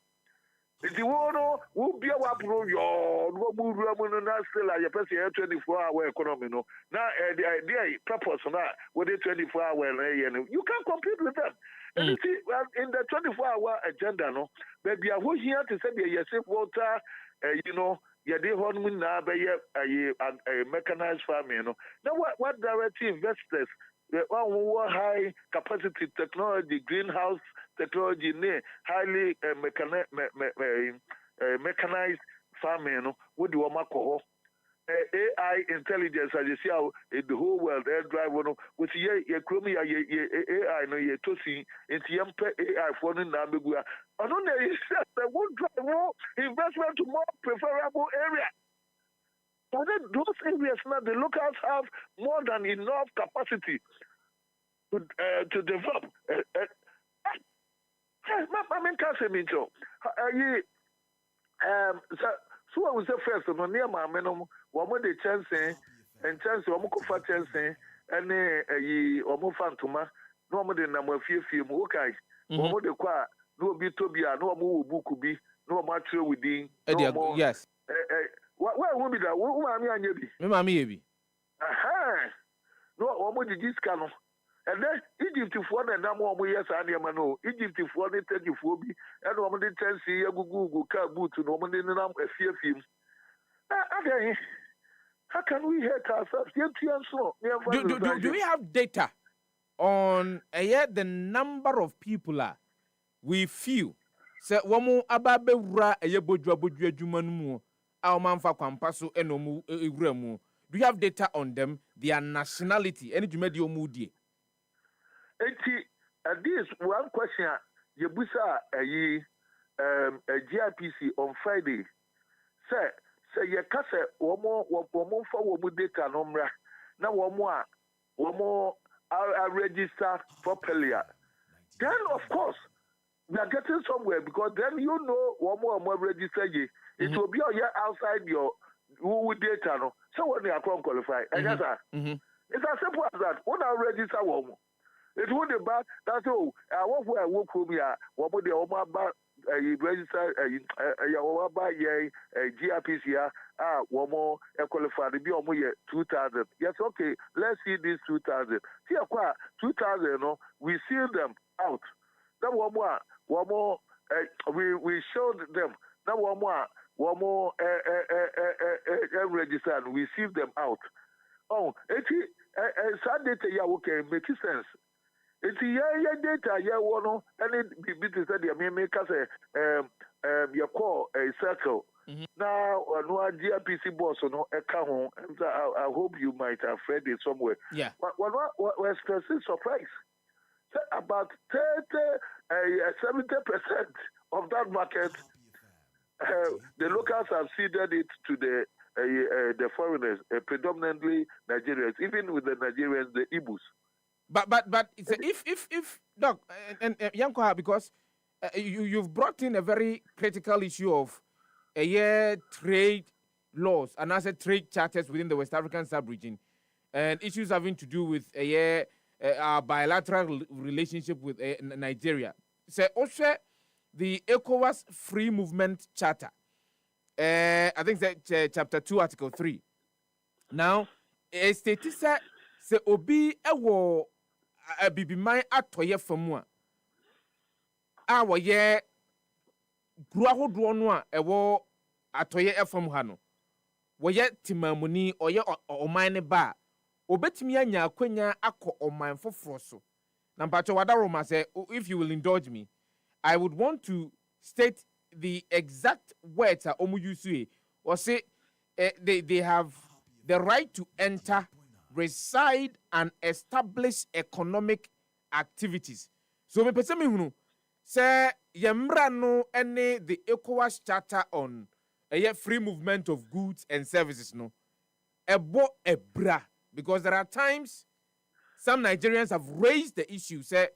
If you want to, we'll be able to prove your still at your person 24-hour economy. No, now the idea purpose now with the 24-hour, you can't compete with them. And you see, in the 24-hour agenda, no, maybe I was here to say the safe water, you did honeymoon now by a mechanized farming. No, now what direct investors? The high capacity technology, greenhouse technology, highly mechanized farming. What do you want? AI intelligence, as you see how the whole world air drive with ye AI no ye to see into AI for no na begua. I don't know that won't drive more investment to more preferable area. But then those areas now the locals have more than enough capacity to develop. I mean, can't say me so. So I was the first one near my minimum. One more the chance and chance of Mokofa chance and ye or Mofantuma. No more than number few okay. One more the qua, no be Tobia, no more book could be, no much within. Yes. Why won't be that? What Mammy? Aha. No, one more the discount. And then Egypt for the number of years and Yamano, Egypt for the 34 and one the chance here Google car boot to normally number a few films. How can we hurt ourselves? Do we have data on the number of people we feel? Say woman ababe wura bodua jumanumu a manfa kwampaso enomu ewuramu. Do you have data on them, their nationality, any jumedi omudie? This one question, Yebusa a GIPC on Friday. Say ye kase womo fa womu data number. Now one more are registered properly. Then of course we are getting somewhere because then one more register ye. It will be outside your data no. So when they are qualified, it's as simple as that. When I register one. It would be bad. That's all. I want where I work from here. What would the Omaba register GRPC? One more qualified to be on 2,000. Yes, okay. Let's see this 2,000. See, 2,000. No, we see them out. Now one more. We showed them. Now one more registered. We see them out. Oh, sad data. Okay, make sense. It's data, one, and it be to study. I mean, make us your call a circle. Now, no GRPC boss or no account, and I hope you might have read it somewhere. Yeah. But what was surprise? About 70% of that market, the locals have ceded it to the foreigners, predominantly Nigerians, even with the Nigerians, the Igbos. But it's if Doc and Yankoha, because you've brought in a very critical issue of trade laws and as trade charters within the West African sub-region and issues having to do with our bilateral relationship with Nigeria. So also the ECOWAS Free Movement Charter. I think that chapter 2, article 3. Now, a statista se obi ewo bibiman atoye famu a woye gru ahodo no a ewo atoye efam ha no woye timamuni oye oman ne ba obetimi anya akwanya akọ oman foforo so na mpacho wadaroma say if you will indulge me I would want to state the exact words omu use or say they have the right to enter, reside, and establish economic activities. So me pese me hunu say yemra no ene the ECOWAS Charter on free movement of goods and services no ebo ebra, because there are times some Nigerians have raised the issue, say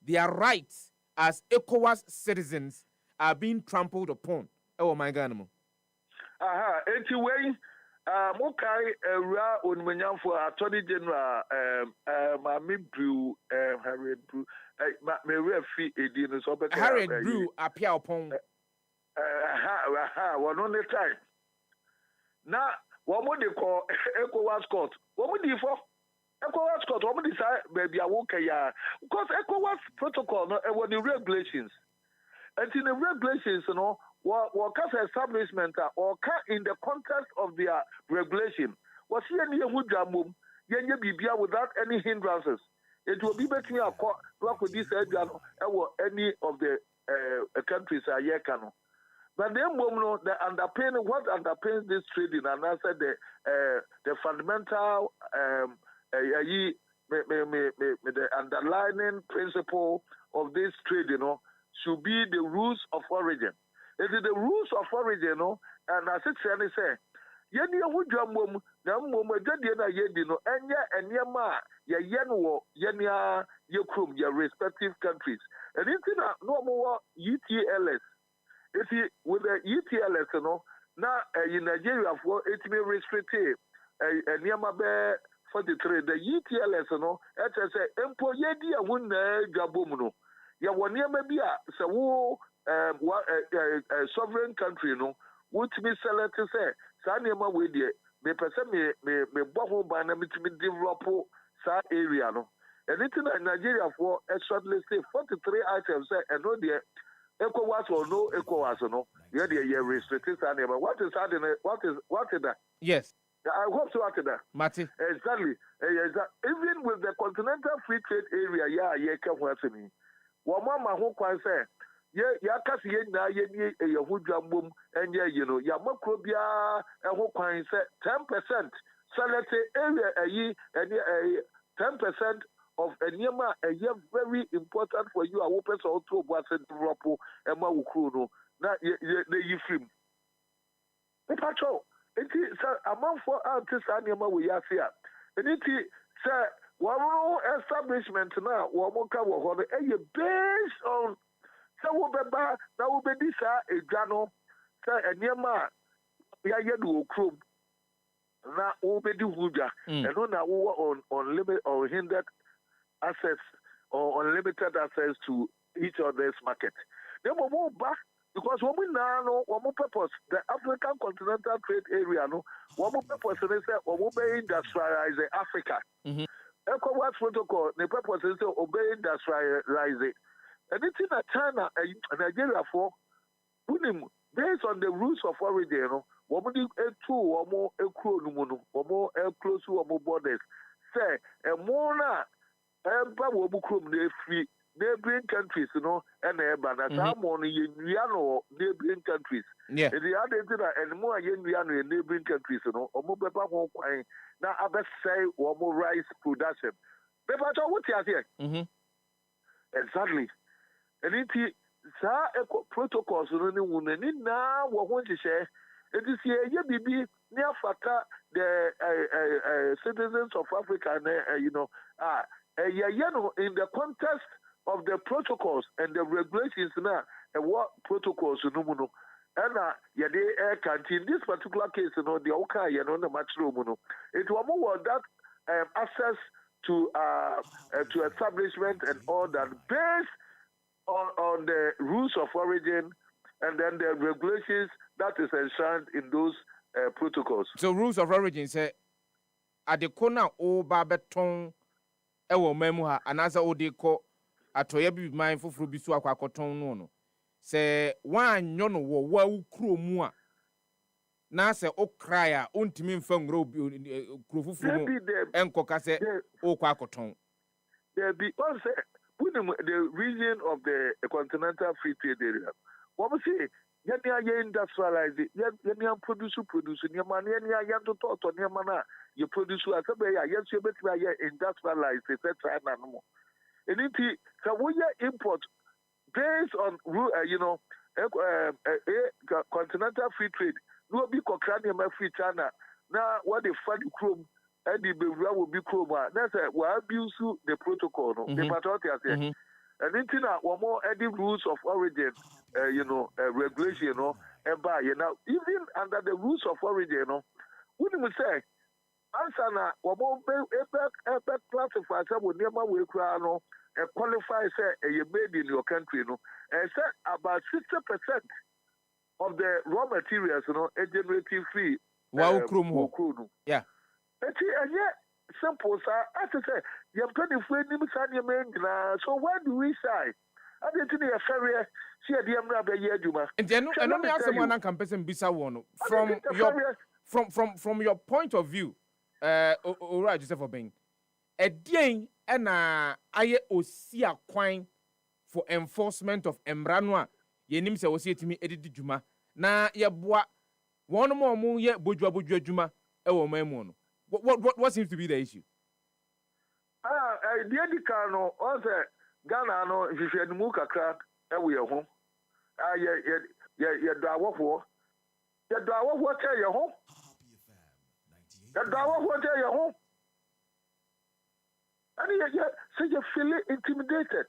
their rights as ECOWAS citizens are being trampled upon. Oh my God, mo. Aha, anyway, Mokai Ra Unmanyam for Attorney General Mami Brew, Harriet Brew, Fee Edin, Harriet Brew appear upon. One on the time. Now, what would they call ECOWAS court? What would you for? ECOWAS court, what would decide, baby, I won't care. Because ECOWAS protocol, no, and what the regulations. And in the regulations, you know, what establishment or in the context of their regulation, was here near Woodjamum, Yenya Bibia without any hindrances. It will be between a court, with this or any of the countries are Yekano. But then, the underpinning, what underpins this trading, and I said the fundamental, the underlying principle of this trade, you know, should be the rules of origin. It is the rules of origin, you know, and as it say, Yeni Wujamum, Namu, Jadiana Yedino, and Yama, Yayenwo, Yenia, Yokum, your respective countries. And it's no more UTLS. If you with the UTLS, you know, now in Nigeria, for it may restrict and Yamabe 43, the UTLS, you know, as I say, employee, wouldn't Jabumuno. Ya one year maybe so sovereign country, you know, would be selected say, Sanima with the me person me bubble by me to me develop sa area no. And it's in Nigeria for extremely say 43 items and no the ECOWAS or no ECOWAS no. Yeah, the restricted Sanima. What is that? Yes. I hope so after that. Mati. Exactly. Even with the continental free trade area, yeah, come to me. Wama ho kwan say ya kasi ye na ye ni Yahudwambom enye you know ya makro bia ho kwan say 10% select area ayi 10% of enyema very important for you a wo person to obo ase develop e ma wukru no na ye yifrim patrol enti say amanfo artist anyema we ya se a enti say one establishment now, Wamoka was based on Sawubeba, now be this a jano, say a Yama Yadu Krum, now Obedi Huja, and on limit or hindered access or unlimited access to each other's market. They will move back because when we now know one more purpose, the African continental trade area, no one more purpose is that we will industrialize Africa. ECOWAS protocol, the purpose is to obey industrializing. And it's in China and Nigeria for based on the rules of origin, you know, woman two or more or more close to or more borders. Say, and more free neighboring countries, you know, and some on neighboring countries. Yeah. And the other thing, and more neighboring countries, you know, or more now I best say one more rice production. But what you here? Exactly. And it's protocols running now what want to share. It is here, BB near Faka, the citizens of Africa, you know, in the context of the protocols and the regulations now, and what protocols you know. And they air canteen. In this particular case, you know, the Oka, you know, the matchroom, you know, it was more that access to establishment and all that based on the rules of origin and then the regulations that is enshrined in those protocols. So rules of origin say at the corner o babeton ewo memuha anaza odeko atoye bi mindful for bisu akwakoton no. Se wan nyo no wo wa ukro mu a na se okra ya ontimi mfa ngro krofufu mu enkoka se okwa akoton there be also the region of the continental free trade area what we say Yenya industrialize it. Yenya produce nyama yenya yanto toto nyama na you produce as a beya yes you bet we industrialize it etc. no. Anything so we import based on continental free trade. No be Cochrane free China. Now what the fund chrome and the bewura will be chrome. That's we abuse the protocol. No, the patriotic. And anything one more any rules of origin, regulation, and by now even under the rules of origin, wouldn't we say? Answer na one more classify some near my way crown and qualify say you made in your country, and say about 60% of the raw materials, are generative free. Wow, yeah. And yet. Simple, sir. As I say, you're pretty free, so where do we say? I didn't think a ferry, see a dear rabbi, Yeduma. And then, and only as someone can person bisa one from your point of view, Ora Joseph Obeng, a day and I osia quine for enforcement of Embranwa, ye name say was to me edit Juma. Na ya bois one more moon yet Bujua Juma, memono. What seems to be the issue? The Edicano, also Ghana, no, if you had Muka crack, and we are home. Dawa, what tell your home? Dawa, what tell your home? And so you feel intimidated.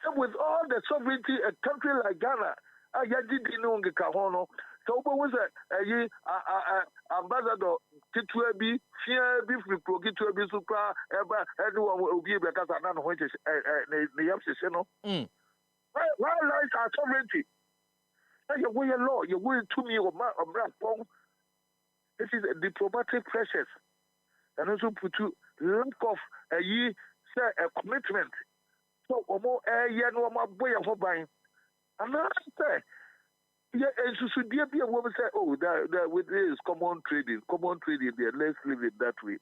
So with all the sovereignty, a country like Ghana, I did know Kahono. So was ambassador Kitwebi, fear beef with Kitwebi Supra, ever anyone will be because I don't know what is the Yamsino. Why lies are sovereignty? You wear law, you will to me or Brapong. This is a diplomatic pressures. And also put to lack of a year, say a commitment. So, more a year no more boy of buying. And I say, yeah, and so should be a woman say, oh, that with this common trading there, let's leave it that way.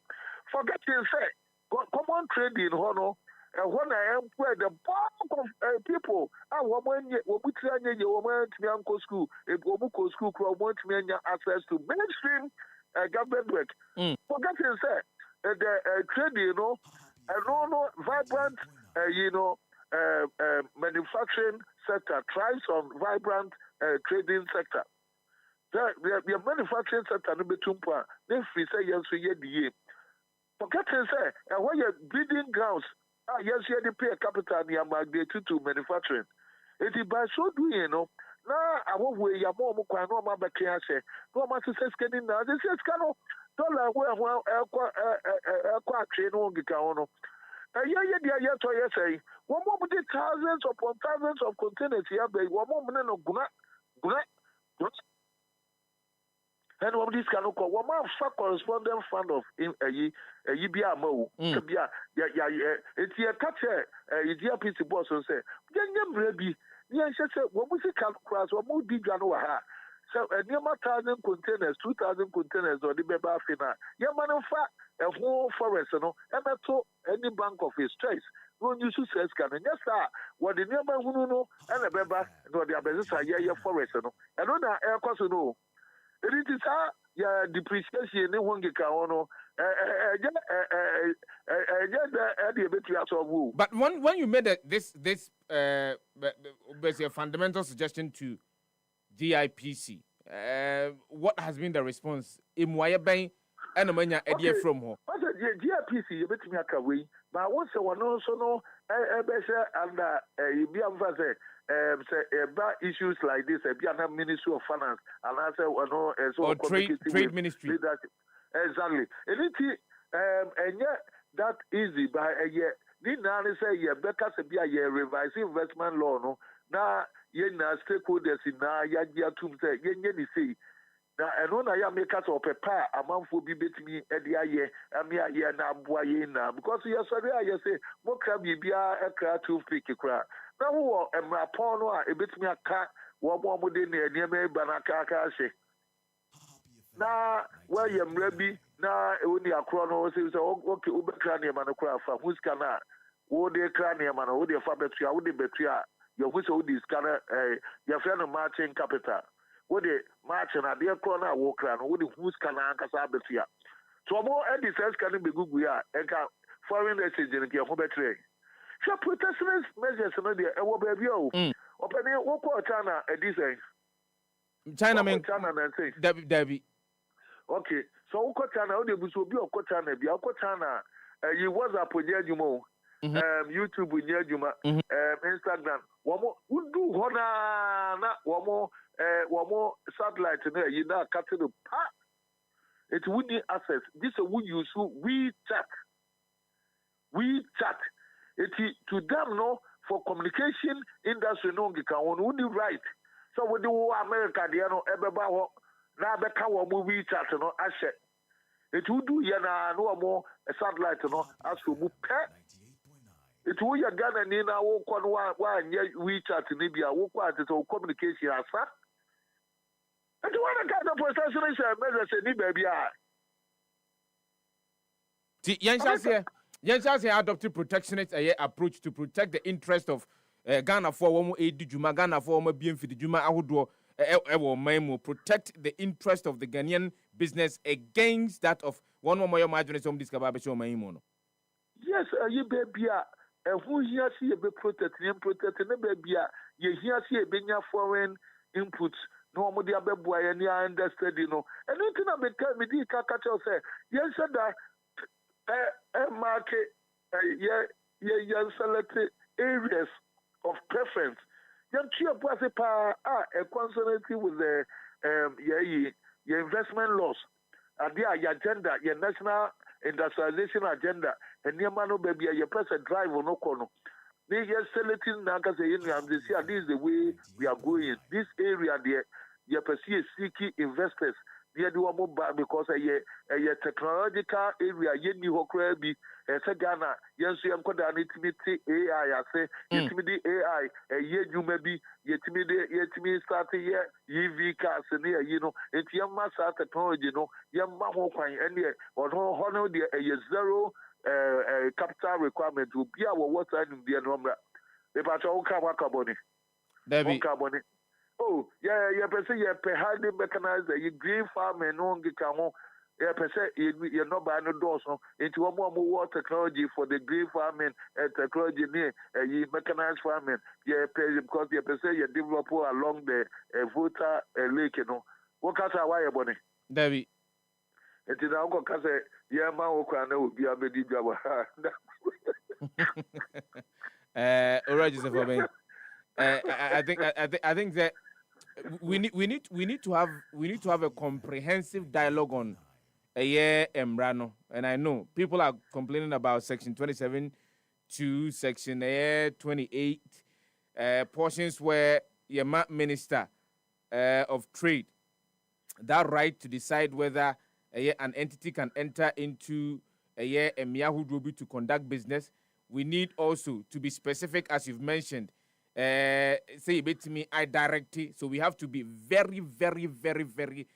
Forget to say, common trading, honor, and when I am where the bulk of people are woman, you woman to me uncle school, a Bobuko school, want me access to mainstream government work. Forget to say, the trading, and no vibrant, manufacturing sector thrives on vibrant trading sector. The manufacturing sector no betumpa. They free say yes for year. Forget to say, and when you're breeding grounds, yes, you pay a capital near migrate to manufacturing. It is by so doing, now I won't weigh your mom, no my back here, say, no matter says, getting now, this is kind of dollar where aircraft train on the counter. Say, one more with thousands upon thousands of containers here, but one more minute of guna. And what this can call one more correspondent fund of a Yibia Mo, it's your catcher, a dear piece of boss, and say, Young baby, yes, what was it can cross or more big than so a near 1,000 containers, 2,000 containers, or the Beba Fina. Your man of fact, a whole forest, and I told any bank of his choice. When you say scan, and yes, sir, what the nearby Wuno and a Beba, no, the Abbas are your forest, and another air cost no. It is our depreciation, no one get on. But when you made this basically a fundamental suggestion to GIPC, what has been the response? Imwaya bang and a idea from her. GIPC, you bet me a way, but once a one also know a better and you be issues like this, a Ministry of Finance, and I say, or trade ministry. Exactly. And yet that easy by a year. Need now say, yeah, because be a year revising investment law, no. Now, stakeholders in now, ya to say, say. Now, and when I make us up a pair, a month will be betting me at the year, and me a year now, boy, now, because you sorry, I say, more crab be a crowd to pick a crowd. Now, and my pawn, a bit me a cat, one more within the near me, Banaka. Now, where you maybe now, only a chrono says, okay, Uber cranium and a crowd from whose cana, would they cranium and would they fabric, would they betray, your whistle this kind of your friend of marching capital. What the marching at the corner walk around, what the who's can Ancasabetia. So more Eddie says can be good, we are, and foreign message in the home betray. Sure, protectionist measures in the baby. Open it, what China at this end. China, man, China, and say, Debbie. Okay, so China, the bus will be a China, be a China. You was up with Yajumo, YouTube with Yajuma, Instagram. One more, would do one more satellite in there. You know, cutting the part. It would need access. This would use WeChat. WeChat. It to them no for communication industry no can only right. So with the America, the no everybody now become a WeChat no asset. It would do yana no more a satellite no as to move pet. It will ya Ghana ni na walk on one WeChat in Libya, walk out to communication as that. And the one kind of protectionist measures in Libya. Yes, adopted protectionist approach to protect the interest of Ghana for one aid Juma, Ghana for one being for the Juma Ahudo, protect the interest of the Ghanaian business against that of one more margin some discovery show my mono. Yes, you baby, and who here see a be protecting the baby, you hear see a benya foreign inputs. No more the boy and ya understand, you know. And you can be tell me the cacato say, yes, that market, selected areas of preference. Young Chia Pasipa a consonancy with the your investment laws. And your agenda, your national industrialization agenda, and your mano baby, your press a drive on Okono. They just selecting Nagas and this is the way we are going. This area there. You perceive seeking investors near the one because a technological area, you know, be a Ghana, yes, you am called an intimate AI. I say, intimate AI, a year you may be, yet me start a year, EV cars, and here, you know, it's your master technology, you know, your mammo fine, and yet, or honor the zero capital requirement will be our water in the number. The patrol come carbon. Oh, yeah, person, highly mechanized, you green farm and on the camo. Person, you're not buying no doors into one more water technology for the green farming and technology near mechanized farming. Yeah, because you person, you develop along the Volta lake, you know. What kind of wire bonnet? Debbie. It is now because yeah, my will be a baby job. Alright, for me. I think that we need to have a comprehensive dialogue on Emrano, and I know people are complaining about Section 27 to Section 28 portions where your Minister of Trade that right to decide whether an entity can enter into a Miyahu to conduct business. We need also to be specific, as you've mentioned. Say a bit to me, I directly. So we have to be very, very, very, very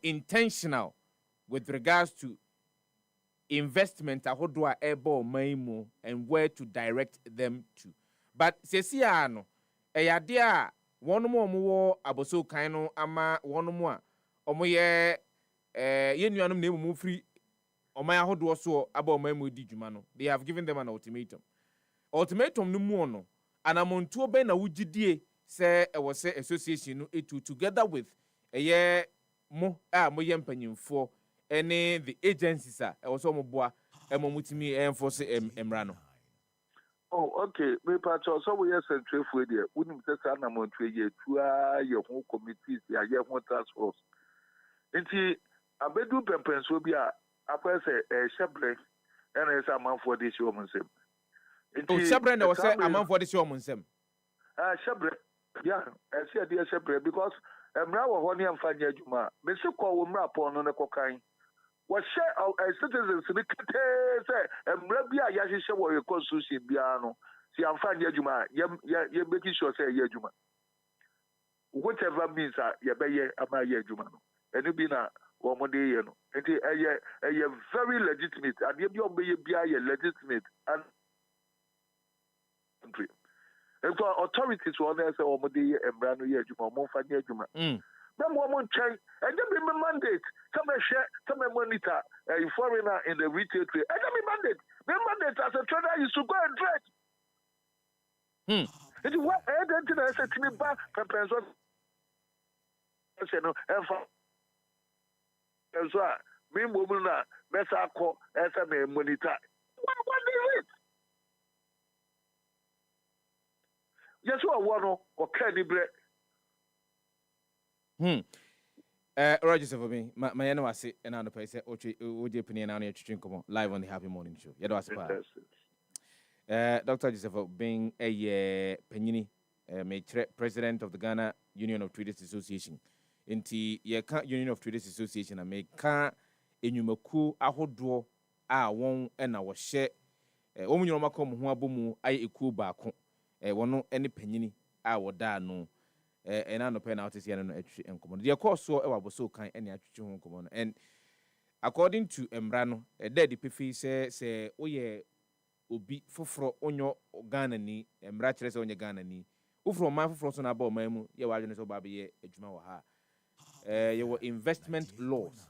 intentional with regards to investment, and where to direct them to. But Sesiano, a dear one more aboso kaino ama one more omoye yenuanum name move free omaya hodo so about memu di jumano. They have given them an ultimatum. Ultimatum no more no. And I'm on to be na wujidie say I was say association no etu together with a year mo yempanyimfo any the agencies are also mo boa emomutimi enforce emrano. Oh, okay. Me patcho so we are central for there. Wouldn't say na mo twe ye tua your whole committees ya ye whole task force. Nti abedu pempen so bia apa say shebre and is a man for this woman say. Oh, Shebre was say a man for this woman sem. Shebre, yeah, I see a dear Shebre because Mra Honey and Fanya Juma. Mr. Call Mra upon on the cocaine. Was share citizens in the say, Mrabia Yasha or your constitution piano. See, I'm Fanya Juma, you're making sure say Yajuma. Whatever means Yabaye Amaya Juma. And you be not one more day, you know. And you're very legitimate, and you'll be legitimate and country. Because authorities will not say, oh, the Embrano Yajuma, Monfania Juma. Then one change, and then be mandate. Some share, some monitor a foreigner in the retail trade. And then be mandate. The mandate as a trader is to go and trade. It is what I didn't say to me back, Pepper. And so, me woman, Messa call as a monitor. What is it? Yes, one or candy bread. Roger for me, my I say, and I pay say, OJ Penny and I drink live on the Happy Morning Show. You know, Dr. Joseph being a Penini, president of the Ghana Union of Traders Association. Inti ye ka Union of Traders Association and make ka enyumaku ahodo a won na wo hye omunyo makom ho abomu ay eku baako wono ene panyini a woda no na no pe na otisi no atwi enkomo de course so e waboso kan ene atwi ho enkomo no and according to emra no the pefi say oye obi foforo onyo Ghana ni emra kire say onye Ghana ni ufro man foforo so na ba o man mu ye wa adwene so ba be ye adwuma wo ha your investment laws.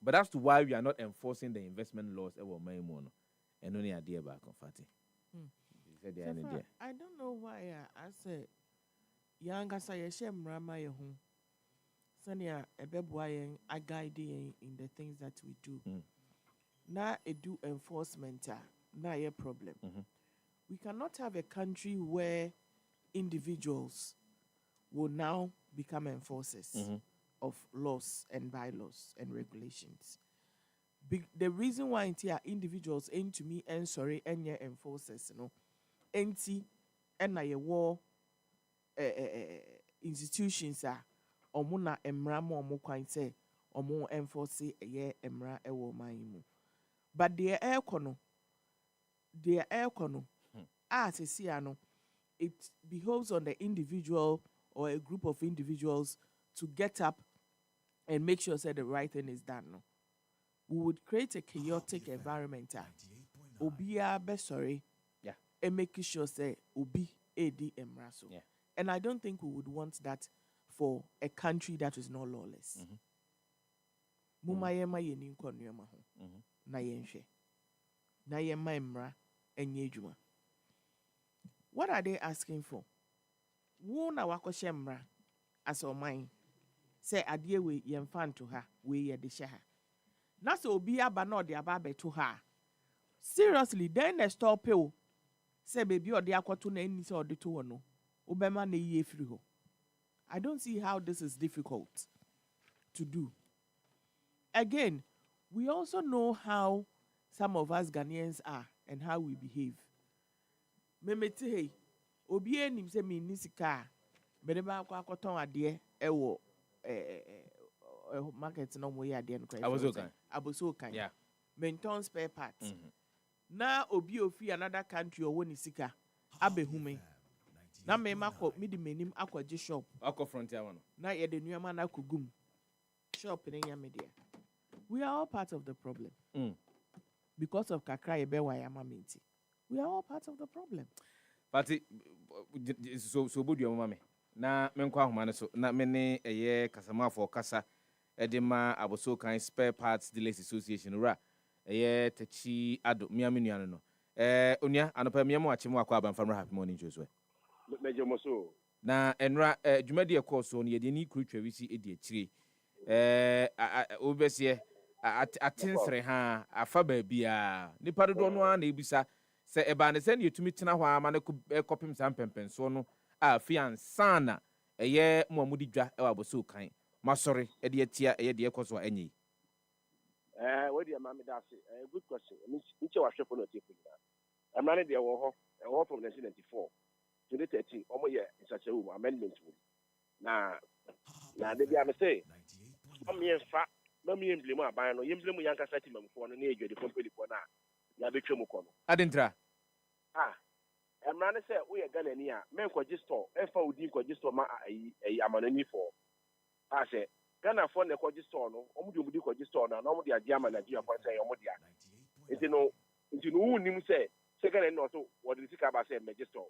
But as to why we are not enforcing the investment laws, and only idea about Confati. I don't know why I said, Young as I shem Rama Yahoo. Sanya Ebebwayan, I guide in the things that we do. Now, a do enforcement, now a problem. We cannot have a country where individuals will now become enforcers of laws and bylaws and regulations. The reason why individuals aim to me and sorry and your enforcers, anti and a war institutions are omuna emra mo kwan say omo enforce ye emra ewo maimu. But the air kono as a siano, it behoves on the individual or a group of individuals to get up and make sure that the right thing is done. No? We would create a chaotic environment. Obia be sorry, and making sure say Obi AD Emraso. And I don't think we would want that for a country that is not lawless. Mumayema yenin konuyama ho. Na yenhwe. Na yema emra enye adwuma. What are they asking for? Wo na wakɔhyɛ mmra as ɔman sɛ adeɛ we yɛmfa nto ha we yɛ de hyɛ ha na sɛ obi aba na ɔde aba abɛto ha seriously then the stop o sɛ baby ɔde akɔto na ɛni sɛ ɔde to wɔ no wobɛma na yie firi hɔ. I don't see how this is difficult to do. Again, we also know how some of us Ghanaians are and how we behave. Memete hey obi enim se me nisika bere ba akwaton ade ewo market no mo ye ade no kwai aboso kan yeah menton spare parts na obi ofi another country owo ni sika abehume na me makọ me di menim akwaje shop akọ frontier one na ye de nuama na kugum shop ne nya media. We are all part of the problem because of kakra ye be wa ya mamenti. We are all part of the problem. But so bodu mama me na menko ahoma so na me ne eye kasama for kasa edema aboso kan spare parts dealers association ra eye tachi ado miamenuano no onia anopa miamo achemu akwa abanfamra happy morning show so mejemoso na enra dwumadi ekoso no ye de ni kurutwa wisi edi akire obesie atensere ha afa ba bia nipa dodo no na ebisa se eba ne se ne yetumi tena hɔ ama ne kopim sam pempenso no afi ansana eye muamudi dwa e waboso kan masori e de atia eye de ekoso anyi what do you mama that good question nche wa hwefo no tifu na amane de wo ho from 1994 2013 omo ye nsachewu amendment na de bia me say am ye fa na me emblem aban no emblem yanka sati mamfo no na edwede company fo na ya betwem ko no adentra emrane say we ye Ghana ni a men kwaji store e fa odi kwaji store ma amanani fo say Ghana for ne kwaji store no omudi kwaji store na omudi agi ama Nigeria for say omudi a enti no unim say Ghana no so what the sika ba say register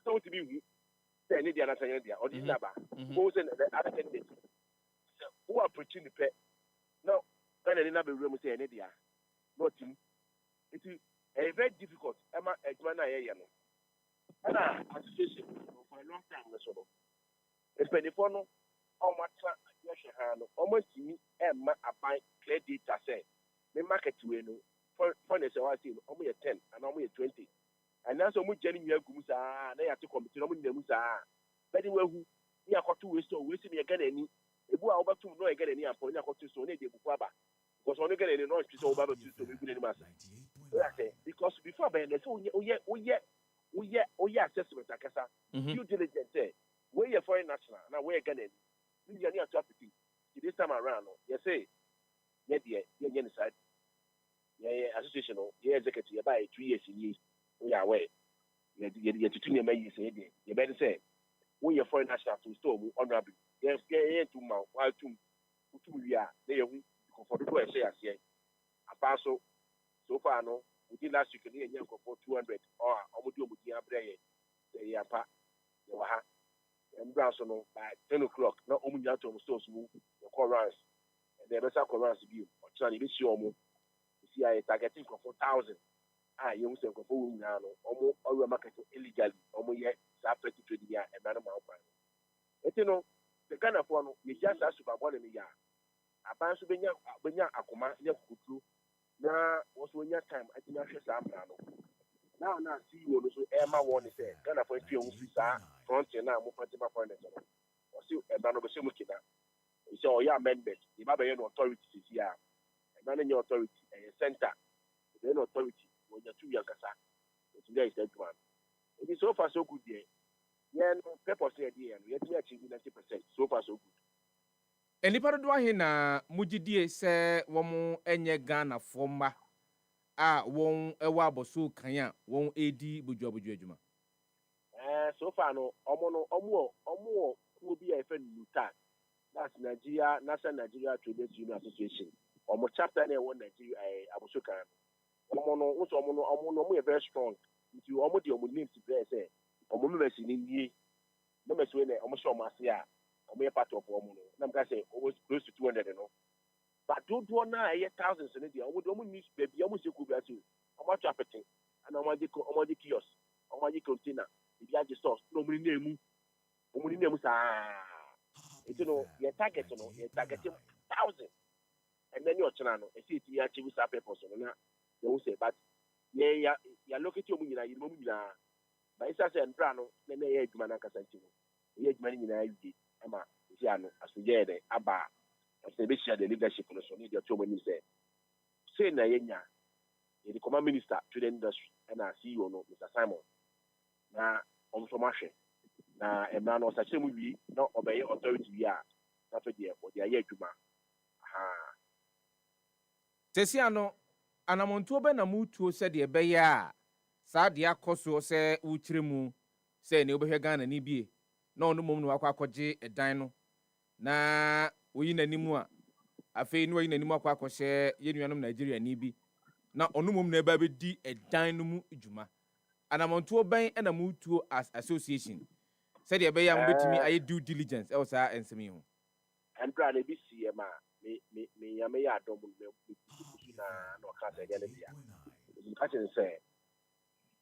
so to be say any dia na say dia or this number who say the other candidate who are preaching the pay no can any number room say any dia not him it is very difficult ema ejuma na ye no na association for a long time so especially for no almost almost me ema abai clear data say me market we no for the say what say almost 10 and almost 20 and now so much jenny you go musa na ya to committee no mu musa bedi wehu ni akoto we so we see me get any ebu a obatum no get any ampo ni akoto so na dey buku aba because on get any no so oba to so me good any mass because before ben so oye assessment akasa due diligence we your foreign national na we get any ni ya ni ato apiti this time around no you say yeah the side yeah association no yeah executive by 2 years in we are away. You to me, may say, you better say, we your foreign national to store honorably. Yes, to my while to we are there. We for the boy say, as yet. A parcel so far, no, we did last week in the for 200 or almost with the Abre, the Yapa, the Waha, and Brasso by 10 o'clock, not only out of stores move the chorus, and the better chorus view, or trying to show you see, I targeting for 4,000. You say go for now no omo market illegally omo ye sa 2020 ya e na ma opa eti no the kind of one you just as super born me ya aban so benya akoma ya kutu na wo so nya time ati na hwe sa amra no na see you no so e ma won say kind of tue wo sa front na mo party ma point no o si e ba no be se mu kida you say o ya amendment e ba be no authority ya e na nya authority e center the authority when you're 2 years kasa today is that one it is so far so good there yeah no purpose there no yet me achieve 90% so far so good enipa do ahe na mugidie se wo enye Ghana fomba a won ewa aboso kan a won edi bojo adwuma so far no omo ko bi e fe nuta that's Nigeria National Nigeria Traders Union Association omo chapter na won Nigeria aboso kan omo very strong. If you almost the names to play, say, omo members in India, members when omo show masia, omo part of omo. Nam ka say almost close to 200, you know. But don't want na thousands in India. Omo news baby, omo se kubi asu. Omo trafficking, and omo the kiosk, omo the container. If you have the stores, no money name, omo ni name sa. You know, your target, you know, your targeting thousands, and then your channel. I see it here achieve sa purpose, you know. They will say, but yeah, locating you know, but it's a brano, then they had Manaka Sancho. We had money in ID, Emma, Ziano, as we get it, Abba, as they share the leadership on the Sony, the 2 minutes say, say Nayena, the command minister to the industry, and I see you know, Mr. Simon. Now, on so much, now a man or such a movie, not obey authority, yeah, that's what they are for their year to ma. Tesiano. Anamonto be na mutuo se de be ya sa de akoso se uchiremu se ne obehwe Ghana ni bie na onu mom no akwakoje edan no na oyi nanimu a afei no oyi nanimu akwakose yenuanom Nigeria ni bi na onu mom na eba be di edan no mu djuma anamonto ben na mutuo as association se de be ya mbetimi aye due diligence e wo sa ensemi ho andra na bi sie ma me ya me ya adom na no kasa ya le bia I can say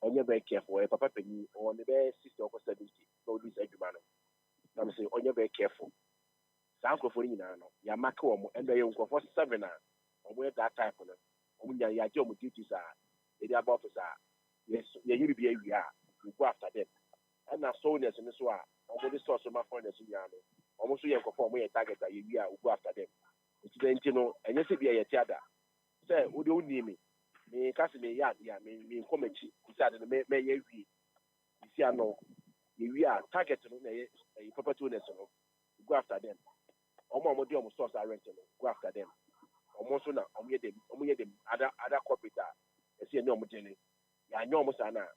onye very careful e papa penny on the best sister ko 70 no this adwuma no na me say onye very careful san ko for nyina no ya make wo mo endo ye nko for 7 na omo that type no omo nya ya je omo duties a e dey about officer yes ya yiri bia wi a we go after them and na so ness ni so a omo the source ma for ness nya no omo so ye nko for omo ye target a ye wi a we go after them it's no enye se bia ye tiada say wo de oni me kasi me ya me komechi inside no me ye wi isi ano ye wi a target no na ye property owners no go after them omo de omo stores are renting no go after them omo so na omo ye dem other corporate esi ene omo jene ya nya omo sana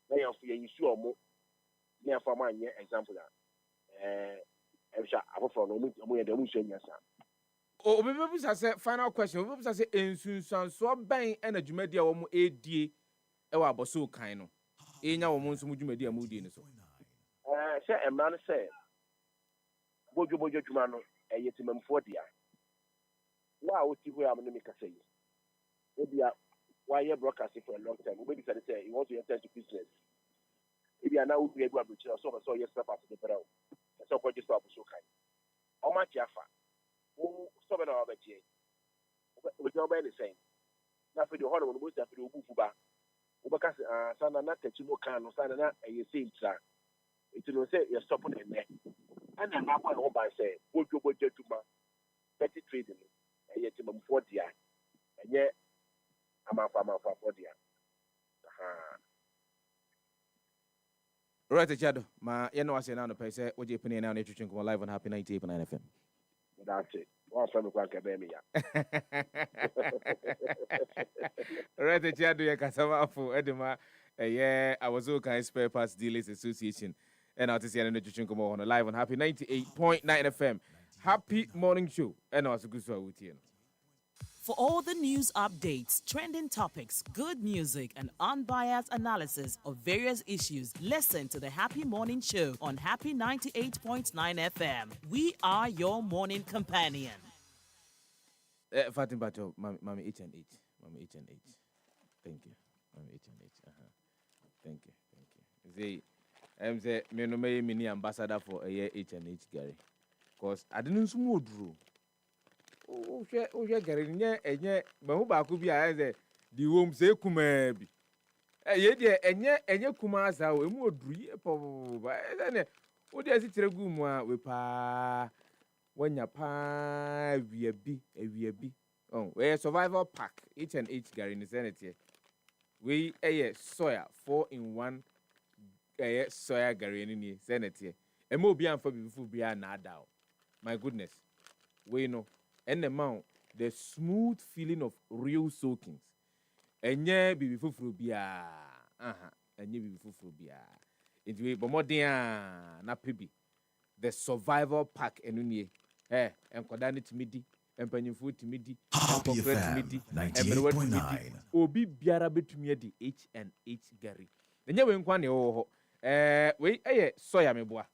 na ya fu ye isu omo na fa ma anye example ebisha abofo no omo ye dem nso nya sa Obibu say final question. Obibu say ensunsanso ban na dwumadi a wo mu edie e wa aboso kan no. enya wo mo nso mu dwumadi a mudi ne so sɛ ɛmra no sɛ bodwo dwuma no ɛyɛ timamfoɔ dia wa a woti hɔ a mo ne me kasa yi ebia wayɛ broadcast for a long time wobɛdi sɛ sɛ you want to enter into business ebia na wodua gu aburokyerɛ sɛ ɔbɛ sɛ ɔyɛ step up de brɛ wo sɛ ɔkɔgye so aboso kan ɔmakye afa wo sɔbɛ na wabɛgyeɛ wobɛgyina wobɛyɛ ne sɛn na afei deɛ ɔhɔ no mo no bɛsi afei deɛ ɔbufu ba wobɛka sɛ sana na takyi no ka no sana na ɛyɛ sɛ ntira nti no sɛ yɛstɔpo ne nnɛ ɛna na abɔ ne ho ban sɛ bodwobɔgya adwuma petty trading no ɛyɛ timamfoɔ dea ɛnyɛ amanfoɔ dea right chado ma yɛne wase na no pɛ sɛ wogye pene na no twetwe nkɔmmɔ live on happy 98.9 FM that's it wɔmfa me kɔ anka bɛɛ me ya right chado yɛ kasama afo ɛde ɛyɛ awazo kan spare parts dealers association ɛna wote sɛ no twetwe nkɔmmɔ hɔ live on happy 98.9 FM happy morning show ɛna waso gu so a wotie no. For all the news updates, trending topics, good music, and unbiased analysis of various issues, listen to the Happy Morning Show on Happy 98.9 FM. We are your morning companion. Fatim Bato, Mami H&H. Mami H&H. Thank you. Mami H&H. Thank you. See, I'm the mini ambassador for a H&H Gary. Because I didn't smooth through. Gary enye mahu ba ku bi a ze di wom se kuma bi ye de enye kuma asa o emu oduru ye po ba ne wo de asitire gu mu a we pa wanya pa awia bi oh we survival pack H&H Gary ni senete we soya 4-in-1 soya Gary ni senete emu obi amfa bi fu bia na ada my goodness we know and the smooth feeling of real soakings. Enye bibi fufuru bia. Enye bibi fufuru bia. Inti bomodea na pebi. The survival pack enunye. Enkoda ni timidi, empanyimfu timidi, Happy FM 98.9. Obi biara betumi di H&H Gary. Enye we nkwa ne ho. We soya meboa.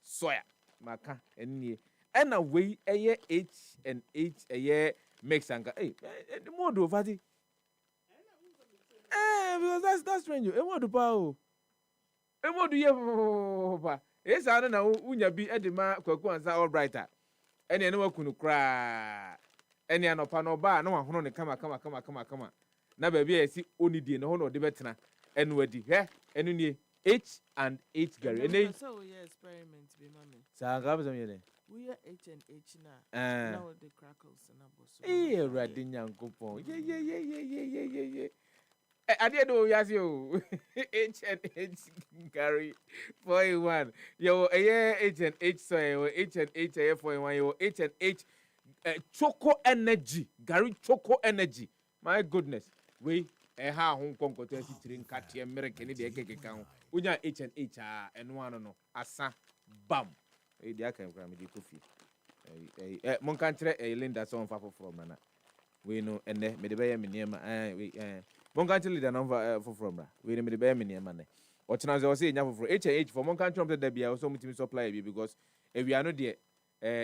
Soya maka enunye. And away H&H mix and the more do fati. Because that's strange. E what do pa? E what do you pa? Yes, I don't know. Unya bi edema kwaku ansa all brighter. Ene ene wakunu kra. Ene anopa no ba na wahono ne kama. Na ba bi esi onidie ne ho no de betena. Enu wadi. Enu nie H&H Gary. Ene so yeah experiment be mama. Sa ngaba zo yene. We are H&H now. Now the crackles and aboso. Ready nyankopon. Yeah. I did do yes you. H&H Gary 4-in-1. Yo H&H so H&H 4-in-1 yo H&H choco energy. Gary choco energy. My goodness. We ha hon konkoto asi tirin katie American ni de keke kan. Unya H&H eno ano no asa bam. They are coming from the coffee. Moncantre, Linda, so from Nana. We know, and then made the bay minima. Moncantre, the number from we made the bay minima. What I was saying, for H&H for Moncantre of the Debbie, I was so much supply because if we are not there,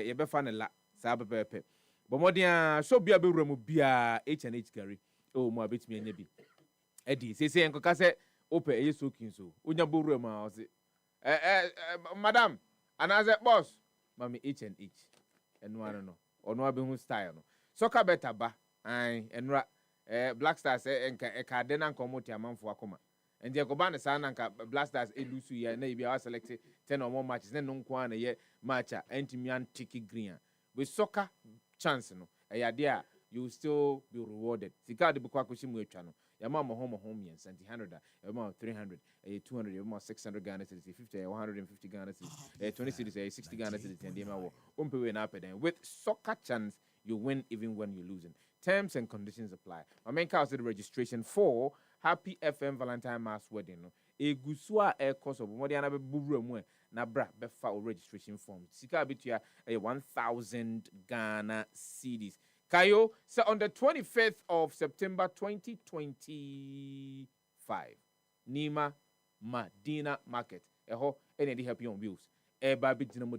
you be fan a lot, Saba Pepe. But more than so be a big room be a H&H Gary. Oh, my bit me and Nebby. Eddie, say, Uncle Cassette, open a soaking so. Unya Burma, Madame. And as a boss, Mammy H&H. And one no. Or no be style. Soccer better ba. And Black Stars and Cardena Comoti among for Akoma. And the Cobana San and Black Stars Elusu ya maybe I selected 10 or more matches. Then no one a year matcha Antimian Tiki Green. With soccer chance no. A idea you will still be rewarded. Sika de Bukwakushimu channel. Your mama home yen, 100, your mom 300, 200, your mom 600 Ghana cities, 50, 150 Ghana cities, 20 cities, 60 Ghana cities, and the amount of with soccer chance, you win even when you're losing. Terms and conditions apply. My main cause the registration for Happy FM Valentine Mass Wedding. A gusua air course of Modiana Buru na bra befa registration form. Sika bitua 1,000 Ghana cedis. Kayo, so on the 25th of September 2025, Nima Madina Market. Eho, any help you on wheels. Baby Dinamo,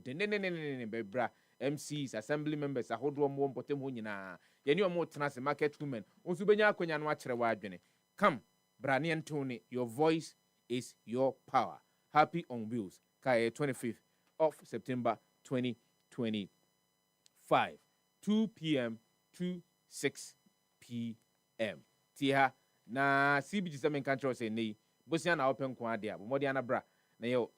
Bebra, MCs, assembly members, a hold one potem hunina. Yenio more trans market women. Unsubenya Kunyan watch rewardene. Come, Brani and Tony, your voice is your power. Happy on wheels. Kaya 25th of September 2025. 2 p.m. to 6 p.m. Tia na CBG semen control say nei bosia na open kwa dia bo modi anabra na yo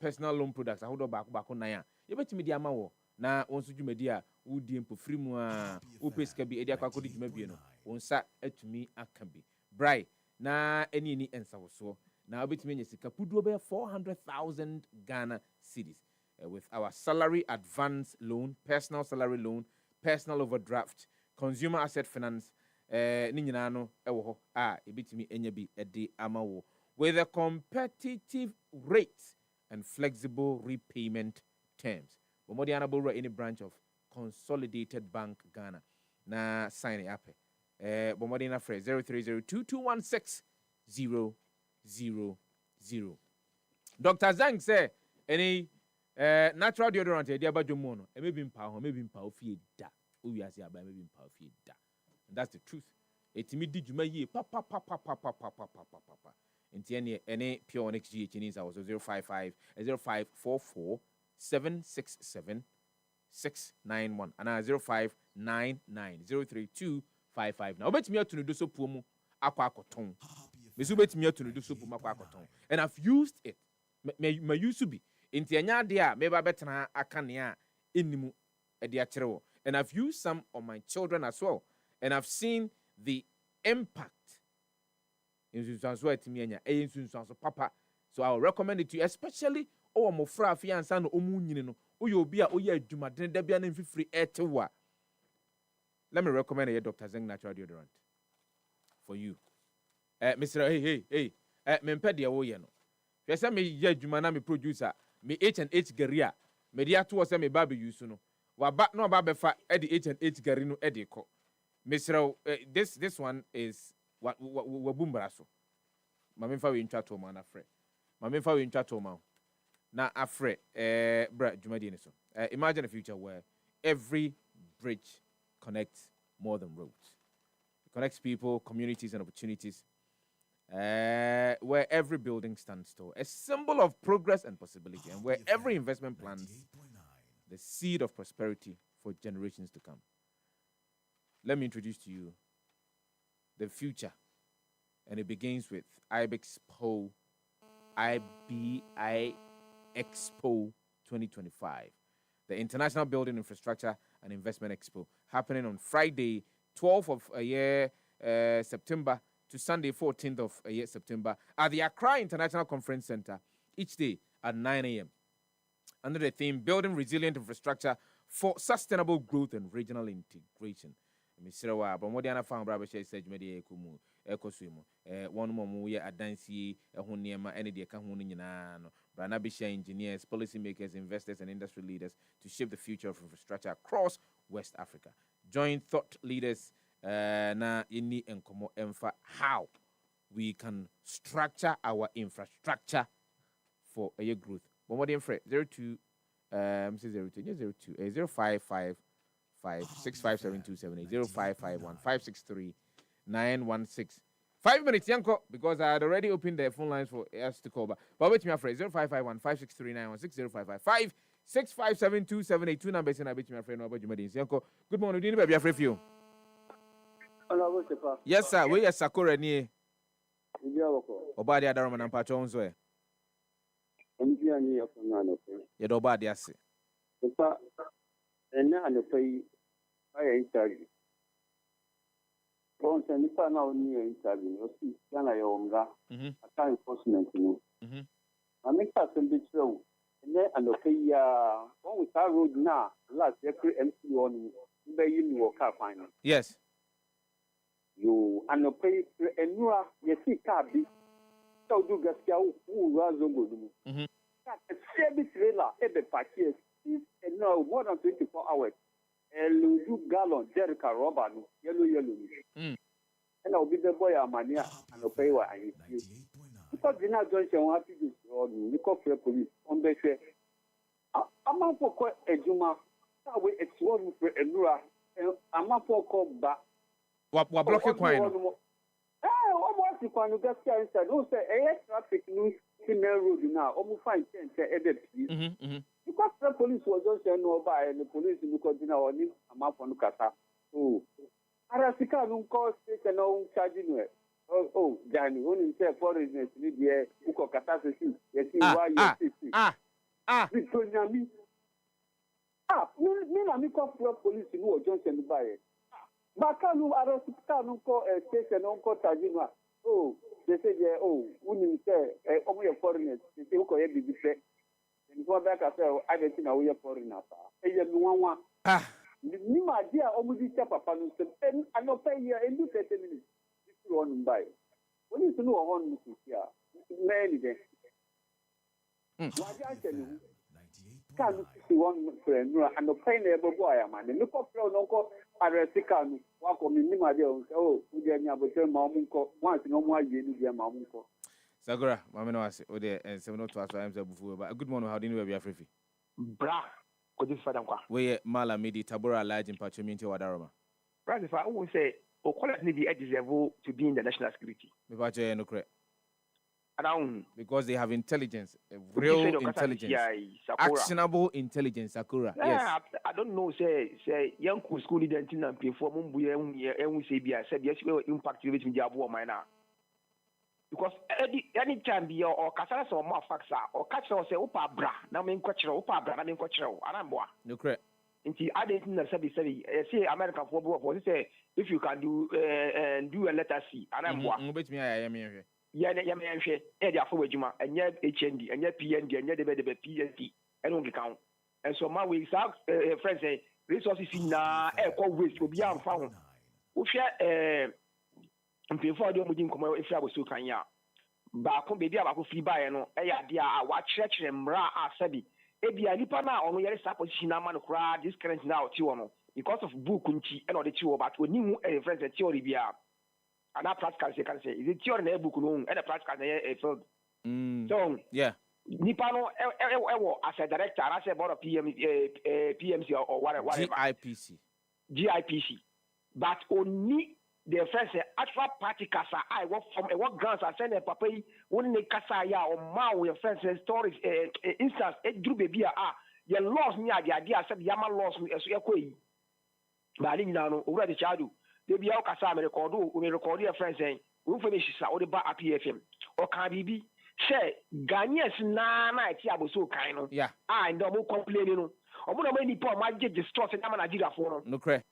personal loan products ahodo baako nan a yebetimi di ama wo na wonso dwumadi a wodi empofiri mu a wo peska bi edi akwakodi dwuma bi no wonsa atumi aka bi brai na eni ensawoso na obetimi nya sika puduo be 400,000 Ghana cedis with our salary advance loan, personal salary loan, personal overdraft, consumer asset finance, ni nyina no ewo ho ebitimi enya bi ede amawo with a competitive rate and flexible repayment terms. Bomodi anabura any branch of Consolidated Bank Ghana na sign it up. Bomodi na phrase 0302216000. Dr. Zhang say any natural deodorant e dia badwomo no e mebi mpa ofie da owiase aba mebi mpa ofie da. And that's the truth. Etimi di dwuma yie papa. Enti ene pure onyx GH needs was 055 0544 767 691 and 0599032559. Now betimi atunu do so puomu akwa akoton. Mesu betimi atunu do so puomu akwa akoton. And I've used it. Me use to be enti anya de a meba betena akane a enimu e de akyerewo. And I've used some on my children as well. And I've seen the impact. Papa. So I'll recommend it to you, especially mofra fiansa no omunyini no. Oyobia oye adwumaden da bia na mfifiri etewa. Let me recommend a Dr. Zeng natural deodorant for you. Mr. Hey. Me mpede wo ye no. Hwese me ye adwuma na me producer, me H&H Garia. Me dia to se me ba be use no. Waba no ba be fa e di H&H Gari no e di ko. Mr. This one is what wabumbraso. Mamemfa we ntwa to ma na frɛ. Mamemfa we ntwa to ma. Na afrɛ bra dwumadi ne so. Imagine a future where every bridge connects more than roads. It connects people, communities and opportunities. Where every building stands tall, a symbol of progress and possibility, and where every investment plants the seed of prosperity for generations to come. Let me introduce to you the future, and it begins with IBEXPO 2025, the International Building Infrastructure and Investment Expo, happening on Friday, 12th of September to Sunday, 14th of September at the Accra International Conference Center, each day at 9 a.m. under the theme Building Resilient Infrastructure for Sustainable Growth and Regional Integration. Mr. Wa, but what the other found Brabba said, Media Kumu, Ecosumo, one more year at Dancy, a Huniama, any dear Kahunian, Branabisha engineers, policymakers, investors, and industry leaders to shape the future of infrastructure across West Africa. Join thought leaders na inni enkomo emfa how we can structure our infrastructure for a growth. But what the 02 055 65727 0551 563 916. 5 minutes, Yanko, because I had already opened the phone lines for us to call. But wait me afraid 0551 563 916 0555 6572782 numbers, and I bet me afraid no about you, Yanko. Good morning, do you be afraid for you? Yes, sir. We are Sakura near Obadi Adaram and Patron's way. Yet Obadi Assi. And now the pay I interview. Once and if I now near interview, you see, can I own that? I can't enforcement. I make that a bit slow. And then and okay, when we start road now, last April MC on the you car final. Yes. You and the pay and you are you see car be so do get who was a good. Service trailer every package and now more than 24 hours. And you gallon Jericho rubber yellow. And I'll be the boy Amania and the pay what I need. because the now Johnson want to do or the corporate police on the share. I'm not for quite a Juma. That way it's one for a Nura. I'm not for call back. What block your coin? Almost if I get inside, don't say air traffic news in the road now. Almost find 10 because the police was just saying no by and the police because you know I'm up on Kata. Oh, Arasika don't call station on charging it. Oh, Johnny, when you say foreigners need the Uko Kata system, you see why you see. Me, me call police in who Johnson by it. Makalu Arasika don't call a station on call charging. Oh, they say, oh, when you say, only a foreigners, they say, okay, be different. And go back after I don't think I will foreigners. And you know one. Ni my dear, almost papa no and I no pay here and do 30 minutes. This is one by. When you know one Mrs. here, many then. Why I tell you? Can't see one friend and no pay neighbor boy, man. And look up for no call Arasican. Walk on me, my dear. Oh, we get me about your mom. Once no more, you need your mom. Sagura, Mamma no ase, ode and 7 to us times before. But good morning, how do you be a free? Bra, Kwadwo Sefah-Danquah. We Mala Midi Tabora large in Patriminti Wadaroma. Right, if I always say, or call it the deserve to be in the national security. No correct. Around because they have intelligence, real intelligence, actionable intelligence, Sakura. Yes. I don't know, say, young school didn't before Mumbuya and we say, said, yes, we will impact you with the Abu Mina. Because any time be or Casas or Mafaxa or catch or say, Opa Bra, now mean Quattro, Opa Bra, and Quattro, Aramboa. No correct. Until I didn't say American football, say, if you can do a letter C, Aramboa. Bet me, I am here. Yaman, Edia Fowajuma, and yet HND, and yet PND, and yet the PNT, and only count. And so my way, friends say, resources in air waste will be unfound. We share before the Mudim come if I was so kind. Back on baby about free buy no, dear, what church and bra are sabi. Ebia Lipana on your supposition man cry this current now, Tiwano, because of Bukunchi and all the two about when you a friend at theory bia. And that practical can say, is it your book and a practical a field? So, yeah. Nipano, as a director, I said about a PMC or whatever. GIPC. But only the friends say, actual party casa, I work from a work grants, I send a papa, when they casa ya or Mao, your friends and stories, instance, a drew baby, you lost me the idea, I said, Yama lost me as you are. But I didn't know over the child. They be out casa, me record your friends saying, we finish or the bar at PFM or can be. Say, Ghanaians na I was so kind. Yeah. I don't complain. Or what many people might get distorted. I'm Nigeria for no credit.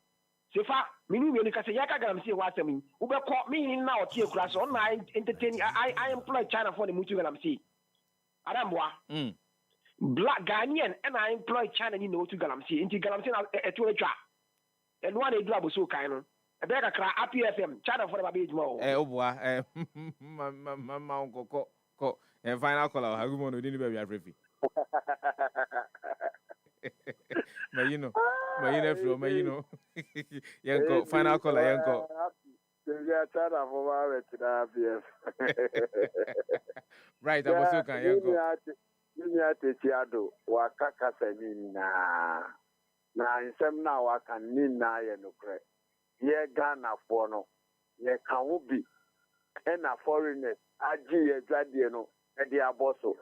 Sefa, meaning when you can say, Yakagam say what I mean. Uber caught me in now, tear class online entertaining. I employ China for the mutual I'm saying. Adamwa. Black Ghanaian and I employ China in the Galamsi, into Galamsi at 2 trap. And one day was so kind. A better cry up PFM, China for the baby more. Oh, boy, Mamma Coco, and final color. How good morning, didn't be a free. But you know, Yanko, final color, Yanko. Right, I was so kind, Yanko. Na nsem na waka nina ye nukre ye Ghana for no ye kan obi na foreigners agi ye dwade no e de aboso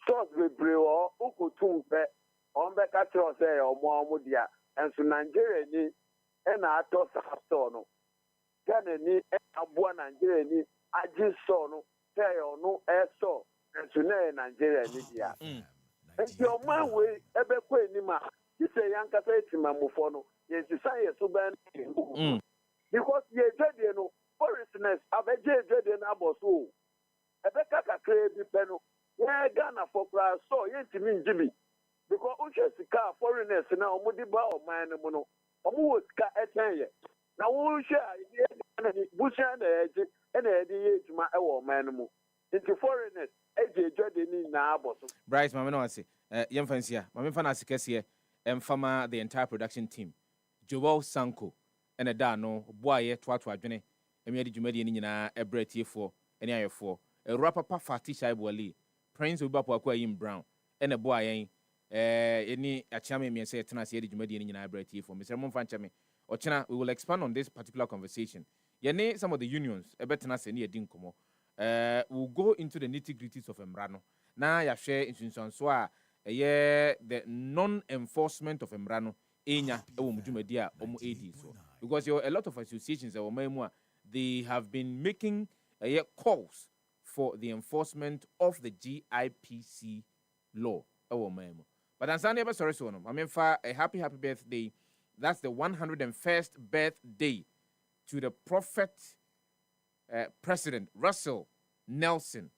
source bebre o ukutum pe on be ka tro say omo dia enso Nigeria ni na ato sa no Ghana ni aboa Nigeria ni agi so no say ono so enso na Nigeria ni dia enso o man we ebe ko enima say Yankasa Timamufono, yes, the science to ban because ye dread no foreigners have a dread in Abosu. A better crazy penal, yeah, Ghana for class, so yet to mean Jimmy. Because Ushasika foreigners now, Mudiba or Manamono, or Muska at Tanya. Now, Usha, Busha and Edge, and Eddie to my old Manamo. Into foreigners, Edge dread in Abosu. Bryce, Mamma, young fancia, Mamma Fanasicasia. And farmer the entire production team. Joel Sanko and a dano, boy, twat, and made you made in a breath here for any other for Rapapa Fati Shaibwali, Prince Ubapo Akwayim Brown, and a boy, any a chame me and say, Tenasi, Jumadi in Ibrati for Mr. Monfanchame. Ochina, we will expand on this particular conversation. Yene, some of the unions, a better than near Dinkomo, will go into the nitty gritties of Emrano. Now, ya share insurance, the non-enforcement of Emrano, Enya, Mujumedia, Omu 80. So, because a lot of associations, they have been making calls for the enforcement of the GIPC law. But I'm saying, sorry, I mean, for a happy birthday. That's the 101st birthday to the Prophet President Russell Nelson,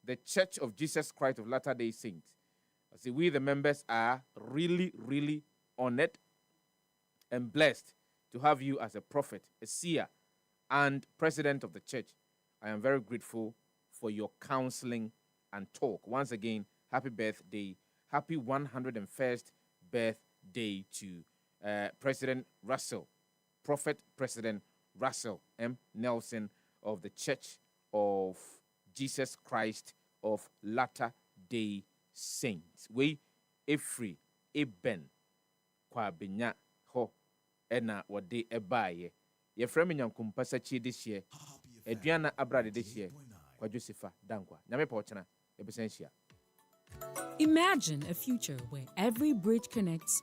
the Church of Jesus Christ of Latter-day Saints. I see we, the members, are really, really honored and blessed to have you as a prophet, a seer, and president of the church. I am very grateful for your counseling and talk. Once again, happy birthday. Happy 101st birthday to President Russell, Prophet President Russell M. Nelson of the Church of Jesus Christ of Latter-day Saints. We efri eben kwa benya ho ena wade ebaye. Ye frame nyankumpasa chi this year. Eduana abrade this year. Kwadwo Sefah-Danquah. Nyame pa ochena ebesensia. Imagine a future where every bridge connects